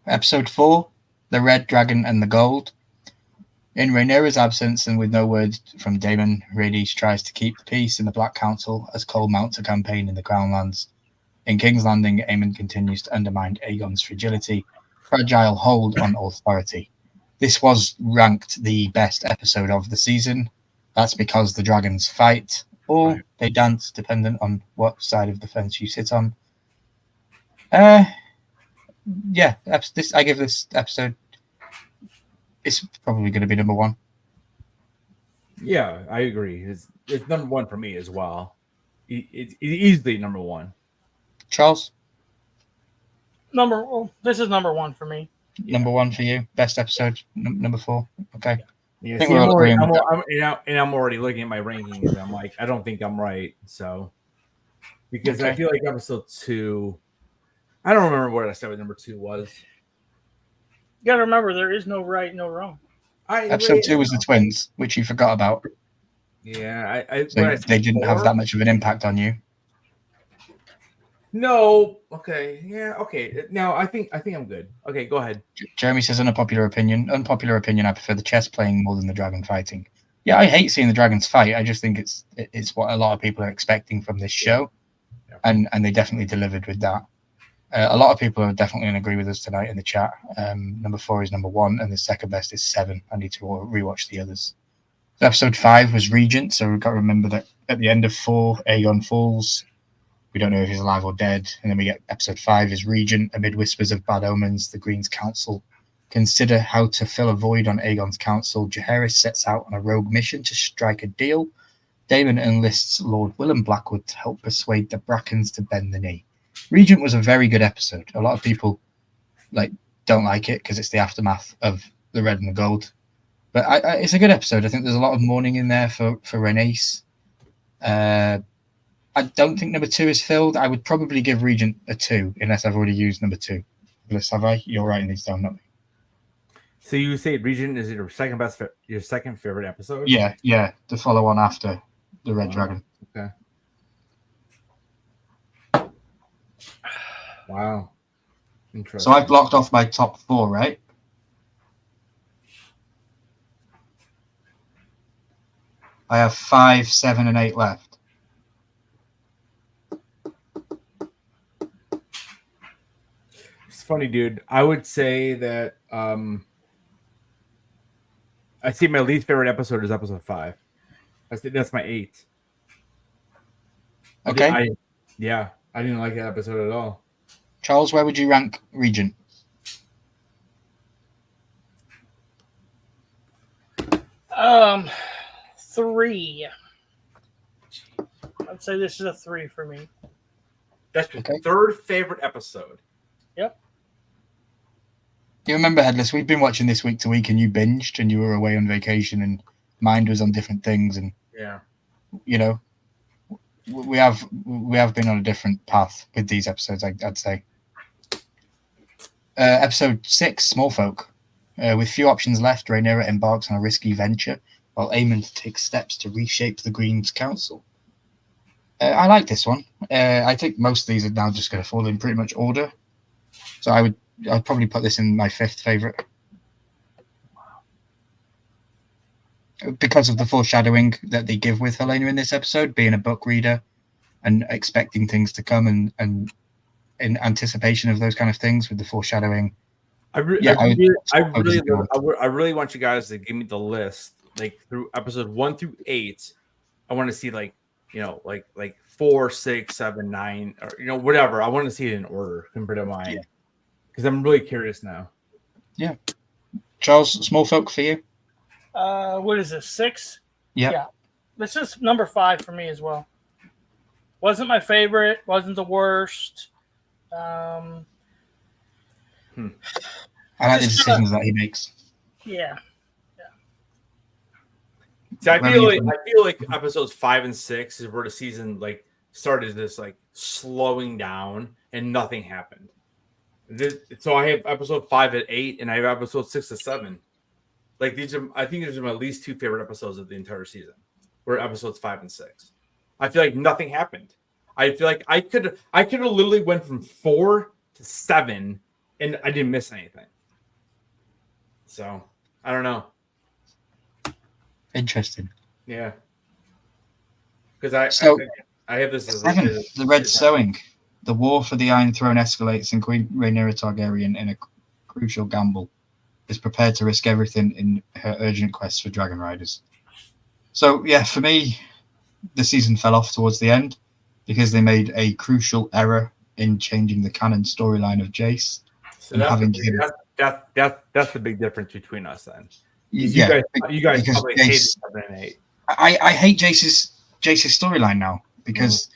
Episode 4, The Red Dragon and the Gold. In Rhaenyra's absence and with no word from Daemon, Rhaenys tries to keep the peace in the Black Council as Cole mounts a campaign in the Crownlands. In King's Landing, Aemon continues to undermine Aegon's fragile hold on authority. This was ranked the best episode of the season. That's because the dragons fight or they dance, dependent on what side of the fence you sit on. Yeah, I give this episode. It's probably going to be number 1. Yeah, I agree. It's number 1 for me as well. It's easily number 1. Charles, This is number 1 for me. number 1 for you. Best episode, number 4. Okay. Yeah, I think see, we're all agreeing with that. I'm already looking at my rankings. And I'm like, I don't think I'm right. So, because I Okay. feel like episode 2, I don't remember what I said what number 2 was. You got to remember, there is no right, no wrong. Episode 2 was the twins, which you forgot about. Yeah, So they didn't have that much of an impact on you. No. Okay. Yeah. Okay. Now I think I'm good. Okay. Go ahead. Jeremy says unpopular opinion. Unpopular opinion. I prefer the chess playing more than the dragon fighting. Yeah, I hate seeing the dragons fight. I just think it's what a lot of people are expecting from this show, and they definitely delivered with that. A lot of people are definitely going to agree with us tonight in the chat. Number 4 is number 1, and the second best is 7. I need to rewatch the others. So episode 5 was Regent, so we've got to remember that at the end of 4, Aegon falls. We don't know if he's alive or dead. And then we get episode 5 is Regent. Amid whispers of bad omens, the Green's Council consider how to fill a void on Aegon's council. Jaehaerys sets out on a rogue mission to strike a deal. Daemon enlists Lord Willem Blackwood to help persuade the Brackens to bend the knee. Regent was a very good episode. A lot of people don't like it because it's the aftermath of the Red and the Gold. But it's a good episode. I think there's a lot of mourning in there for Rhaenys. I don't think number 2 is filled. I would probably give Regent a 2 unless I've already used number 2. Bliss, have I? You're writing these down, not me. So you say Regent is your second best, your second favorite episode? Yeah, the follow on after the Red Dragon. Okay. Wow. Interesting. So I've blocked off my top 4, right? I have 5, 7, and 8 left. It's funny, dude. I would say that I see my least favorite episode is episode 5. That's my 8. Okay. I didn't like that episode at all. Charles, where would you rank Regent? Um, 3. I'd say this is a 3 for me. That's your Okay. third favorite episode. Yep. You remember, Headless, we've been watching this week to week and you binged and you were away on vacation and mind was on different things and, Yeah. you know, we have been on a different path with these episodes, I'd say. Episode 6, Small Folk. With few options left, Rhaenyra embarks on a risky venture while Aemon takes steps to reshape the Green's Council. I like this one. I think most of these are now just going to fall in pretty much order. So I'd probably put this in my 5th favorite. Because of the foreshadowing that they give with Helena in this episode, being a book reader and expecting things to come and in anticipation of those kind of things with the foreshadowing. I really want you guys to give me the list, like through episode 1 through 8. I want to see like 4, 6, 7, 9, or whatever. I want to see it in order compared to mine. because I'm really curious now. Charles, Small Folk for you? What is this, 6? Yep. Yeah. This is number 5 for me as well. Wasn't my favorite. Wasn't the worst. I like the decisions that he makes. Yeah. See, I feel like episodes 5 and 6 is where the season like started this like slowing down and nothing happened. So I have episode 5 at 8, and I have episode 6 to 7. Like I think these are my least 2 favorite episodes of the entire season. Were episodes 5 and 6. I feel like nothing happened. I feel like I could have literally went from 4 to 7, and I didn't miss anything. So I don't know. Interesting. Yeah, because I have this as 7, the Red Sowing. The war for the Iron Throne escalates, and Queen Rhaenyra Targaryen, in a crucial gamble, is prepared to risk everything in her urgent quest for dragon riders. So, yeah, for me, the season fell off towards the end because they made a crucial error in changing the canon storyline of Jace. So that's the big difference between us then. You guys probably hate 7 and 8. I hate Jace's storyline now because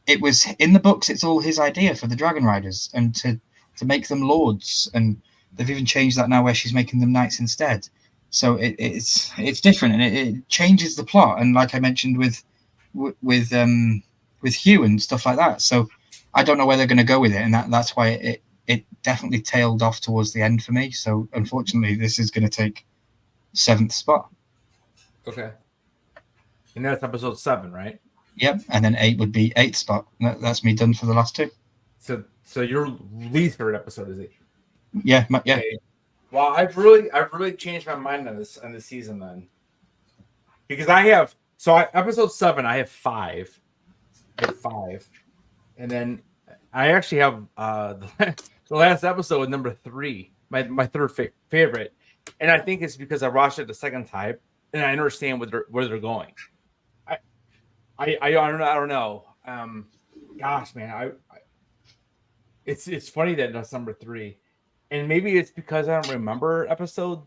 it was in the books. It's all his idea for the dragon riders and to make them lords, and they've even changed that now where she's making them knights instead. So it's different, and it changes the plot. And like I mentioned with Hugh and stuff like that. So I don't know where they're going to go with it, and that's why it definitely tailed off towards the end for me. So unfortunately, this is going to take 7th spot. Okay. And that's episode 7, right? Yep. And then 8 would be 8th spot. That's me done for the last 2. So your least favorite episode is 8. Yeah. Okay. Well, I've really changed my mind on this season then, because episode 7 I have 5. And then I actually have the last episode, number 3, my third favorite, and I think it's because I watched it the second time and I understand where they're going. I don't know. Gosh, man, it's funny that that's number 3, and maybe it's because I don't remember episode.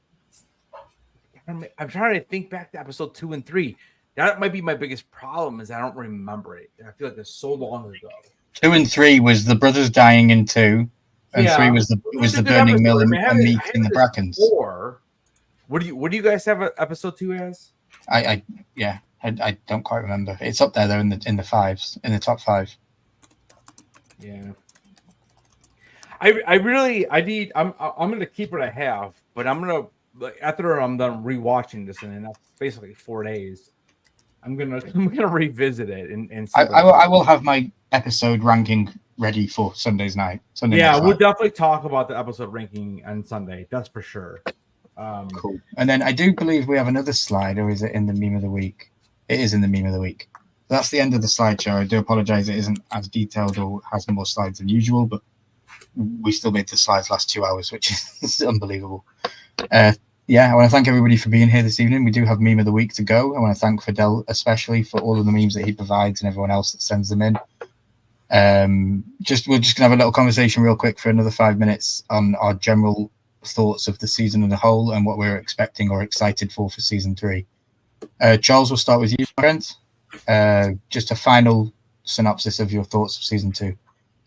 I'm trying to think back to episode 2 and 3. That might be my biggest problem, is I don't remember it. I feel like it's so long ago. 2 and 3 was the brothers dying in 2, and 3 was the burning mill and meat in the Brackens. 4. What do you guys have episode 2 as? I don't quite remember. It's up there though in the 5s, in the top 5. Yeah. I'm gonna keep what I have, but I'm gonna, after I'm done rewatching this, and that's basically 4 days, I'm gonna revisit it and see I will have my episode ranking ready for Sunday night. We'll definitely talk about the episode ranking on Sunday. That's for sure. Cool. And then I do believe we have another slide, or is it in the meme of the week? It is in the meme of the week. That's the end of the slideshow. I do apologize. It isn't as detailed or has more slides than usual, but we still made the slides last 2 hours, which is unbelievable. I want to thank everybody for being here this evening. We do have meme of the week to go. I want to thank Fidel especially for all of the memes that he provides and everyone else that sends them in. We're just gonna have a little conversation real quick for another 5 minutes on our general thoughts of the season as a whole and what we're expecting or excited for season 3. Charles, we'll start with you, Brent. Just a final synopsis of your thoughts of season 2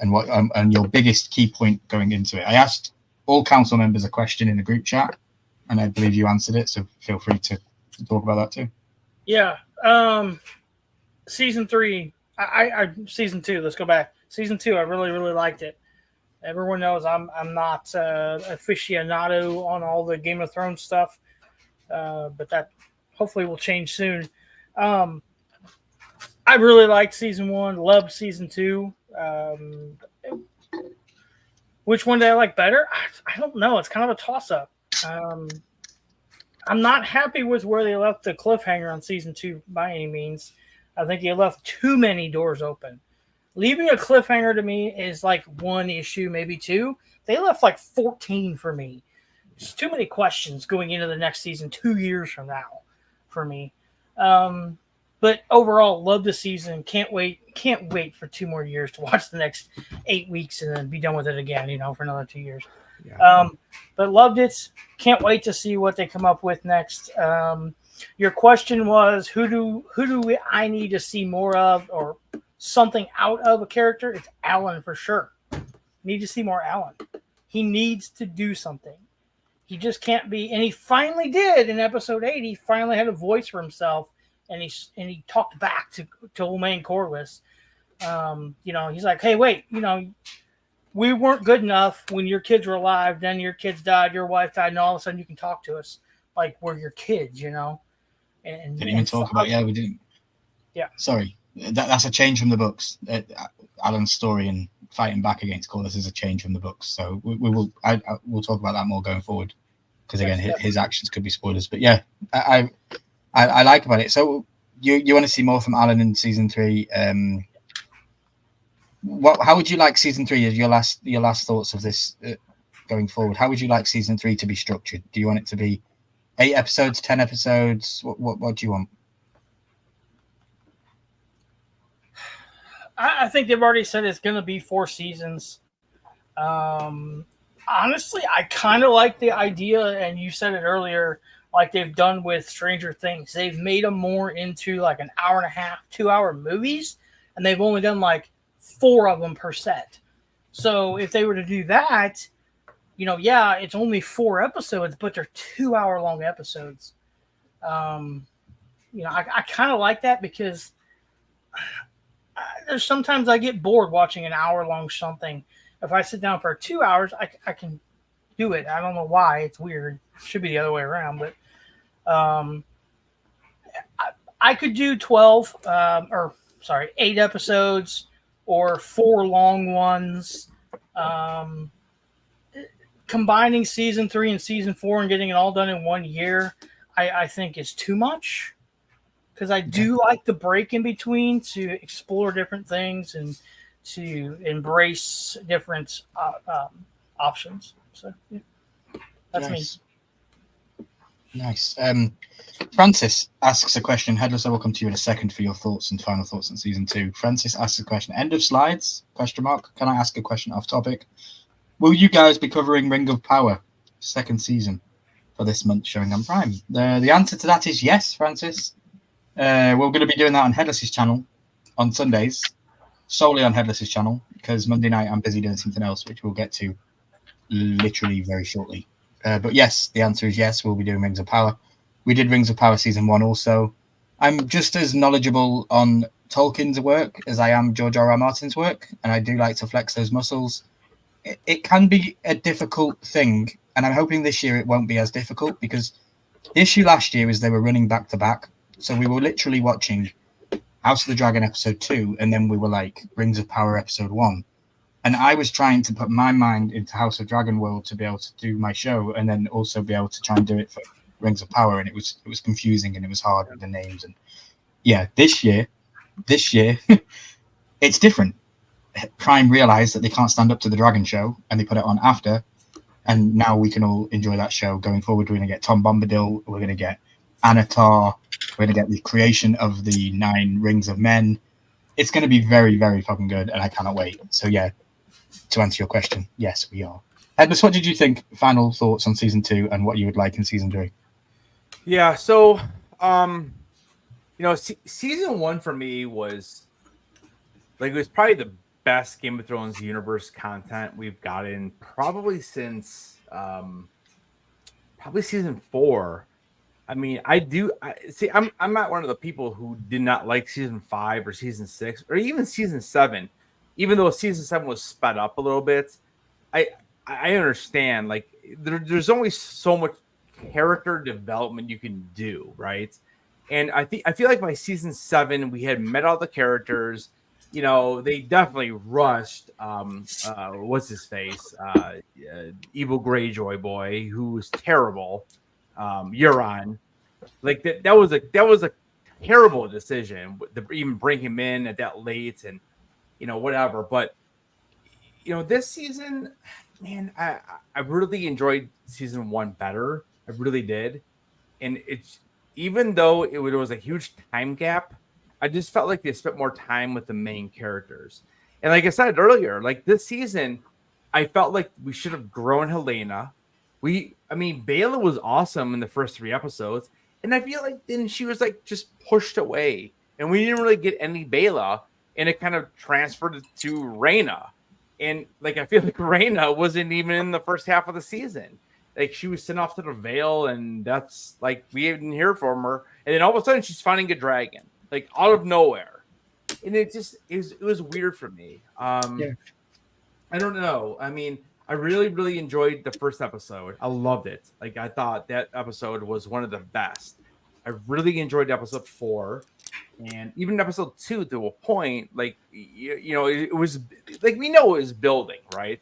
and what and your biggest key point going into it. I asked all council members a question in the group chat, and I believe you answered it, so feel free to talk about that too. Yeah. Season 3, season 2, let's go back. Season 2, I really, really liked it. Everyone knows I'm not aficionado on all the Game of Thrones stuff, but that hopefully will change soon. I really liked season 1, loved season 2. Which one did I like better? I don't know. It's kind of a toss-up. I'm not happy with where they left the cliffhanger on season 2 by any means. I think they left too many doors open. Leaving a cliffhanger to me is like 1 issue, maybe 2. They left like 14 for me. Just too many questions going into the next season 2 years from now for me. But overall, love the season. Can't wait can't wait for 2 more years to watch the next 8 weeks and then be done with it again, for another 2 years. Yeah. But loved it. Can't wait to see what they come up with next. Your question was, who do I need to see more of or something out of a character? It's Alan for sure. Need to see more Alan. He needs to do something. He just can't be, and he finally did in episode 8. He finally had a voice for himself, and he talked back to old man Corliss. He's like, hey, wait, we weren't good enough when your kids were alive. Then your kids died, your wife died, and all of a sudden you can talk to us like we're your kids, And didn't even talk about. Yeah, we didn't. Yeah. Sorry, that's a change from the books. Alan's story and fighting back against Corliss is a change from the books. So we will. We'll talk about that more going forward, because again, his actions could be spoilers. But yeah, I like about it. So you want to see more from Alan in season 3? How would you like season 3? Your last thoughts of this going forward? How would you like season 3 to be structured? Do you want it to be 8 episodes, 10 episodes? What do you want? I think they've already said it's going to be 4 seasons. Honestly, I kind of like the idea, and you said it earlier, like they've done with Stranger Things. They've made them more into like an hour and a half, 2-hour movies, and they've only done like 4 of them per set. So if they were to do that, it's only 4 episodes, but they're 2-hour long episodes. I kind of like that because there's sometimes I get bored watching an hour-long something. If I sit down for 2 hours, I can do it. I don't know why. It's weird. It should be the other way around. But I could do 8 episodes or 4 long ones. Combining season 3 and season 4 and getting it all done in 1 year, I think is too much. Because I do like the break in between to explore different things and to embrace different options. So, yeah. That's nice. Nice. Francis asks a question. Headless, I will come to you in a second for your thoughts and final thoughts on season 2. Francis asks a question. End of slides? ? Can I ask a question off topic? Will you guys be covering Ring of Power 2nd season for this month showing on Prime? The answer to that is yes, Francis. We're going to be doing that on Headless's channel on Sundays, solely on Headless's channel, because Monday night I'm busy doing something else, which we'll get to literally very shortly. But yes, the answer is yes, we'll be doing Rings of Power. We did Rings of Power season 1 also. I'm just as knowledgeable on Tolkien's work as I am George R.R. Martin's work, and I do like to flex those muscles. It can be a difficult thing, and I'm hoping this year it won't be as difficult, because the issue last year is they were running back to back. So we were literally watching House of the Dragon episode 2, and then we were like Rings of Power episode 1. And I was trying to put my mind into House of Dragon world to be able to do my show, and then also be able to try and do it for Rings of Power. And it was confusing and it was hard with the names. And yeah, this year, it's different. Prime realized that they can't stand up to the Dragon show, and they put it on after. And now we can all enjoy that show going forward. We're going to get Tom Bombadil. We're going to get Anatar. We're going to get the creation of the 9 Rings of Men. It's going to be very, very fucking good, and I cannot wait. So yeah, to answer your question, yes, we are. Edmus, what did you think? Final thoughts on season 2 and what you would like in season 3? Yeah, so season 1 for me was like, it was probably the best Game of Thrones universe content we've gotten probably since probably season 4. I mean, I'm not one of the people who did not like season 5 or season 6 or even season 7, even though season 7 was sped up a little bit. I understand, like, there's only so much character development you can do, right? And I feel like by season 7 we had met all the characters. They definitely rushed what's his face, evil Greyjoy boy, who was terrible. Euron, like that was a terrible decision to even bring him in at that late, and whatever. But this season, man, I really enjoyed season 1 better. I really did. And it's, even though there was a huge time gap, I just felt like they spent more time with the main characters. And like I said earlier, like this season, I felt like we should have grown Helena. Bela was awesome in the first 3 episodes, and I feel like then she was like just pushed away, and we didn't really get any Bela, and it kind of transferred to Rhaena. And like I feel like Rhaena wasn't even in the first half of the season. Like she was sent off to the Vale, and that's like we didn't hear from her. And then all of a sudden she's finding a dragon, like out of nowhere. And it was weird for me. I don't know. I mean, I really, really enjoyed the first episode. I loved it. Like I thought that episode was one of the best. I really enjoyed episode 4. And even episode 2 to a point, like it was like we know it was building, right?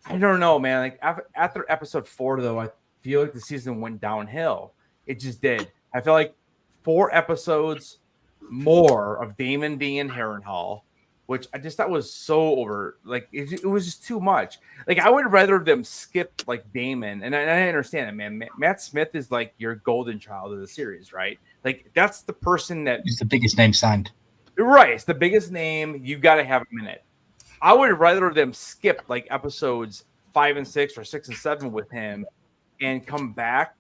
I don't know, man. Like after episode 4, though, I feel like the season went downhill. It just did. I feel like 4 episodes more of Daemon being in Harrenhal, which I just thought was so over. Like it was just too much. Like I would rather them skip like Daemon, and I understand it, man. Matt Smith is like your golden child of the series, right? Like that's the person that is the biggest name signed. Right, it's the biggest name. You got to have him in it. I would rather them skip like episodes 5 and 6 or 6 and 7 with him, and come back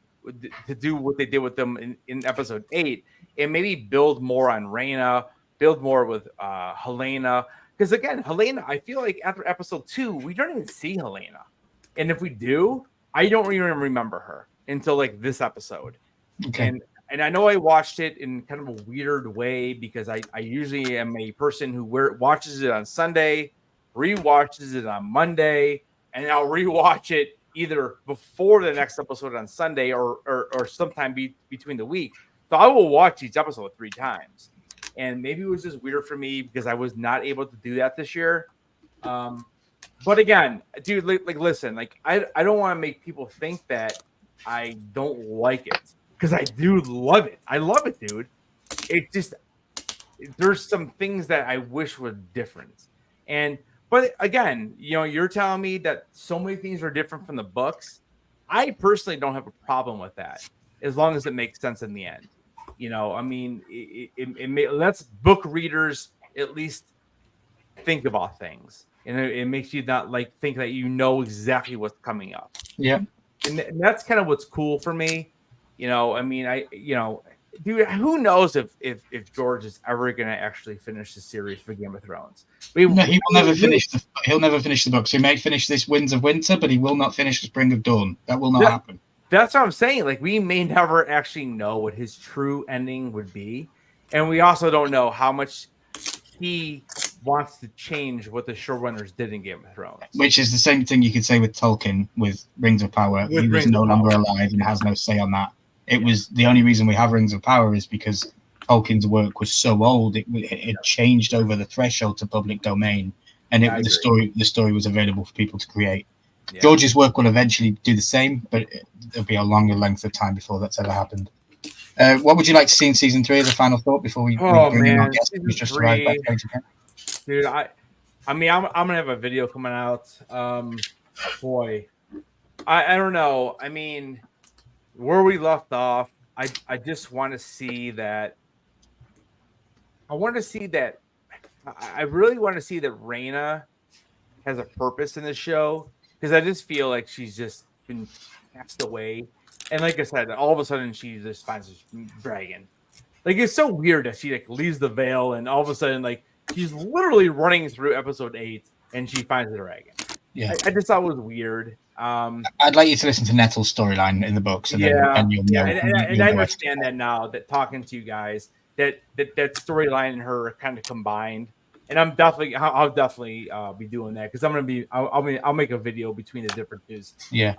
to do what they did with them in episode 8, and maybe build more on Rhaena, build more with Helena. Because again, Helena, I feel like after episode 2, we don't even see Helena, and if we do, I don't even remember her until like this episode. Okay. And I know I watched it in kind of a weird way because I usually am a person who watches it on Sunday, rewatches it on Monday, and I'll rewatch it either before the next episode on Sunday or sometime between the week. So I will watch each episode 3 times. And maybe it was just weird for me because I was not able to do that this year. But again, dude, like listen, like I don't want to make people think that I don't like it. Because I do love it. I love it, dude. It just there's some things that I wish were different. But again, you're telling me that so many things are different from the books. I personally don't have a problem with that, as long as it makes sense in the end. I mean, it lets book readers at least think about things, and it makes you not like think that exactly what's coming up. Yeah, and that's kind of what's cool for me. I mean, dude, who knows if George is ever going to actually finish the series for Game of Thrones? No, he will never finish. He'll never finish the book. So he may finish this Winds of Winter, but he will not finish the Spring of Dawn. That will not happen. That's what I'm saying. Like, we may never actually know what his true ending would be, and we also don't know how much he wants to change what the showrunners did in Game of Thrones. Which is the same thing you could say with Tolkien with Rings of Power. He was no longer alive and has no say on that. It was the only reason we have Rings of Power is because Tolkien's work was so old. It changed over the threshold to public domain, and the story was available for people to create. Yeah. George's work will eventually do the same, but there'll be a longer length of time before that's ever happened. What would you like to see in season 3 as a final thought before we bring in our guest who's just arrived backstage again? Dude, I mean, I'm gonna have a video coming out. Boy, I don't know. I mean, where we left off, I just want to see that. I want to see that. I really want to see that Rhaena has a purpose in the show, because I just feel like she's just been cast away. And like I said, all of a sudden she just finds this dragon. Like, it's so weird that she like leaves the Vale and all of a sudden like she's literally running through episode 8 and she finds the dragon. Yeah, I just thought it was weird. I'd like you to listen to Nettle's storyline in the books, and then you'll know. And I understand that now that talking to you guys, that storyline and her kind of combined. And I'll definitely be doing that, because I'll make a video between the differences. Yeah.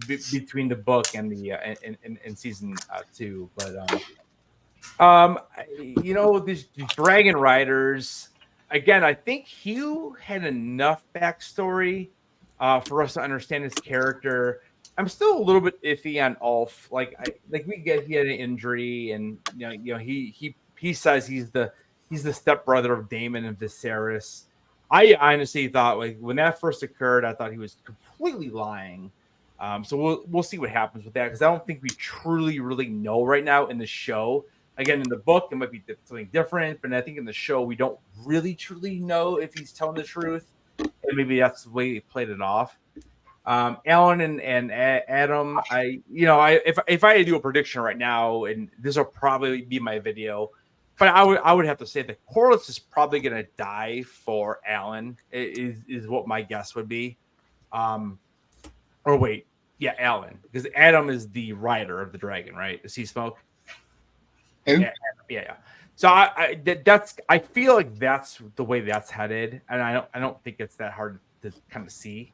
Between the book and the in season 2, but these dragon riders, again, I think Hugh had enough backstory for us to understand his character. I'm still a little bit iffy on Ulf. He had an injury, and he says he's the stepbrother of Daemon and Viserys. I honestly thought, like, when that first occurred, I thought he was completely lying. So we'll see what happens with that, because I don't think we truly really know right now in the show Again, in the book, it might be something different, but I think in the show, we don't really truly know if he's telling the truth, and maybe that's the way he played it off. Alan and Adam, if I had to do a prediction right now, and this will probably be my video, but I would have to say that Corlys is probably going to die for Alan. Is what my guess would be. Alan, because Adam is the rider of the dragon, right? Is he Smoke? Who? Yeah. So I feel like that's the way that's headed, and I don't think it's that hard to kind of see.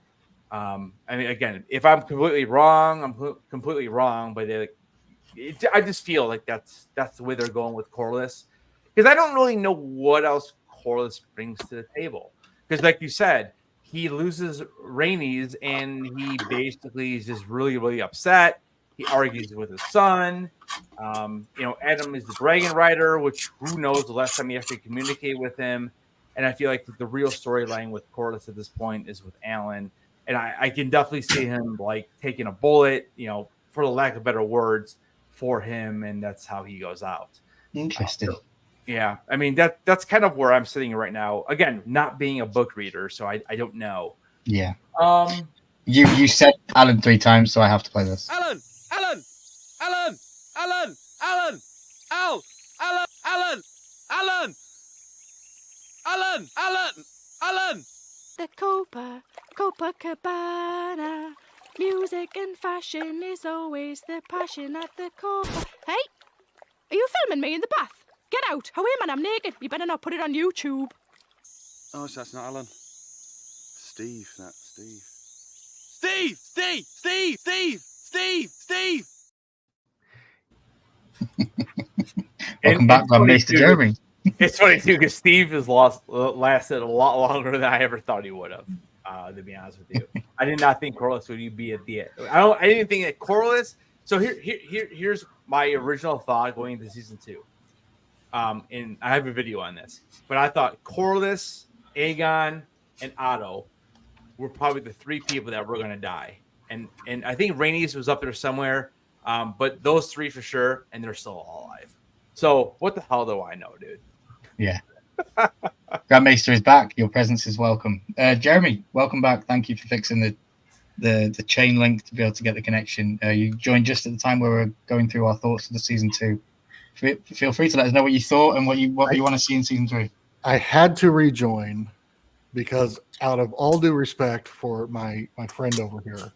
I mean, again, if I'm completely wrong, I'm completely wrong, but I just feel like that's the way they're going with Corlys, because I don't really know what else Corlys brings to the table. Because, like you said, he loses Rhaenys, and he basically is just really, really upset. He argues with his son. Adam is the dragon rider, which who knows the last time he actually communicated with him. And I feel like the real storyline with Corlys at this point is with Alan. And I can definitely see him like taking a bullet, for the lack of better words, for him, and that's how he goes out. Interesting. Yeah, I mean that's kind of where I'm sitting right now. Again, not being a book reader, so I don't know. Yeah. You said Alan 3 times, so I have to play this. Alan! The Copacabana. Music and fashion is always the passion at the core. Hey, are you filming me in the bath? Get out! Away, man, I'm naked. You better not put it on YouTube. Oh, so that's not Alan. Steve. Welcome back, Mr. Jeremy. It's funny too because Steve has lasted a lot longer than I ever thought he would have. To be honest with you, I did not think Corlys would be at the end. I didn't think that Corlys. So here's my original thought going into season 2. And I have a video on this, but I thought Corlys, Aegon, and Otto were probably the 3 people that were going to die, and I think Rhaenys was up there somewhere, but those 3 for sure, and they're still all alive. So what the hell do I know, dude? Yeah. Grandmaster is back. Your presence is welcome. Jeremy, welcome back. Thank you for fixing the chain link to be able to get the connection. You joined just at the time where we're going through our thoughts for the season 2. Feel free to let us know what you thought and what you want to see in season 3. I had to rejoin because, out of all due respect for my friend over here,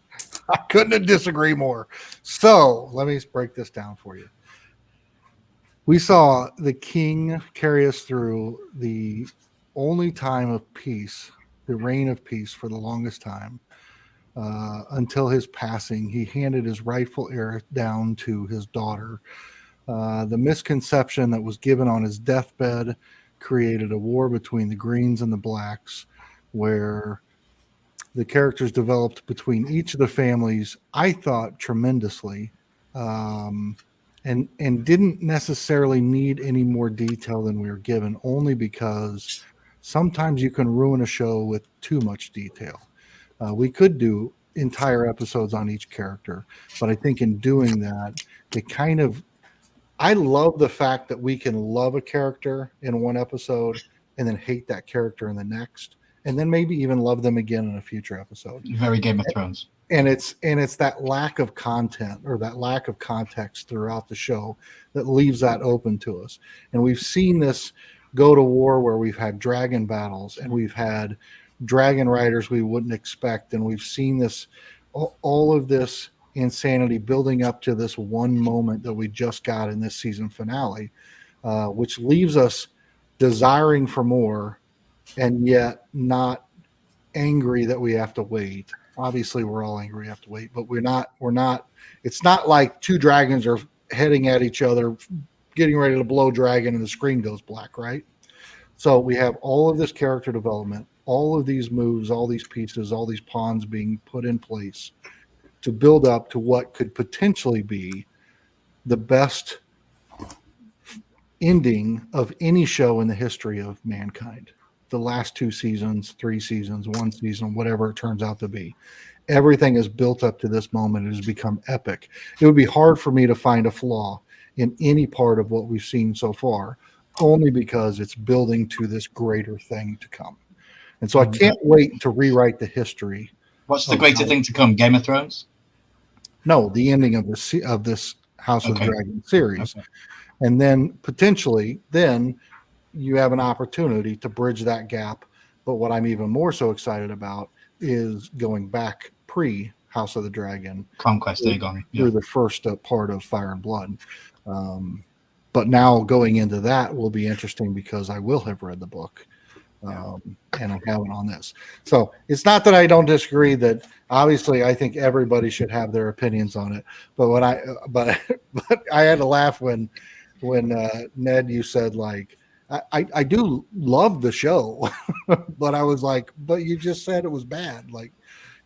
I couldn't disagree more. So let me break this down for you. We saw the king carry us through the only time of peace, the reign of peace for the longest time, until his passing. He handed his rightful heir down to his daughter. The misconception that was given on his deathbed created a war between the Greens and the Blacks, where the characters developed between each of the families, I thought, tremendously, and didn't necessarily need any more detail than we were given, only because sometimes you can ruin a show with too much detail. We could do entire episodes on each character, but I think in doing that, I love the fact that we can love a character in one episode and then hate that character in the next, and then maybe even love them again in a future episode. Very Game of Thrones. And it's that lack of content or that lack of context throughout the show that leaves that open to us. And we've seen this go to war where we've had dragon battles and we've had dragon riders we wouldn't expect, and we've seen this all of this insanity building up to this one moment that we just got in this season finale, which leaves us desiring for more and yet not angry that we have to wait. Obviously we're all angry we have to wait, but we're not it's not like 2 dragons are heading at each other getting ready to blow dragon and the screen goes black, right? So we have all of this character development, all of these moves, all these pieces, all these pawns being put in place to build up to what could potentially be the best ending of any show in the history of mankind. The last 2 seasons, 3 seasons, 1 season, whatever it turns out to be. Everything is built up to this moment. It has become epic. It would be hard for me to find a flaw in any part of what we've seen so far, only because it's building to this greater thing to come. And so I can't wait to rewrite the history. What's the greater thing to come? Game of Thrones? No, the ending of this House of the Dragon series. Okay. And then potentially, then you have an opportunity to bridge that gap. But what I'm even more so excited about is going back pre House of the Dragon, Conquest, Aegon. Yeah. through the first part of Fire and Blood. But now going into that will be interesting because I will have read the book. And I haven't on this. So it's not that I don't disagree that obviously I think everybody should have their opinions on it. But but I had to laugh when Ned, you said like, I do love the show, but I was like, but you just said it was bad. Like,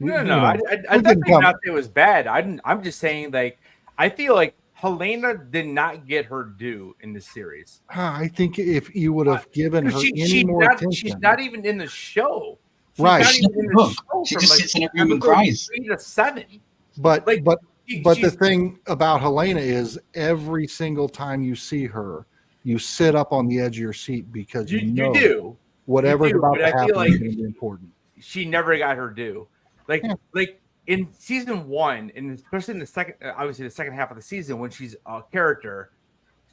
No, I definitely not say it was bad. I'm just saying like I feel like Helena did not get her due in this series. I think if you would have given her any more attention, she's not even in the show. She's Right. not even in the show She from, just like, sits in a room and episode cries. 3 to 7. but Like, but the she's- thing about Helena is every single time you see her, you sit up on the edge of your seat because you know do. whatever's You do, about but to I feel happen like- is going to be important. She never got her due. Like in season 1, and especially in the second, obviously the second half of the season when she's a character,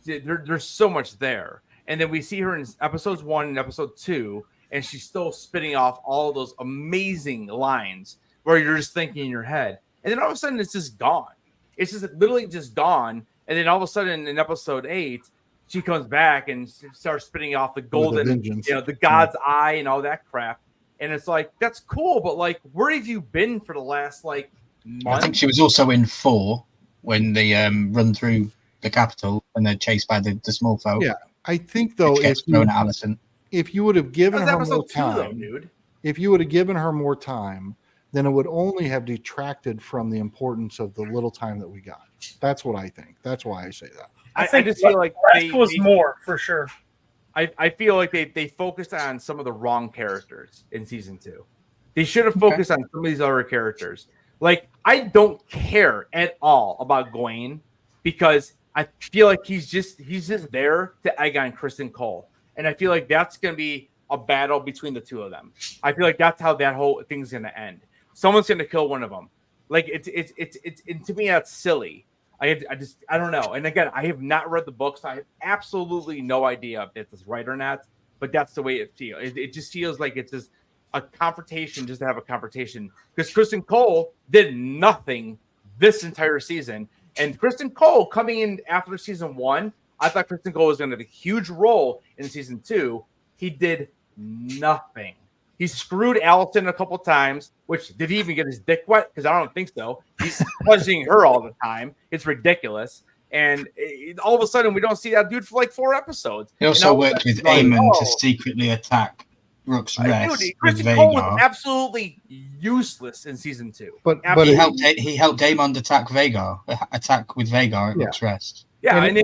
there's so much there. And then we see her in episodes 1 and episode 2, and she's still spitting off all those amazing lines where you're just thinking in your head. And then all of a sudden it's just gone. It's just literally just gone. And then all of a sudden in episode 8, she comes back and starts spitting off the golden, vengeance. the God's eye and all that crap. And it's like, that's cool, but like, where have you been for the last like month? I think she was also in 4 when they run through the capital and they're chased by the small folk. Yeah, I think though Which gets thrown at Allison. if you would have given That her was more episode 2, though, time, dude. if you would have given her more time, then it would only have detracted from the importance of the little time that we got. That's what I think. That's why I say that. I I think just feel like rest was more for sure. I feel like they focused on some of the wrong characters in season 2. They should have focused on some of these other characters. Like, I don't care at all about Gawain because I feel like he's just there to egg on Kristen Cole. And I feel like that's going to be a battle between the two of them. I feel like that's how that whole thing's going to end. Someone's going to kill one of them. Like, it's to me, that's silly. I don't know. And again, I have not read the book, so I have absolutely no idea if it's right or not. But that's the way it feels. It just feels like it's just a confrontation just to have a confrontation. Because Kristen Cole did nothing this entire season. And Kristen Cole coming in after season 1, I thought Kristen Cole was going to have a huge role in season 2. He did nothing. He screwed Allison a couple times, which did he even get his dick wet? Because I don't think so. He's punching her all the time. It's ridiculous. And all of a sudden, we don't see that dude for like 4 episodes. He also worked with Aemon to secretly attack Rook's Rest with Kristen Cole was Vhagar. absolutely useless in season 2. But He helped Aemon attack with Vhagar at Rook's Rest. Yeah, and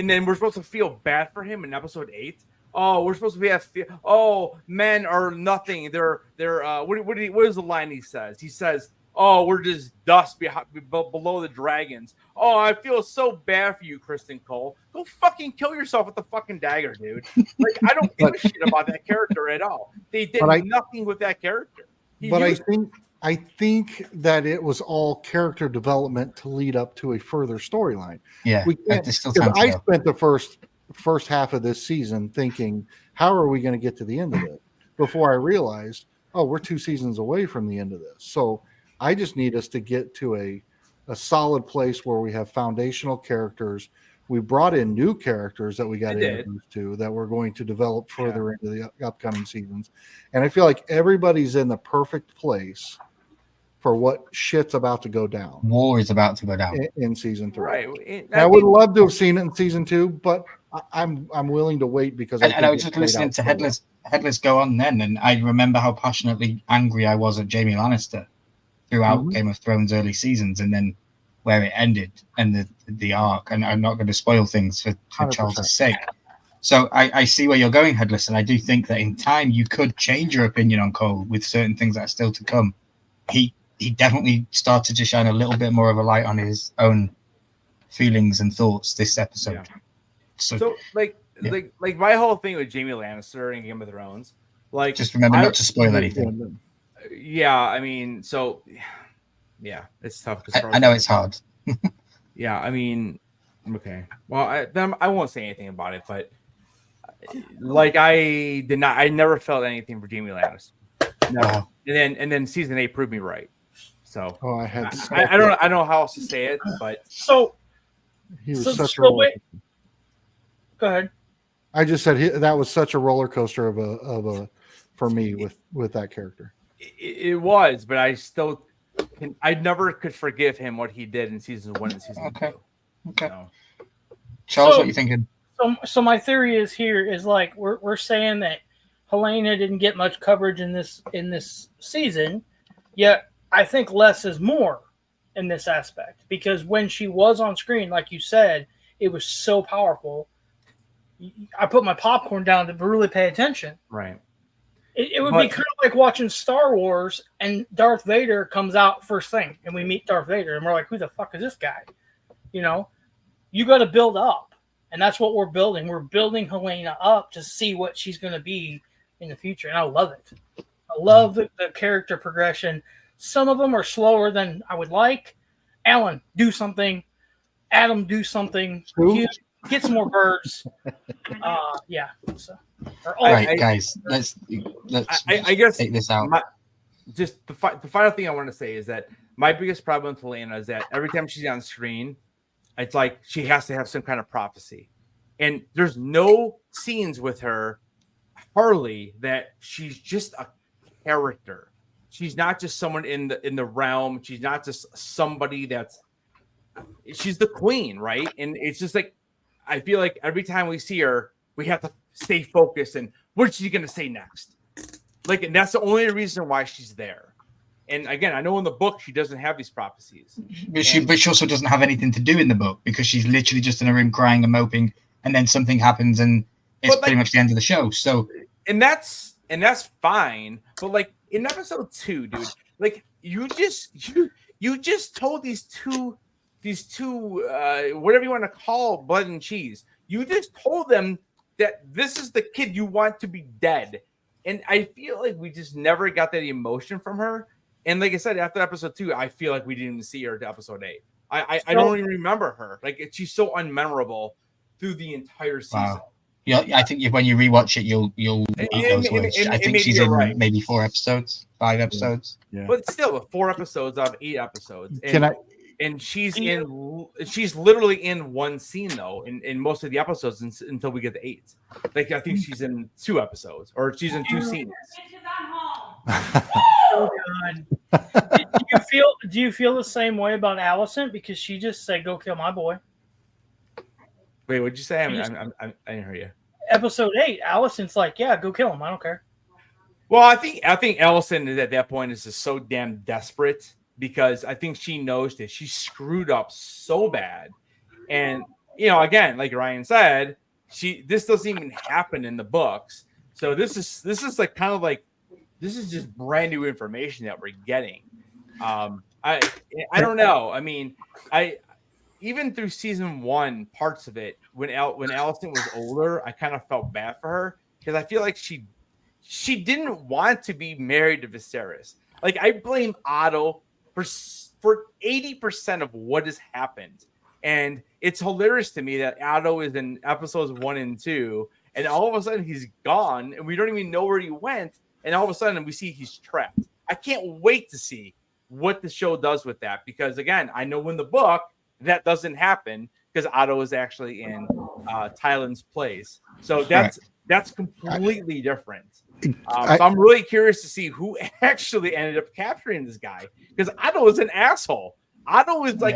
then we're supposed to feel bad for him in episode 8. Oh, we're supposed to be men are nothing. They're what is the line he says? He says, "Oh, we're just dust below the dragons." Oh, I feel so bad for you, Kristen Cole. Go fucking kill yourself with the fucking dagger, dude. Like, I don't give a shit about that character at all. They did nothing with that character. I think that it was all character development to lead up to a further storyline. Yeah, Because I spent the first half of this season thinking, how are we going to get to the end of it? Before I realized, oh, we're 2 seasons away from the end of this. So I just need us to get to a solid place where we have foundational characters. We brought in new characters that we got introduced to that we're going to develop further into the upcoming seasons. And I feel like everybody's in the perfect place for what shit's about to go down. War is about to go down in season 3. Right. I would love to have seen it in season 2, but I'm willing to wait because I was just listening to Headless go on then, and I remember how passionately angry I was at Jaime Lannister throughout Game of Thrones early seasons, and then where it ended and the arc. And I'm not going to spoil things for Charles' sake. So I see where you're going, Headless, and I do think that in time you could change your opinion on Cole with certain things that are still to come. He definitely started to shine a little bit more of a light on his own feelings and thoughts this episode. So like my whole thing with Jaime Lannister and Game of Thrones, like just remember not to spoil anything. Yeah, I mean, so yeah, it's tough. I know it's hard. Yeah, I mean, okay. Well, I won't say anything about it, but like I never felt anything for Jaime Lannister. No, Wow. and then season 8 proved me right. So I don't know how else to say it, but So he was So- such so a roller. wait. Go ahead. I just said that was such a roller coaster of a for me with that character. it was, but I never could forgive him what he did in season 1 and season 2. Okay. So, Charles, So- what are you thinking? So my theory is here is like we're saying that Helena didn't get much coverage in this season, yet I think less is more in this aspect, because when she was on screen, like you said, it was so powerful. I put my popcorn down to really pay attention. right. It would be kind of like watching Star Wars and Darth Vader comes out first thing, and we meet Darth Vader, and we're like, who the fuck is this guy? You know, you got to build up, and that's what we're building. We're building Helena up to see what she's going to be in the future, and I love it. I love the character progression. Some of them are slower than I would like. Alan, do something. Adam, do something. Who? Hugh, get some more birds. Yeah. So, or all All right, guys, let's I guess take this out. Just the final thing I want to say is that my biggest problem with Helena is that every time she's on screen, it's like she has to have some kind of prophecy, and there's no scenes with her Harley that she's just a character. She's not just someone in the realm. She's not just somebody she's the queen, right? And it's just like I feel like every time we see her, we have to stay focused and what is she going to say next? Like, and that's the only reason why she's there. And again, I know in the book she doesn't have these prophecies, But she also doesn't have anything to do in the book because she's literally just in a room crying and moping, and then something happens and it's But, like- pretty much the end of the show. So and that's fine. But like in episode 2, dude, like you just told these two whatever you want to call blood and cheese. You just told them that this is the kid you want to be dead. And I feel like we just never got that emotion from her. And like I said, after episode 2, I feel like we didn't even see her to episode 8. I don't even remember her. Like she's so unmemorable through the entire season. wow. Yeah, I think when you rewatch it, you'll eat those words. I think she's in maybe 5 episodes. Yeah. But still, 4 episodes out of 8 episodes. And, Can I? and she's literally in one scene though in most of the episodes until we get to 8. Like I think she's in 2 episodes or she's in 2 scenes. Oh, God. Do you feel the same way about Allison? Because she just said, "Go kill my boy." Wait, what'd you say? I didn't hear you. Episode 8, Allison's like, "Yeah, go kill him. I don't care." Well, I think Allison at that point is just so damn desperate because I think she knows that she screwed up so bad, and again, like Ryan said, this doesn't even happen in the books. So this is like kind of like this is just brand new information that we're getting. I don't know. I mean, even through season 1, parts of it when Allison was older, I kind of felt bad for her because I feel like she didn't want to be married to Viserys. Like I blame Otto for 80% of what has happened, and it's hilarious to me that Otto is in episodes 1 and 2, and all of a sudden he's gone, and we don't even know where he went, and all of a sudden we see he's trapped. I can't wait to see what the show does with that because again, I know in the book that doesn't happen because Otto is actually in Tyland's place, so that's completely different. So I'm really curious to see who actually ended up capturing this guy because Otto is an asshole. Otto is like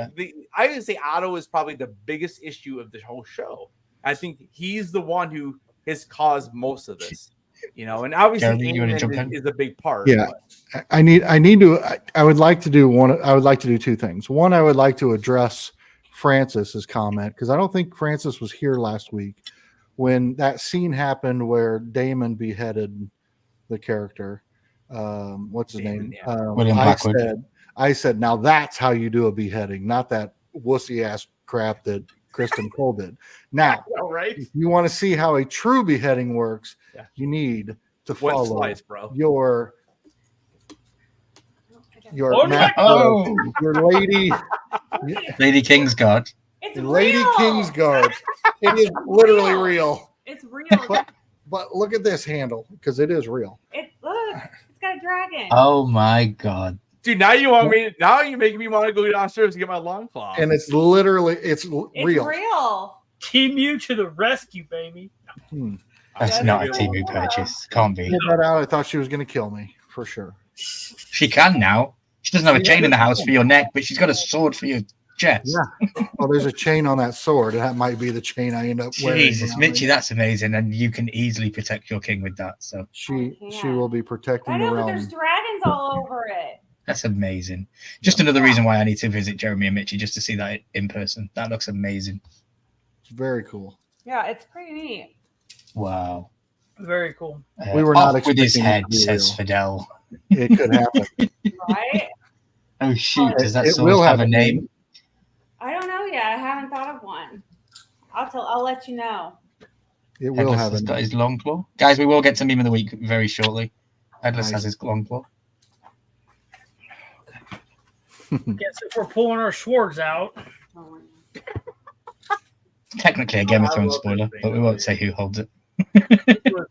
I would say Otto is probably the biggest issue of the whole show. I think he's the one who has caused most of this, and obviously Aemon is a big part. Yeah, but. I would like to do 2 things. One, I would like to address Francis's comment because I don't think Francis was here last week when that scene happened where Damon beheaded the character. What's his name? William Blackwood. I said, now that's how you do a beheading, not that wussy ass crap that Kristen Cole did. Now, All right. if you want to see how a true beheading works, Yeah. you need to Wet follow slice, bro. your Oh, map, Oh, your lady Lady Kingsguard. It's Lady real. Kingsguard. It is literally real. It's real. But look at this handle because it is real. Look, it's got a dragon. Oh my god. Dude, now you want me? Now you're making me want to go downstairs and get my long claw. And it's literally It's real. real. Team you to the rescue, baby. That's That's not a really Temu cool. purchase. Can't be. Pulled that out. I thought she was going to kill me for sure. She can now. She doesn't have a chain in the house for your neck, but she's got a sword for your chest. Yeah. Well, there's a chain on that sword, and that might be the chain I end up wearing. Jesus, Mitchie, that's amazing, and you can easily protect your king with that. So She Yeah. will be protecting I the know, but realm. there's dragons all over it. that's amazing. Just another reason why I need to visit Jeremy and Mitchie just to see that in person. That looks amazing. It's very cool. Yeah, it's pretty neat. Wow. Very cool. We were not off with his expecting it head, to be says real. Fidel. It could happen. Right? Oh shoot! Does that It sword will have a have a name? I don't know yet. I haven't thought of one. I'll let you know. It will Headless have has a got name. his long claw. Guys, we will get to meme of the week very shortly. Headless Nice. has his long claw. Guess if we're pulling our swords out. Technically a Game of I Thrones love spoiler, this but we thing. won't say who holds it.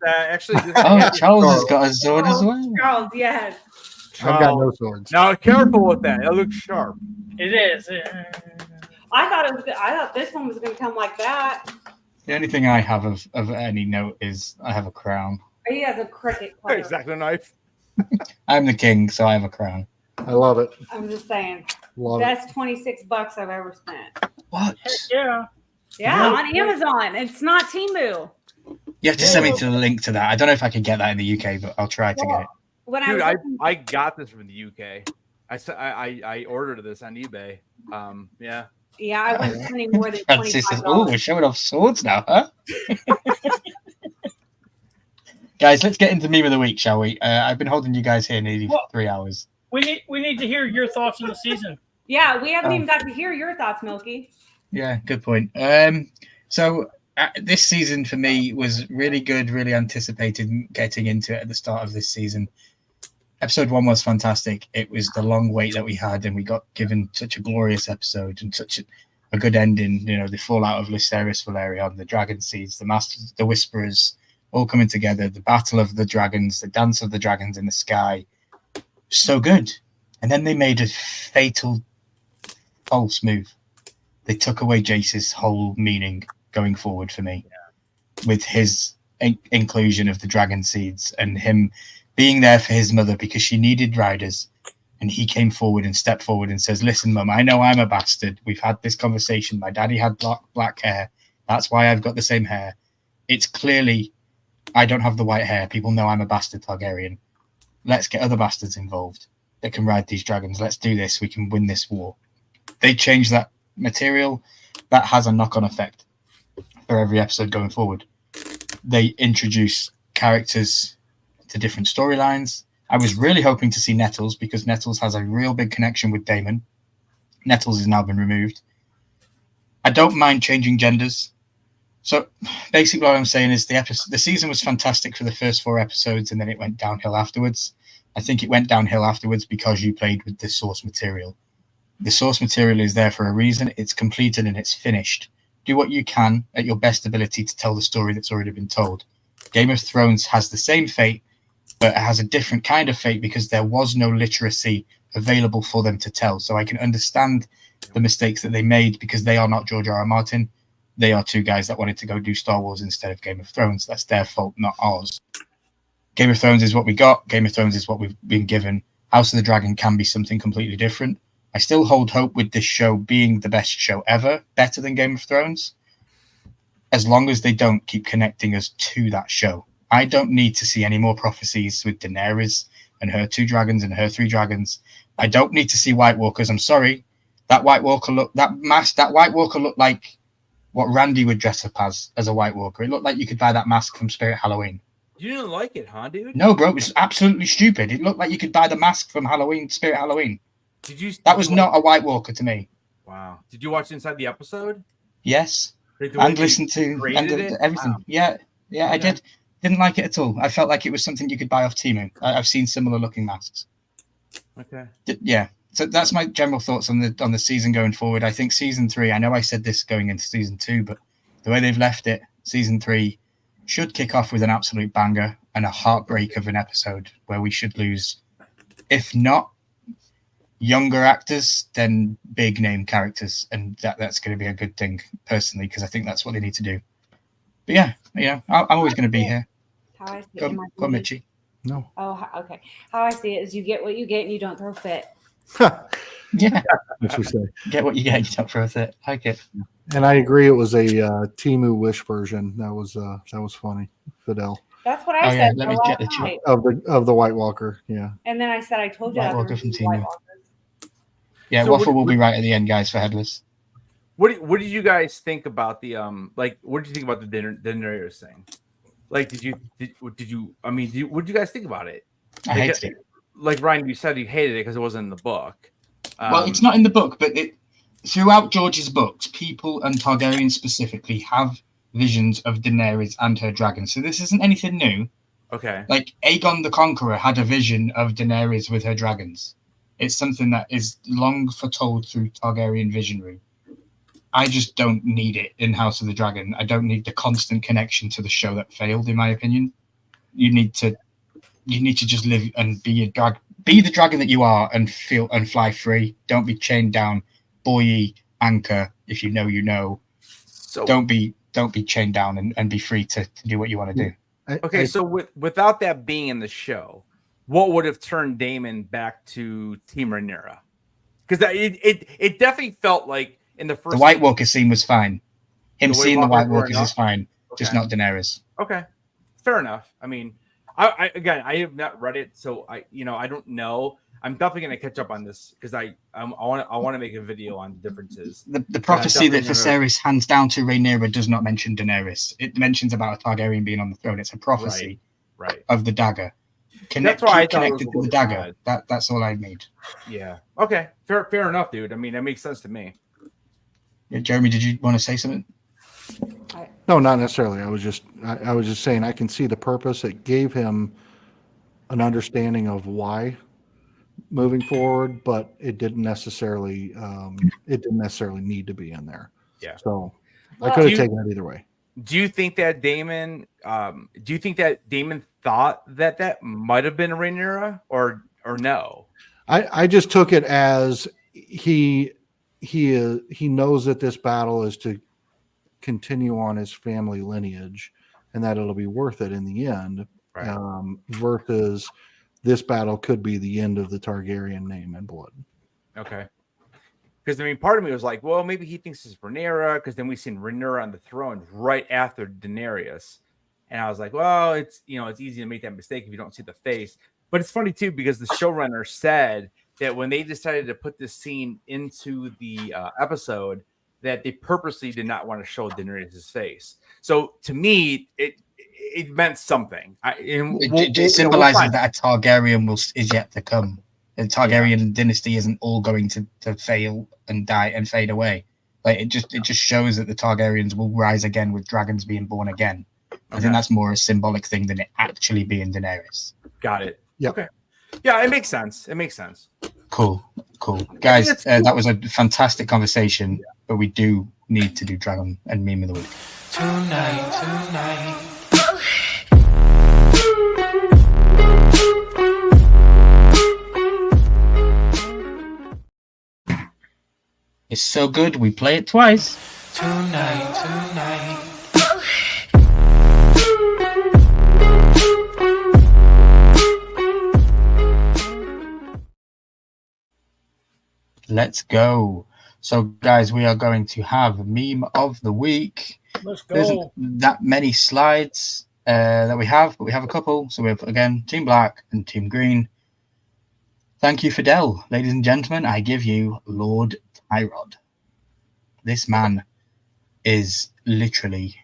Actually, this Oh, Charles has got a sword as Oh, well. Charles, yes. I've got no swords. Now, careful with that. It looks sharp. It is. I thought this one was going to come like that. The only thing I have of any note is I have a crown. He has a cricket player. Exactly, knife. I'm the king, so I have a crown. I love it. I'm just saying. Love it. Best $26 I've ever spent. What? Yeah. Yeah, on Amazon. It's not Temu. You have to send me to the link to that. I don't know if I can get that in the UK, but I'll try to get it. When Dude, I was looking- I got this from the UK. I ordered this on eBay. Yeah. yeah, I wasn't spending more than Francis says, "Oh, we're $25. showing off swords now, huh?" Guys, let's get into meme of the week, shall we? I've been holding you guys here nearly Well- 3 hours. We need to hear your thoughts on the season. Yeah, we haven't Oh. even got to hear your thoughts, Milky. Yeah, good point. So this season for me was really good, really anticipated getting into it at the start of this season. Episode 1 was fantastic. It was the long wait that we had, and we got given such a glorious episode and such a good ending. You know, the fallout of Lysaris Valerion, the Dragon Seeds, the Masters, the Whisperers, all coming together, the battle of the dragons, the dance of the dragons in the sky. So good. And then they made a fatal false move. They took away Jace's whole meaning going forward for me, with his inclusion of the dragon seeds and him being there for his mother because she needed riders. And he came forward and stepped forward and says, "Listen, Mum, I know I'm a bastard. We've had this conversation. My daddy had black hair. That's why I've got the same hair. It's clearly I don't have the white hair. People know I'm a bastard Targaryen. Let's get other bastards involved that can ride these dragons. Let's do this. We can win this war." They changed that material. That has a knock-on effect for every episode going forward. They introduce characters to different storylines. I was really hoping to see Nettles because Nettles has a real big connection with Daemon. Nettles has now been removed. I don't mind changing genders. So basically what I'm saying is the season was fantastic for the first 4 episodes and then it went downhill afterwards. I think it went downhill afterwards because you played with the source material. The source material is there for a reason. It's completed and it's finished. Do what you can at your best ability to tell the story that's already been told. Game of Thrones has the same fate, but it has a different kind of fate because there was no literacy available for them to tell. So I can understand the mistakes that they made because they are not George R.R. Martin. They are 2 guys that wanted to go do Star Wars instead of Game of Thrones. That's their fault, not ours. Game of Thrones is what we got. Game of Thrones is what we've been given. House of the Dragon can be something completely different. I still hold hope with this show being the best show ever, better than Game of Thrones, as long as they don't keep connecting us to that show. I don't need to see any more prophecies with Daenerys and her 2 dragons and her 3 dragons. I don't need to see White Walkers. I'm sorry. That White Walker looked like what Randy would dress up as a White Walker. It looked like you could buy that mask from Spirit Halloween. You didn't like it, huh, dude? No, bro, it was absolutely stupid. It looked like you could buy the mask from Spirit Halloween. Did you? That was not a White Walker to me. Wow. Did you watch Inside the Episode? Yes. Like the way And they listen to created it? everything. Wow. Yeah, I Okay. didn't like it at all. I felt like it was something you could buy off Temu. I've seen similar looking masks. Okay. Yeah, so that's my general thoughts on the season going forward. I think season 3. I know I said this going into season 2, but the way they've left it, season 3 should kick off with an absolute banger and a heartbreak of an episode where we should lose, if not younger actors, then big name characters, and that's going to be a good thing personally, because I think that's what they need to do. But yeah, I'm always going to be here. How I see it. Go, Am I go on, muted? Mitchie. No. Oh, okay. How I see it is you get what you get and you don't throw a fit. Yeah, What you say. get what you get. You don't throw it. I like it. And I agree. It was a Timu Wish version. That was funny. Fidel That's what Oh, I yeah, said let the me get last the night. of the White Walker. Yeah. And then I said I told you White that Walker there from was White Temu. Walkers. Yeah, So Waffle what- will be right at the end, guys, for Headless. What did you guys think about the what did you think about the Daenerys thing? Like, what did you guys think about it? I hated it. Like Ryan, you said you hated it because it wasn't in the book. Well, it's not in the book, but throughout George's books, people and Targaryens specifically have visions of Daenerys and her dragon. So this isn't anything new. Okay. Like Aegon the Conqueror had a vision of Daenerys with her dragons. It's something that is long foretold through Targaryen visionary. I just don't need it in House of the Dragon. I don't need the constant connection to the show that failed, in my opinion. You need to just live and be the dragon that you are, and feel and fly free. Don't be chained down, buoy, anchor. If you know, you know. So Don't be chained down and be free to do what you want to do. okay, so without that being in the show, what would have turned Daemon back to Team Rhaenyra? Because it definitely felt like in the first The White Walker scene was fine. Him The White seeing the White Walkers were Walkers enough? is fine, just Okay. not Daenerys. Okay, fair enough. I mean, I have not read it, so I don't know. I'm definitely gonna catch up on this because I want to make a video on the differences. The prophecy that definitely never- Viserys hands down to Rhaenyra does not mention Daenerys. It mentions about a Targaryen being on the throne. It's a prophecy Right. of the dagger. That's why I Keep thought it connected was a to the little dagger. bad. That's all I need. Yeah. Okay. Fair enough, dude. I mean, that makes sense to me. Yeah, Jeremy, did you want to say something? No, not necessarily. I was just saying I can see the purpose. It gave him an understanding of why moving forward, but it didn't necessarily need to be in there. Yeah. So Well, I could have you- taken it either way. Do you think that Damon? Do you think that Damon thought that might have been Rhaenyra, or no? I just took it as he knows that this battle is to continue on his family lineage and that it'll be worth it in the end. Right. Versus this battle could be the end of the Targaryen name and blood. Okay. Because I mean, part of me was like, well, maybe he thinks it's Rhaenyra, because then we seen Rhaenyra on the throne right after Daenerys, and I was like, well, it's easy to make that mistake if you don't see the face. But it's funny too because the showrunner said that when they decided to put this scene into the episode, that they purposely did not want to show Daenerys' face. So to me, it meant something. It symbolizes that a Targaryen is yet to come. The Targaryen dynasty isn't all going to fail and die and fade away. Like it just shows that the Targaryens will rise again with dragons being born again. I think that's more a symbolic thing than it actually being Daenerys. Got it. Yep. Okay. Yeah, it makes sense. It makes sense. Cool. Guys, that's cool. that was a fantastic conversation, but we do need to do Dragon and Meme of the Week. Tonight. It's so good, we play it twice. Tonight. Let's go. So, guys, we are going to have Meme of the Week. Let's There go. isn't that many slides that we have, but we have a couple. So we have, again, Team Black and Team Green. Thank you, Fidel. Ladies and gentlemen, I give you Lord Tyrod. This man is literally,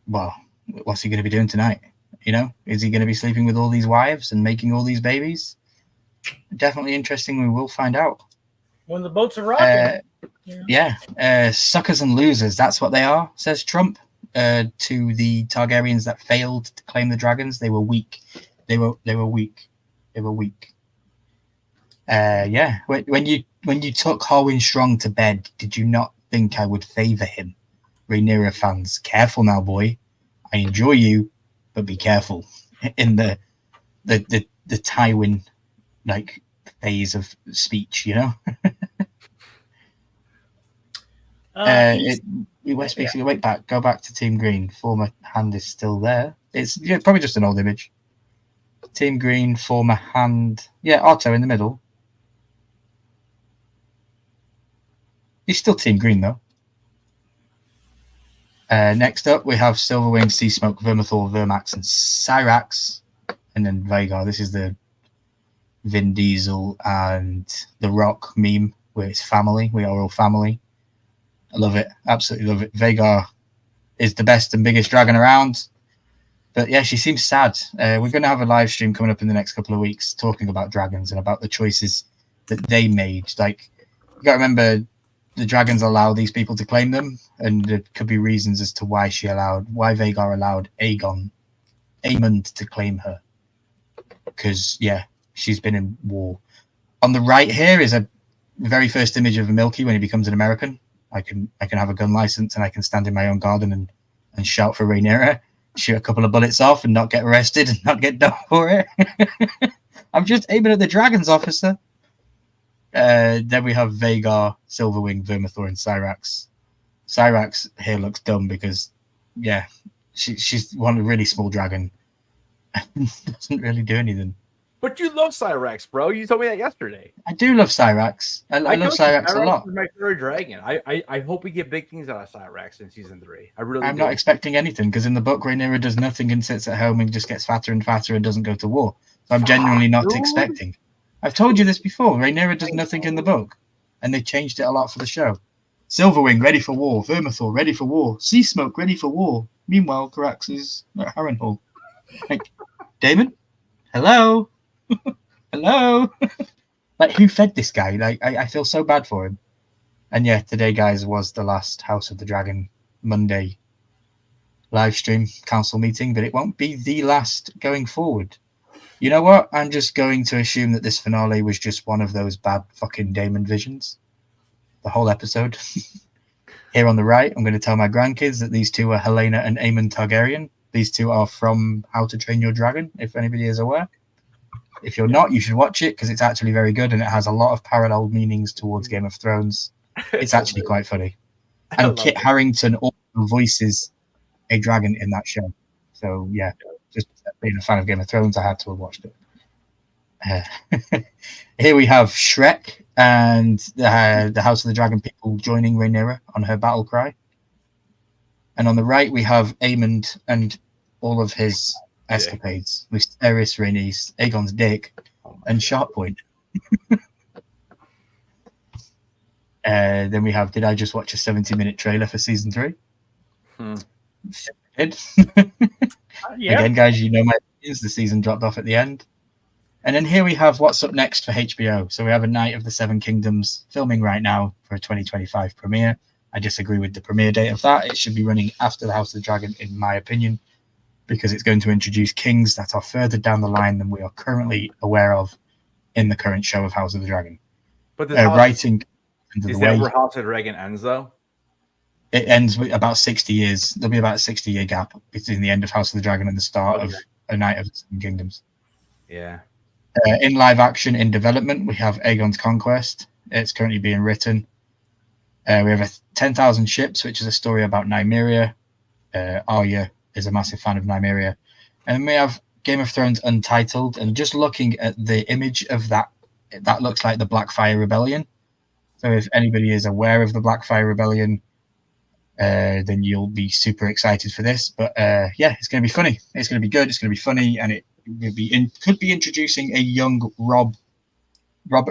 well, what's he going to be doing tonight? You know, is he going to be sleeping with all these wives and making all these babies? Definitely interesting. We will find out. When the boats are rocking. Suckers and losers, that's what they are, says Trump. To the Targaryens that failed to claim the dragons, they were weak. They were weak. They were weak. When you took Harwin Strong to bed, did you not think I would favor him? Rhaenyra fans, careful now, boy. I enjoy you, but be careful in the Tywin like phase of speech, you know. Go back to Team Green. Former hand is still there. It's probably just an old image. Team Green, former hand. Yeah, Otto in the middle. He's still Team Green though. Next up, we have Silverwing, Seasmoke, Vermithor, Vermax, and Syrax, and then Vhagar. This is the Vin Diesel and The Rock meme where it's family. We are all family. I love it. Absolutely love it. Vhagar is the best and biggest dragon around. But yeah, she seems sad. We're going to have a live stream coming up in the next couple of weeks talking about dragons and about the choices that they made. Like, you got to remember, the dragons allow these people to claim them, and there could be reasons as to why Vhagar allowed Aemond to claim her. Because, yeah, she's been in war. On the right here is a very first image of Milky when he becomes an American. I can have a gun license and I can stand in my own garden and shout for Rhaenyra, shoot a couple of bullets off and not get arrested and not get done for it. I'm just aiming at the dragons, officer. Then we have Vhagar, Silverwing, Vermithor, and Syrax. Syrax here looks dumb because, yeah, she's one really small dragon. Doesn't really do anything. But you love Syrax, bro. You told me that yesterday. I do love Syrax. I love Syrax a lot. My favorite dragon. I hope we get big things out of Syrax in season 3. I'm not expecting anything because in the book, Rhaenyra does nothing and sits at home and just gets fatter and fatter and doesn't go to war. So I'm genuinely not expecting. I've told you this before. Rhaenyra does nothing in the book, and they changed it a lot for the show. Silverwing ready for war. Vermithor ready for war. Seasmoke ready for war. Meanwhile, Carax is at Harrenhal. Like, Damon, hello. Hello. Like, who fed this guy? Like, I feel so bad for him. And yeah, today, guys, was the last House of the Dragon Monday live stream council meeting, but it won't be the last going forward. You know what? I'm just going to assume that this finale was just one of those bad fucking Daemon visions. The whole episode. Here on the right, I'm going to tell my grandkids that these two are Helena and Aemon Targaryen. These two are from How to Train Your Dragon, if anybody is aware. If you're not, you should watch it because it's actually very good and it has a lot of parallel meanings towards Game of Thrones. It's actually quite funny. And Kit Harington also voices a dragon in that show. So, yeah, just being a fan of Game of Thrones, I had to have watched it. Here we have Shrek and the House of the Dragon people joining Rhaenyra on her battle cry. And on the right, we have Aemond and all of his escapades with Sterys, Rhaenys, Aegon's dick, and Sharppoint. Then we have, did I just watch a 70-minute trailer for season 3? Did. Again, guys, you know my opinions. The season dropped off at the end. And then here we have what's up next for HBO. So we have A Night of the Seven Kingdoms filming right now for a 2025 premiere. I disagree with the premiere date of that. It should be running after the House of the Dragon, in my opinion, because it's going to introduce kings that are further down the line than we are currently aware of in the current show of House of the Dragon. But writing is that where House of the Dragon ends, though? It ends with about 60 years. There'll be about a 60-year gap between the end of House of the Dragon and the start of A Night of the Seven Kingdoms. Yeah. In live action, in development, we have Aegon's Conquest. It's currently being written. We have 10,000 Ships, which is a story about Nymeria. Arya is a massive fan of Nymeria. And then we have Game of Thrones Untitled. And just looking at the image of that looks like the Blackfire Rebellion. So if anybody is aware of the Blackfire Rebellion, then you'll be super excited for this. But yeah, it's going to be funny. It's going to be good. It's going to be funny. And it could be introducing a young Robert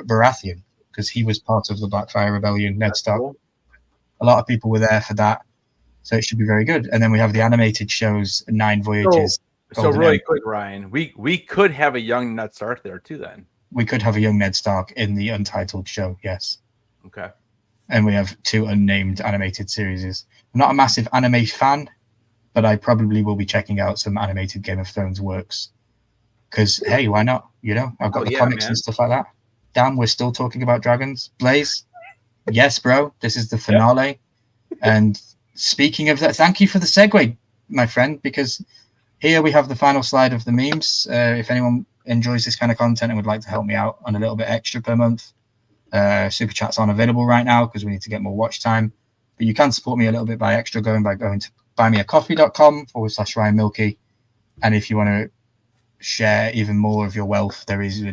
Baratheon, because he was part of the Blackfire Rebellion, Ned Stark. A lot of people were there for that. So it should be very good. And then we have the animated shows, 9 Voyages. So really quick, Ryan, we could have a young Ned Stark there too then. We could have a young Ned Stark in the Untitled show, yes. Okay. And we have 2 unnamed animated series. I'm not a massive anime fan, but I probably will be checking out some animated Game of Thrones works. Because, hey, why not? You know, I've got the comics and stuff like that. Damn, we're still talking about dragons. Blaze, yes, bro, this is the finale. And speaking of that, thank you for the segue, my friend, because here we have the final slide of the memes. If anyone enjoys this kind of content and would like to help me out on a little bit extra per month, super chats aren't available right now because we need to get more watch time. But you can support me a little bit by going to buymeacoffee.com/Ryan Milky. And if you want to share even more of your wealth, there is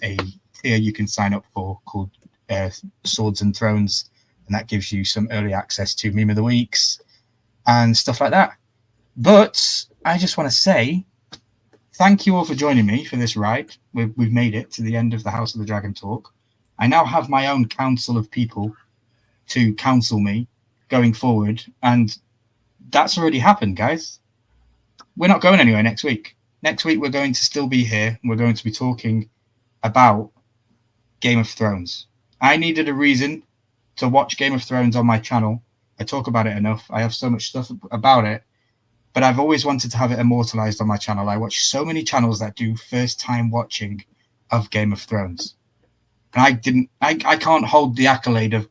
a tier you can sign up for called Swords and Thrones, and that gives you some early access to Meme of the Weeks and stuff like that. But I just want to say thank you all for joining me for this ride. We've made it to the end of the House of the Dragon talk. I now have my own council of people to counsel me going forward, and that's already happened, guys. We're not going anywhere next week. Next week, we're going to still be here. We're going to be talking about Game of Thrones. I needed a reason to watch Game of Thrones on my channel. I talk about it enough. I have so much stuff about it, but I've always wanted to have it immortalized on my channel. I watch so many channels that do first-time watching of Game of Thrones. And I can't hold the accolade of,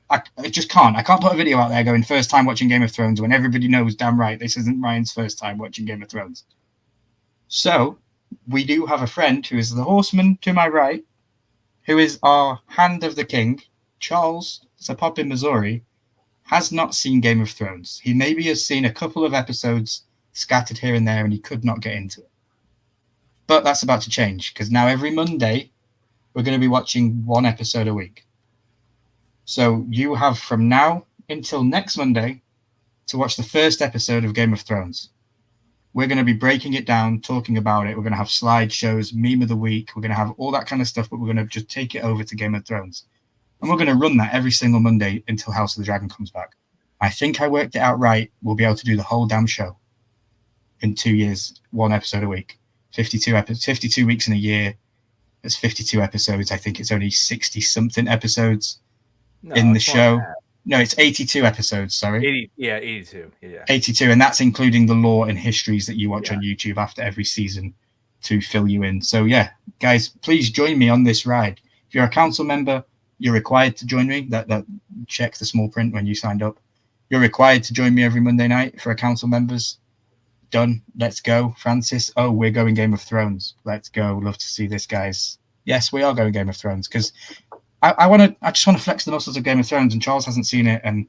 I just can't. I can't put a video out there going first time watching Game of Thrones when everybody knows damn right this isn't Ryan's first time watching Game of Thrones. So we do have a friend who is the horseman to my right, who is our hand of the king, Charles Sapop in Missouri, has not seen Game of Thrones. He maybe has seen a couple of episodes scattered here and there, and he could not get into it. But that's about to change, because now every Monday, we're going to be watching 1 episode a week. So you have from now until next Monday to watch the first episode of Game of Thrones. We're going to be breaking it down, talking about it. We're going to have slideshows, meme of the week. We're going to have all that kind of stuff, but we're going to just take it over to Game of Thrones. And we're going to run that every single Monday until House of the Dragon comes back. I think I worked it out right. We'll be able to do the whole damn show in 2 years, 1 episode a week. 52 weeks in a year. It's 52 episodes. I think it's only 60-something episodes in the show. No, it's 82 episodes, sorry. 82. Yeah. 82, and that's including the lore and histories that you watch on YouTube after every season to fill you in. So, yeah, guys, please join me on this ride. If you're a council member, you're required to join me. That check the small print when you signed up. You're required to join me every Monday night for our council members. Done. Let's go. Francis, oh, we're going Game of Thrones. Let's go. Love to see this, guys. Yes, we are going Game of Thrones because I just want to flex the muscles of Game of Thrones, and Charles hasn't seen it, and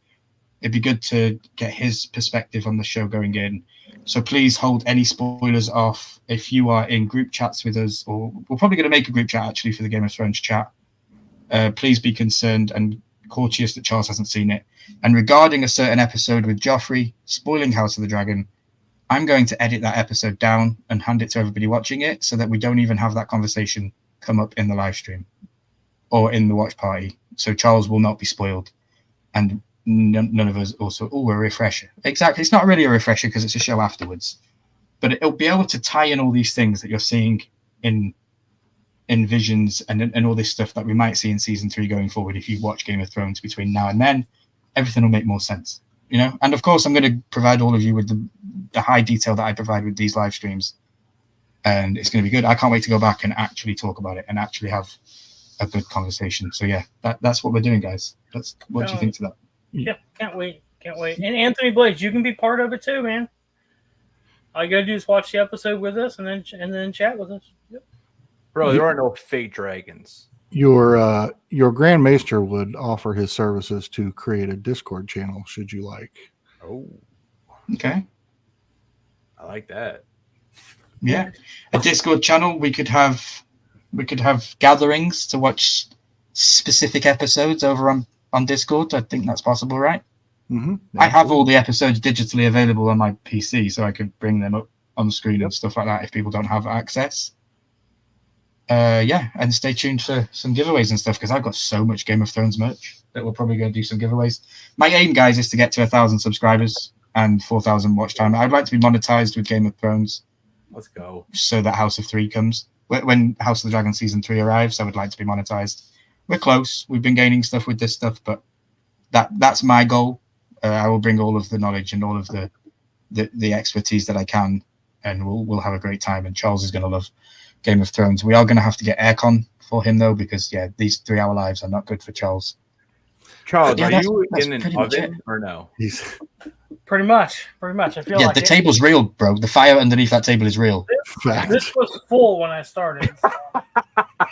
it'd be good to get his perspective on the show going in. So please hold any spoilers off. If you are in group chats with us, or we're probably going to make a group chat actually for the Game of Thrones chat, please be concerned and courteous that Charles hasn't seen it. And regarding a certain episode with Joffrey spoiling House of the Dragon, I'm going to edit that episode down and hand it to everybody watching it so that we don't even have that conversation come up in the live stream or in the watch party. So Charles will not be spoiled. And none of us also, a refresher. Exactly. It's not really a refresher because it's a show afterwards. But it'll be able to tie in all these things that you're seeing in visions and all this stuff that we might see in season 3 going forward. If you watch Game of Thrones between now and then, everything will make more sense. You know, and of course, I'm going to provide all of you with the high detail that I provide with these live streams, and it's going to be good. I can't wait to go back and actually talk about it and actually have a good conversation. So yeah, that's what we're doing, guys. What do you think to that? Yeah, can't wait. And Anthony Blaze, you can be part of it too, man. All you gotta do is watch the episode with us and then chat with us. Yep. Bro, there are no fake dragons. Your Grand Maester would offer his services to create a Discord channel, should you like. Oh, okay. I like that. Yeah, a Discord channel. We could have gatherings to watch specific episodes over on Discord. I think that's possible, right? Mm-hmm. I have all the episodes digitally available on my PC, so I could bring them up on the screen and stuff like that if people don't have access. Yeah, and stay tuned for some giveaways and stuff because I've got so much Game of Thrones merch that we're probably going to do some giveaways. My aim, guys, is to get to 1,000 subscribers and 4,000 watch time. I'd like to be monetized with Game of Thrones. Let's go. So that House of 3 comes. When House of the Dragon season 3 arrives, I would like to be monetized. we're close. We've been gaining stuff with this stuff, but that's my goal. I will bring all of the knowledge and all of the expertise that I can, and we'll have a great time. And Charles is going to love Game of Thrones. We are going to have to get aircon for him though, because these 3-hour lives are not good for Charles. Charles, Yeah, are you that's in an pretty much oven it. or no? He's Pretty much. I feel like The table's real, bro. The fire underneath that table is real. fact. this was full when I started.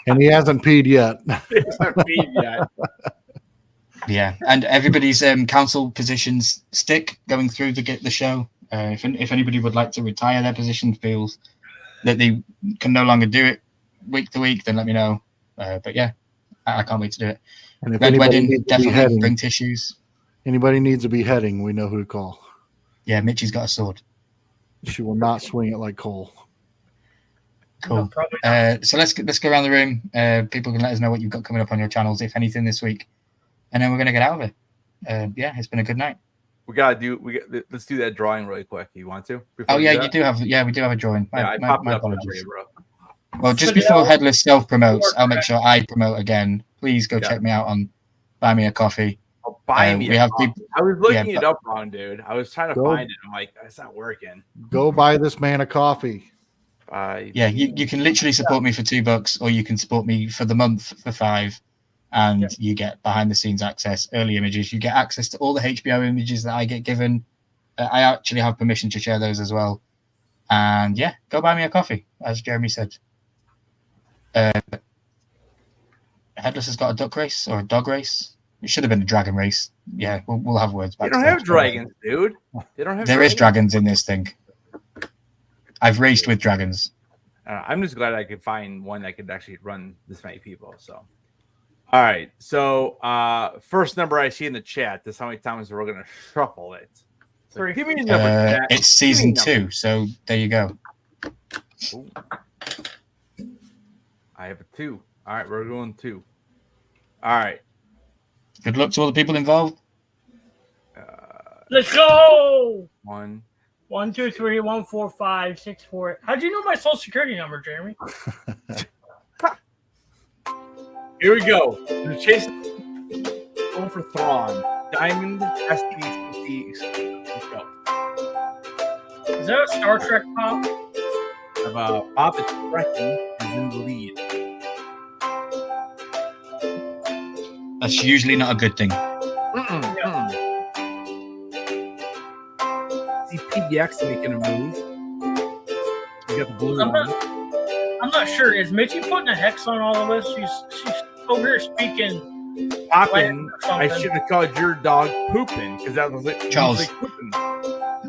And he hasn't peed yet. It's not me yet. Yeah, and everybody's council positions stick going through the show. If anybody would like to retire their position, feels that they can no longer do it week to week, then let me know. But yeah, I can't wait to do it. And if Red anybody Wedding, needs to be definitely heading, bring tissues. anybody needs a beheading, we know who to call. Yeah, Mitchie's got a sword. She will not swing it like Cole. Cool. No, probably not. So let's go around the room. People can let us know what you've got coming up on your channels, if anything, this week, and then we're gonna get out of it. Yeah, it's been a good night. Let's do that drawing really quick. You want to? Oh yeah, we we do have a drawing. I My popped it up for apologies. you, bro. Well, just Fidel, before Headless self promotes, I'll make correct. sure I promote again. Please go Yeah. check me out on Buy Me a Coffee. Oh, buy me. we have coffee. people- I was looking yeah, it up wrong, dude. I was trying to Go. find it. I'm like, it's not working. Go buy this man a coffee. Yeah, you can literally support me for $2, or you can support me for the month for $5, and Yeah. you get behind the scenes access, early images. You get access to all the HBO images that I get given. I actually have permission to share those as well. And yeah, go buy me a coffee, as Jeremy said. Headless has got a duck race or a dog race. It should have been a dragon race. Yeah, we'll have words They back. don't have dragons, dude. They don't have. There is dragons in this thing. I've raced with dragons. I'm just glad I could find one that could actually run this many people. So, all right. So, first number I see in the chat. This is how many times we're gonna shuffle it. So 3. give me a number. chat. It's Give me a season number. 2, so there you go. Ooh. I have a 2. All right, we're going 2. All right. Good luck to all the people involved. Let's go. 1. 1, 2, 3, 1, 4, 5, 6, 4. How'd you know my social security number, Jeremy? Here we go. The chase going for Thrawn. Diamond SDCC. Let's go. Is that a Star Trek pop? Bob the Trekkie is in the lead. That's usually not a good thing. See PDX making a move. We got the blue I'm one. I'm not sure. Is Mitchie putting a hex on all of us? She's over here speaking. Poppin'. or I something. should have called your dog pooping because that was like Charles. like pooping.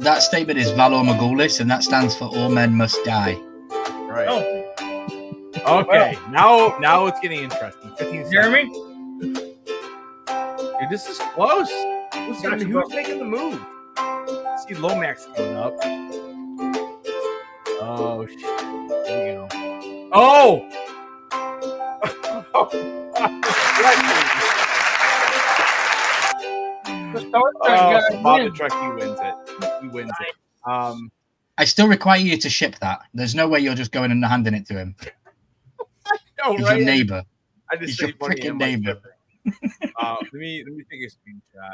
That statement is Valor Morgulis, and that stands for All Men Must Die. Right. Oh, Okay. Now it's getting interesting. 15 seconds. Jeremy? Dude, this is close. Who's making the move? I see Lomax coming up. Oh shit. Here we go. Oh! The Star Trek Oh, guy Bob the wins. Trekkie wins it. He wins it. I still require you to ship that. There's no way you're just going and handing it to him. No, He's right? your neighbor. I just He's your saved money freaking in my neighbor. shipping. Let me take a screenshot.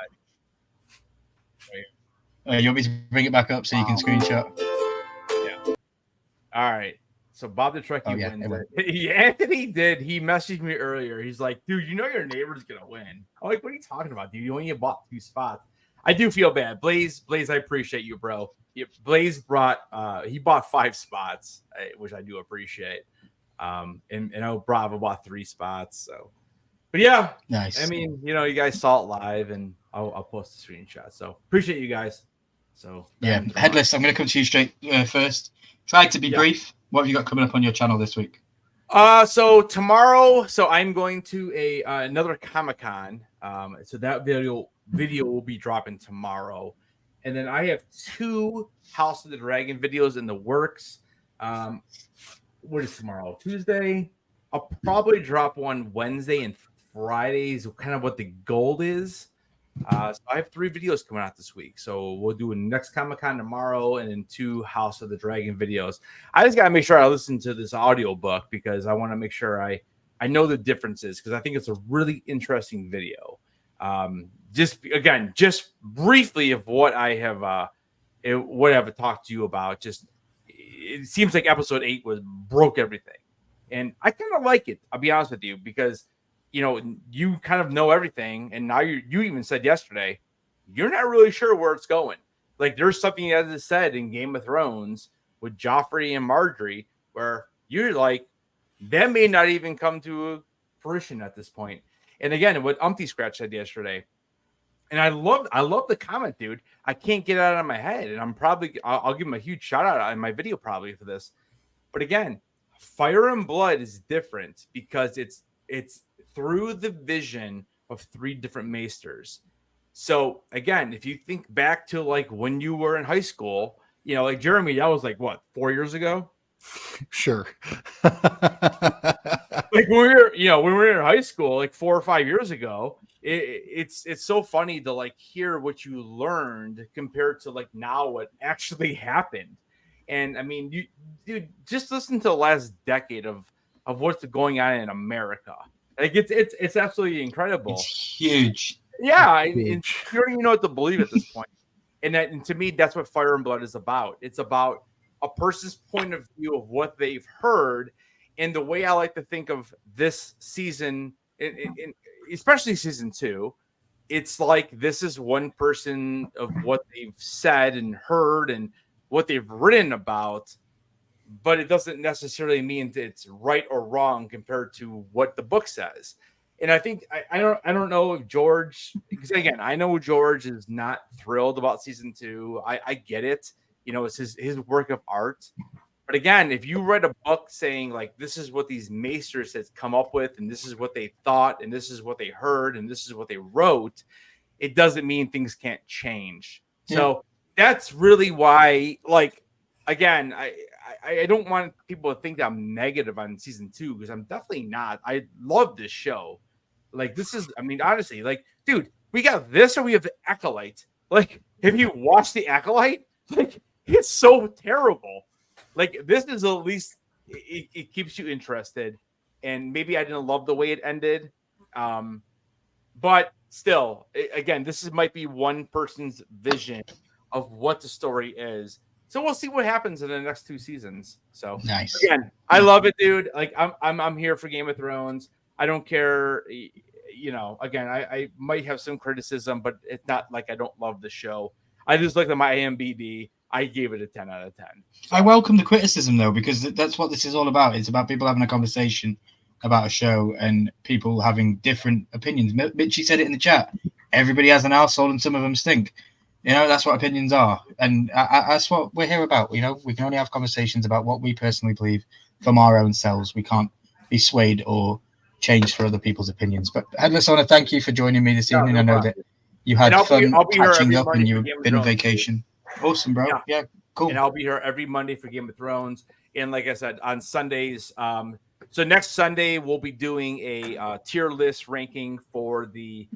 You want me to bring it back up so you can screenshot? All right. So Bob the Trekkie Oh, yeah, wins it went. it. Yeah, Anthony did. He messaged me earlier. He's like, dude, you know your neighbor's gonna win. I'm like, what are you talking about, dude? You only bought 2 spots. I do feel bad. Blaze, I appreciate you, bro. Blaze brought he bought 5 spots, which I do appreciate. And I know Bravo bought 3 spots. So, but yeah, Nice. I mean, you guys saw it live, and I'll post the screenshot. So appreciate you guys. So Yeah, Headless, I'm going to come to you straight first. Try to be Yeah. brief. What have you got coming up on your channel this week? So tomorrow, I'm going to another Comic-Con. So that video will be dropping tomorrow, and then I have 2 House of the Dragon videos in the works. What is tomorrow? Tuesday. I'll probably drop one Wednesday and Fridays. Kind of what the goal is. So I have 3 videos coming out this week. So we'll do a next Comic-Con tomorrow, and then 2 House of the Dragon videos. I just gotta make sure I listen to this audio book because I want to make sure I I know the differences because I think it's a really interesting video. Just briefly of what I have talked to you about. Just it seems like episode 8 broke everything, and I kind of like it. I'll be honest with you because you kind of know everything, and now you even said yesterday you're not really sure where it's going. Like there's something that is said in Game of Thrones with Joffrey and Marjorie where you're like that may not even come to fruition at this point. And again, what Umpty Scratch said yesterday, and I love the comment, dude. I can't get it out of my head, and I'll give him a huge shout out in my video probably for this. But again, Fire and Blood is different because it's through the vision of 3 different maesters. So again, if you think back to like when you were in high school, like Jeremy, that was like what 4 years ago. Sure. Like when we were in high school, like 4 or 5 years ago, it's so funny to like hear what you learned compared to like now what actually happened. And I mean, dude, just listen to the last decade of what's going on in America. Like it's absolutely incredible. It's huge. Yeah, you don't even know what to believe at this point. And to me, that's what Fire and Blood is about. It's about a person's point of view of what they've heard. And the way I like to think of this season, especially season 2, it's like this is one person of what they've said and heard and what they've written about, but it doesn't necessarily mean that it's right or wrong compared to what the book says. And I think I don't know if George, because again, I know George is not thrilled about season 2. I get it. It's his work of art. But again, if you read a book saying like this is what these maesters has come up with, and this is what they thought, and this is what they heard, and this is what they wrote, it doesn't mean things can't change. Yeah. So that's really why, like, again, I don't want people to think that I'm negative on season 2 because I'm definitely not. I love this show. Like, this is, I mean, honestly, like, dude, we got this or we have the Acolyte. Like, have you watched the Acolyte? Like, it's so terrible. Like, this is at least, it keeps you interested. And maybe I didn't love the way it ended. But still, again, this might be one person's vision of what the story is. So we'll see what happens in the next 2 seasons. So nice. Again, I love it, dude. Like I'm here for Game of Thrones. I don't care. Again, I might have some criticism, but it's not like I don't love the show. I just looked at my IMDb. I gave it a 10 out of 10. So. I welcome the criticism though, because that's what this is all about. It's about people having a conversation about a show and people having different opinions. Mitchie said it in the chat. Everybody has an arsehole and some of them stink. That's what opinions are. And that's what we're here about. We can only have conversations about what we personally believe from our own selves. We can't be swayed or changed for other people's opinions. But Headless, I want to thank you for joining me this evening. I know that you had fun catching up and you've been on vacation. Awesome, bro. Yeah, cool. And I'll be here every Monday for Game of Thrones. And like I said, on Sundays, so next Sunday we'll be doing a tier list ranking for the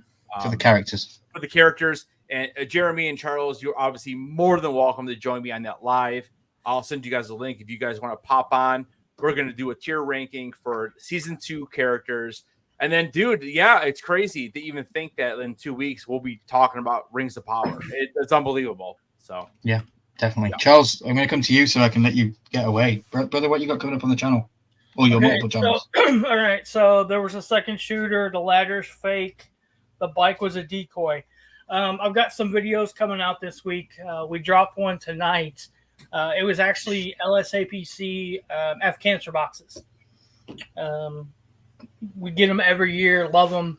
characters. For the characters. And Jeremy and Charles, you're obviously more than welcome to join me on that live. I'll send you guys a link if you guys want to pop on. We're going to do a tier ranking for season 2 characters. And then, dude, yeah, it's crazy to even think that in 2 weeks we'll be talking about Rings of Power. It's unbelievable. So yeah, definitely. Yeah. Charles, I'm going to come to you so I can let you get away. Brother, what you got coming up on the channel? Or your multiple channels? All right. So there was a second shooter. The ladder's fake. The bike was a decoy. I've got some videos coming out this week. We dropped one tonight. It was actually LSAPC F cancer boxes. We get them every year. Love them.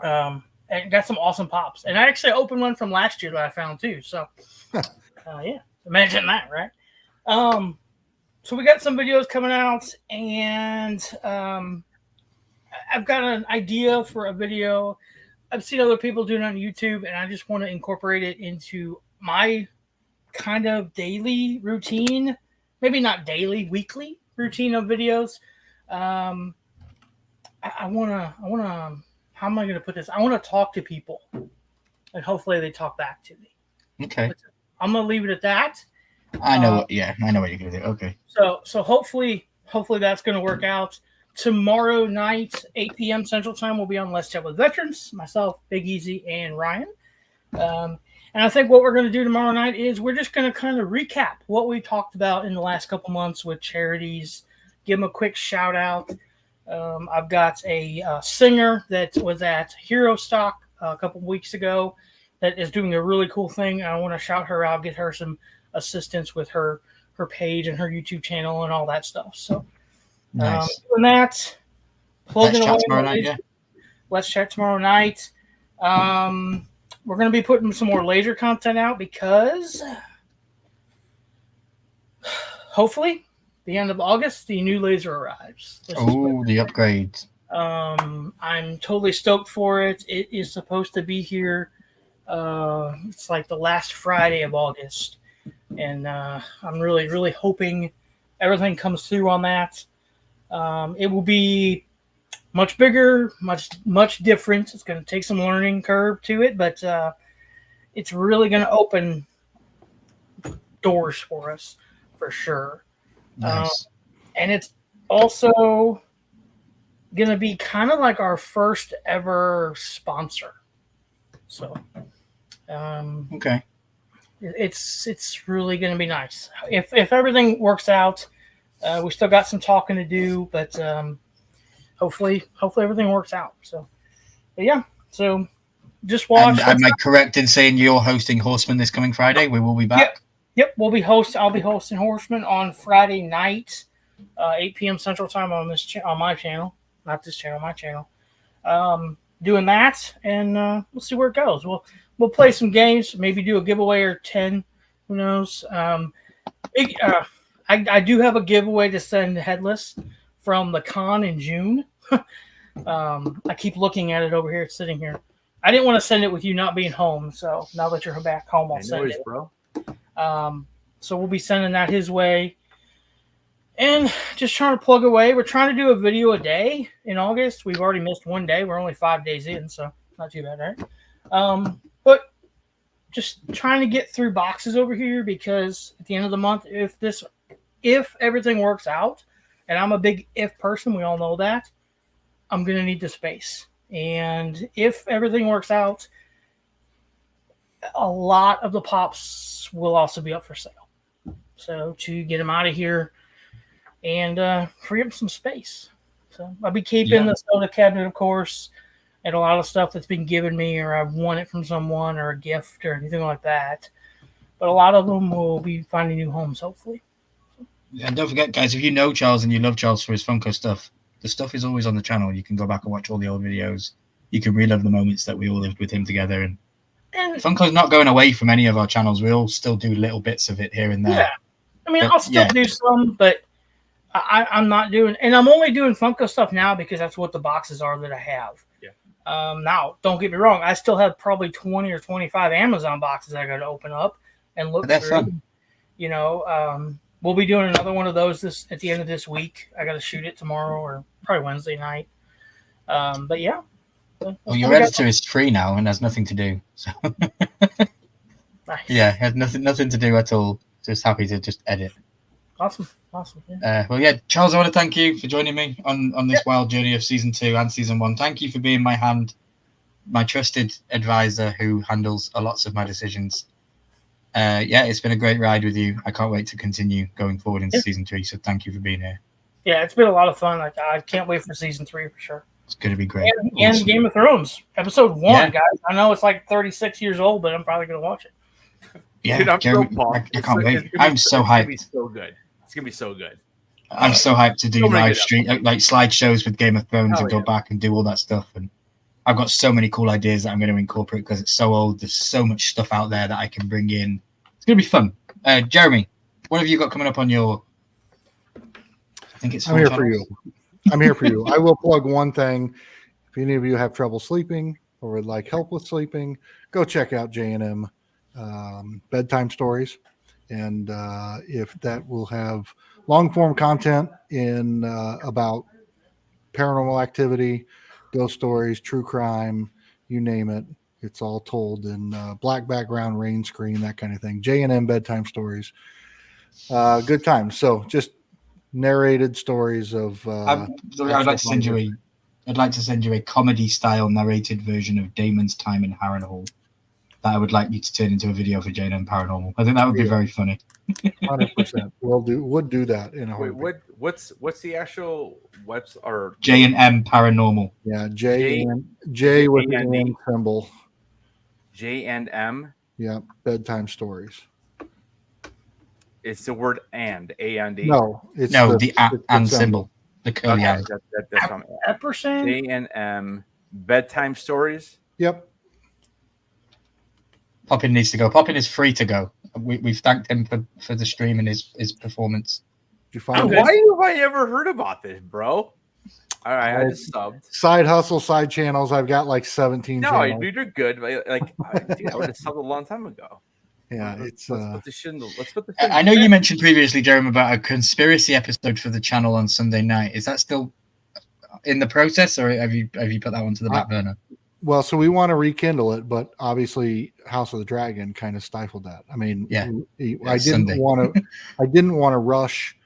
And got some awesome pops. And I actually opened one from last year that I found too. So, yeah, imagine that, right? So we got some videos coming out, and I've got an idea for a video. I've seen other people doing it on YouTube, and I just want to incorporate it into my kind of daily routine. Maybe not daily, weekly routine of videos. I want to, how am I going to put this? I want to talk to people, and hopefully they talk back to me. Okay. I'm going to leave it at that. I know what you're going to do. Okay. So hopefully that's going to work out. tomorrow night, 8 p.m. Central Time, we'll be on Let's Chat with Veterans, myself, Big Easy, and Ryan. And I think what we're going to do tomorrow night is we're just going to kind of recap what we talked about in the last couple months with charities, give them a quick shout out. I've got a singer that was at Hero Stock a couple weeks ago that is doing a really cool thing. I want to shout her out, get her some assistance with her page and her YouTube channel and all that stuff. So Nice. doing that, plugging Let's chat away. tomorrow night, yeah. Let's chat tomorrow night. We're going to be putting some more laser content out because hopefully the end of August, the new laser arrives. Oh, the upgrade. I'm totally stoked for it. It is supposed to be here. It's like the last Friday of August. And I'm really, really hoping everything comes through on that. It will be much bigger, much different. It's going to take some learning curve to it, but it's really going to open doors for us for sure. Nice. And it's also going to be kind of like our first ever sponsor. So, Okay. it's really going to be nice. If everything works out, we still got some talking to do, but hopefully everything works out. So, but yeah. So just watch. And am I correct in saying you're hosting Horseman this coming Friday? We will be back. Yep, I'll be hosting Horseman on Friday night, 8 p.m. Central Time on on my channel, not this channel, my channel. Doing that, and we'll see where it goes. We'll play some games, maybe do a giveaway or 10. Who knows? I do have a giveaway to send Headless from the con in June. I keep looking at it over here. It's sitting here. I didn't want to send it with you not being home, so now that you're back home, I'll send it. Bro. So we'll be sending that his way. And just trying to plug away. We're trying to do a video a day in August. We've already missed one day. We're only 5 days in, so not too bad, right? But just trying to get through boxes over here because at the end of the month, if everything works out, and I'm a big if person, we all know that, I'm going to need the space. And if everything works out, a lot of the pops will also be up for sale. So to get them out of here and free up some space. So I'll be keeping the soda cabinet, of course, and a lot of stuff that's been given me or I've won it from someone or a gift or anything like that. But a lot of them will be finding new homes, hopefully. And don't forget, guys, if you know Charles and you love Charles for his Funko stuff, the stuff is always on the channel. You can go back and watch all the old videos. You can relive the moments that we all lived with him together. And Funko's not going away from any of our channels. We all still do little bits of it here and there. Yeah. I mean, I'll still do some, but I'm not doing, and I'm only doing Funko stuff now because that's what the boxes are that I have. Yeah. Now, don't get me wrong. I still have probably 20 or 25 Amazon boxes I got to open up and look through. Fun. You know, we'll be doing another one of those at the end of this week. I got to shoot it tomorrow or probably Wednesday night. But yeah. Well, your editor is free now and has nothing to do. So nice. Yeah, has nothing to do at all. Just happy to just edit. Awesome. Yeah. Well, yeah, Charles, I want to thank you for joining me on this wild journey of season 2 and season 1. Thank you for being my trusted advisor who handles lots of my decisions. It's been a great ride with you. I can't wait to continue going forward into season 3. So thank you for being here. Yeah, it's been a lot of fun. Like I can't wait for season 3 for sure. It's going to be great. And Game of Thrones episode 1, guys. I know it's like 36 years old, but I'm probably going to watch it. Yeah, dude, I can't wait. I'm so hyped. It's going to be so good. It's going to be so good. I'm so hyped to do live stream, like slideshows with Game of Thrones and go back and do all that stuff. And I've got so many cool ideas that I'm going to incorporate because it's so old. There's so much stuff out there that I can bring in. It's going to be fun. Jeremy, what have you got coming up on your? I think it's. I'm here for you. I will plug one thing. If any of you have trouble sleeping or would like help with sleeping, go check out J&M Bedtime Stories. And if that will have long form content in about paranormal activity, ghost stories, true crime, you name it. It's all told in black background, rain screen, that kind of thing. J&M Bedtime Stories. Good times. So just narrated stories of. I'd like to send you a comedy style narrated version of Damon's time in Harrenhal that I would like you to turn into a video for Jane and Paranormal. I think that would be very funny. 100%. Would do that in a Wait, heartbeat. what's the actual website or J&M Paranormal? Yeah, J with the N symbol. J&M. Yeah, bedtime stories. It's the word A-N-D. No, it's the and symbol. The curly Okay, eyes. that's what I'm Epperson? J&M bedtime stories. Yep. Poppin needs to go. Poppin is free to go. We've thanked him for the stream and his performance. Did you find Why have I never heard about this, bro? All right, I just subbed. Side hustle, side channels. I've got like 17 No, channels. dude, you're good. Like, dude, I would have subbed a long time ago. Yeah, it's. Let's put this shit in the. Let's put this. I know you mentioned previously, Jeremy, about a conspiracy episode for the channel on Sunday night. Is that still in the process, or have you put that one to the back burner? Well, so we want to rekindle it, but obviously House of the Dragon kind of stifled that. I mean, I didn't want to rush,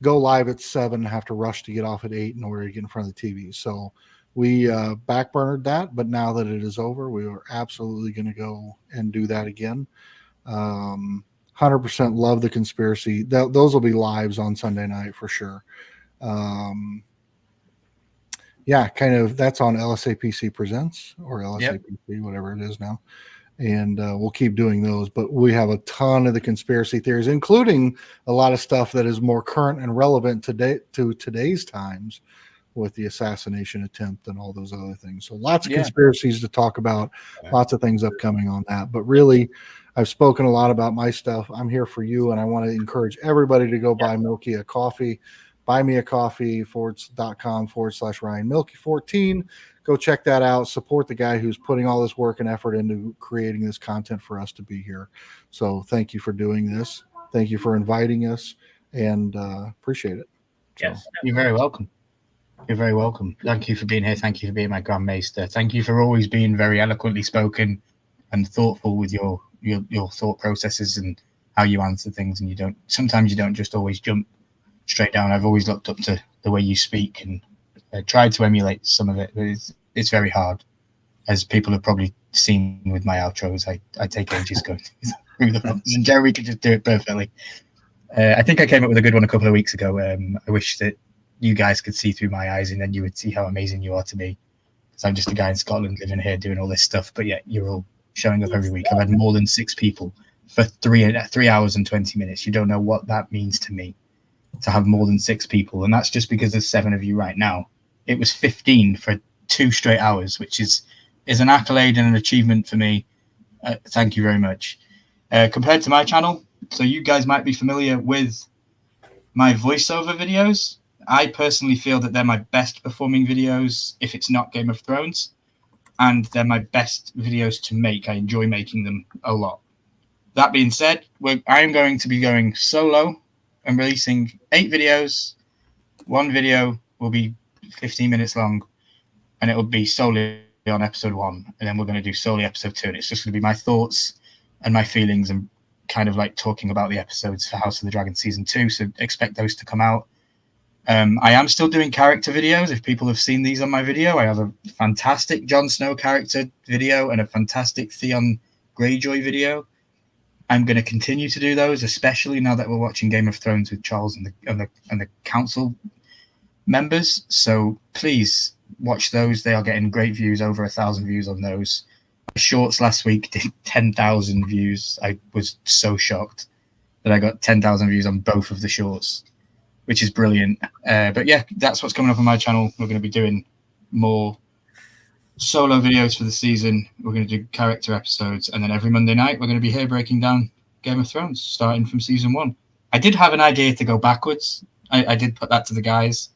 go live at 7, have to rush to get off at 8 in order to get in front of the TV. So we backburnered that, but now that it is over, we are absolutely going to go and do that again. 100% love the conspiracy. Those will be lives on Sunday night for sure. Yeah, kind of. That's on LSAPC Presents or LSAPC, whatever it is now. And we'll keep doing those. But we have a ton of the conspiracy theories, including a lot of stuff that is more current and relevant to today's times with the assassination attempt and all those other things. So lots of conspiracies to talk about, lots of things upcoming on that. But really, I've spoken a lot about my stuff. I'm here for you, and I want to encourage everybody to go buy Milky a coffee. buymeacoffee.com/Ryan Milky 14. Go check that out. Support the guy who's putting all this work and effort into creating this content for us to be here. So thank you for doing this. Thank you for inviting us, and appreciate it. Yes. You're very welcome. You're very welcome. Thank you for being here. Thank you for being my Grand Maester. Thank you for always being very eloquently spoken and thoughtful with your thought processes and how you answer things. And sometimes you don't just always jump straight down. I've always looked up to the way you speak and tried to emulate some of it, but it's very hard. As people have probably seen with my outros, I take ages going through the ones, and Jeremy could just do it perfectly. I think I came up with a good one a couple of weeks ago. I wish that you guys could see through my eyes, and then you would see how amazing you are to me. Because I'm just a guy in Scotland living here doing all this stuff, but yet you're all showing up every week. I've had more than 6 people for 3 hours and 20 minutes. You don't know what that means to me, to have more than 6 people, and that's just because there's 7 of you right now. It was 15 for 2 straight hours, which is an accolade and an achievement for me. Thank you very much. Compared to my channel, so you guys might be familiar with my voiceover videos. I personally feel that they're my best performing videos if it's not Game of Thrones, and they're my best videos to make. I enjoy making them a lot. That being said, I am going to be going solo and releasing 8 videos. 1 video will be 15 minutes long, and it will be solely on episode 1, and then we're going to do solely episode 2, and it's just going to be my thoughts and my feelings and kind of like talking about the episodes for House of the Dragon season 2. So expect those to come out. I am still doing character videos. If people have seen these on my video, I have a fantastic Jon Snow character video and a fantastic Theon Greyjoy video. I'm going to continue to do those, especially now that we're watching Game of Thrones with Charles and the council members. So please watch those. They are getting great views, over 1,000 views on those. My shorts last week did 10,000 views. I was so shocked that I got 10,000 views on both of the shorts, which is brilliant. But yeah, that's what's coming up on my channel. We're going to be doing more solo videos for the season. We're going to do character episodes, and then every Monday night we're going to be here breaking down Game of Thrones, starting from season 1. I did have an idea to go backwards. I did put that to the guys.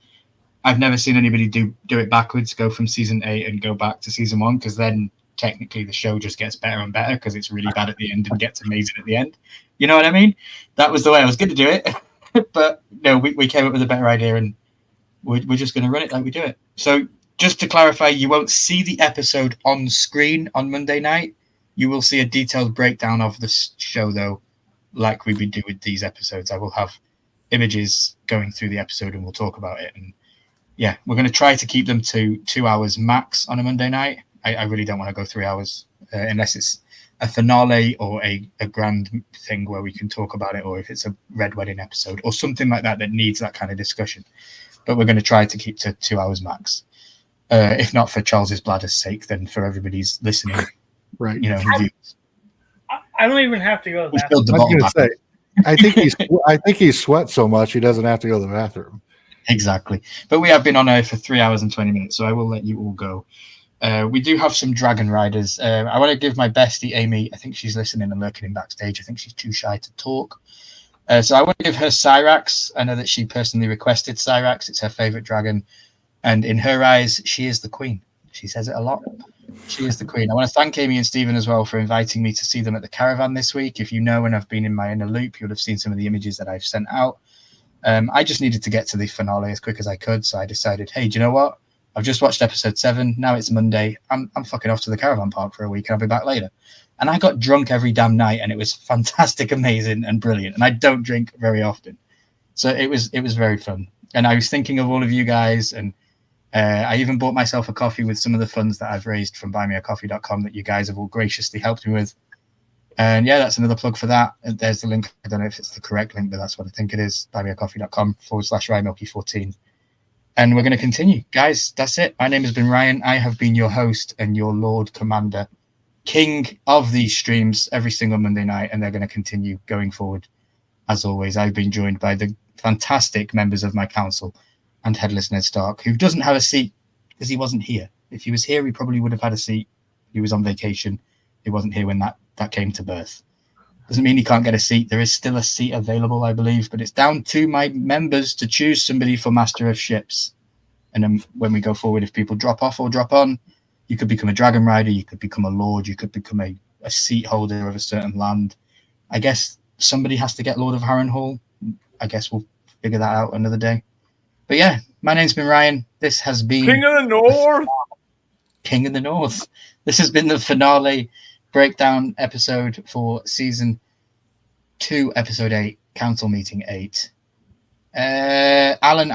I've never seen anybody do it backwards, go from season 8 and go back to season 1, because then technically the show just gets better and better because it's really bad at the end and gets amazing at the end. You know what I mean? That was the way I was going to do it. But no, we came up with a better idea, and we're just going to run it like we do it. So just to clarify, you won't see the episode on screen on Monday night. You will see a detailed breakdown of the show, though, like we would do with these episodes. images going through the episode, and we'll talk about it. And yeah, we're going to try to keep them to 2 hours max on a Monday night. I really don't want to go 3 hours unless it's a finale or a grand thing where we can talk about it, or if it's a Red Wedding episode or something like that that needs that kind of discussion. But we're going to try to keep to 2 hours max. If not for Charles's bladder's sake, then for everybody's listening, Right. you know, I don't even have to go to we that. filled the I was bottle gonna back. say, I think he sweats so much he doesn't have to go to the bathroom. Exactly. But we have been on air for 3 hours and 20 minutes, so I will let you all go. We do have some Dragon Riders. I want to give my bestie, Amy, I think she's listening and lurking in backstage. I think she's too shy to talk. So I want to give her Cyrax. I know that she personally requested Cyrax. It's her favorite dragon. And in her eyes, she is the queen. She says it a lot. She is the queen. I want to thank Amy and Stephen as well for inviting me to see them at the caravan this week. If you know and have been in my inner loop, you'll have seen some of the images that I've sent out. I just needed to get to the finale as quick as I could. So I decided, hey, do you know what? I've just watched episode 7. Now it's Monday. I'm fucking off to the caravan park for a week, and I'll be back later. And I got drunk every damn night, and it was fantastic, amazing, and brilliant. And I don't drink very often, so it was very fun. And I was thinking of all of you guys, and I even bought myself a coffee with some of the funds that I've raised from buymeacoffee.com that you guys have all graciously helped me with. And yeah, that's another plug for that. And there's the link. I don't know if it's the correct link, but that's what I think it is. buymeacoffee.com/RyanMilky14. And we're going to continue. Guys, that's it. My name has been Ryan. I have been your host and your Lord Commander, king of these streams every single Monday night, and they're going to continue going forward. As always, I've been joined by the fantastic members of my council and Headless Ned Stark, who doesn't have a seat because he wasn't here. If he was here, he probably would have had a seat. He was on vacation. He wasn't here when that came to birth. Doesn't mean he can't get a seat. There is still a seat available, I believe, but it's down to my members to choose somebody for Master of Ships. And then when we go forward, if people drop off or drop on, you could become a Dragon Rider, you could become a Lord, you could become a seat holder of a certain land. I guess somebody has to get Lord of Harrenhal. I guess we'll figure that out another day. But yeah, my name's been Ryan. This has been King of the North. King of the North. This has been the finale breakdown episode for season 2, episode 8, council meeting 8. Alan.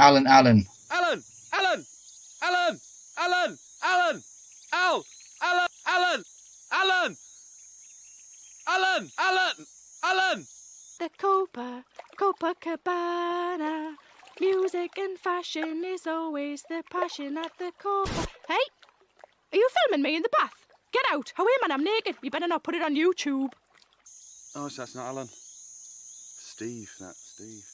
The Copacabana. Music and fashion is always the passion at the core. Hey, are you filming me in the bath? Get out! Away, man, I'm naked. You better not put it on YouTube. Oh, so that's not Alan. Steve, that's Steve.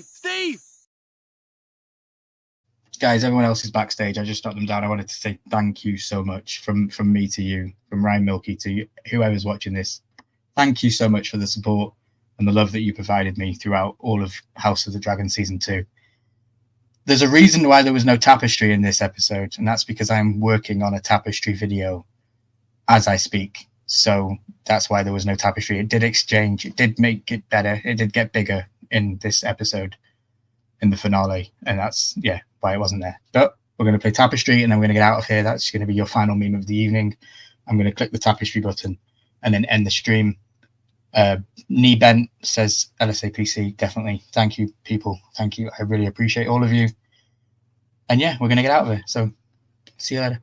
Steve! Guys, everyone else is backstage. I just stopped them down. I wanted to say thank you so much from me to you, from Ryan Milky to you, whoever's watching this. Thank you so much for the support and the love that you provided me throughout all of House of the Dragon Season 2. There's a reason why there was no tapestry in this episode, and that's because I'm working on a tapestry video as I speak. So that's why there was no tapestry. It did exchange. It did make it better. It did get bigger in this episode, in the finale, and that's, yeah, why it wasn't there. But we're going to play tapestry, and then we're going to get out of here. That's going to be your final meme of the evening. I'm going to click the tapestry button and then end the stream. Knee Bent says LSAPC, definitely. Thank you, people. Thank you. I really appreciate all of you. And yeah, we're going to get out of here. So see you later.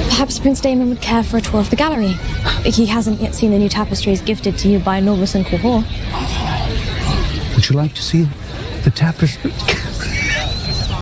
Perhaps Prince Daemon would care for a tour of the gallery. He hasn't yet seen the new tapestries gifted to you by Norbus and Quahor. Would you like to see the tapestry?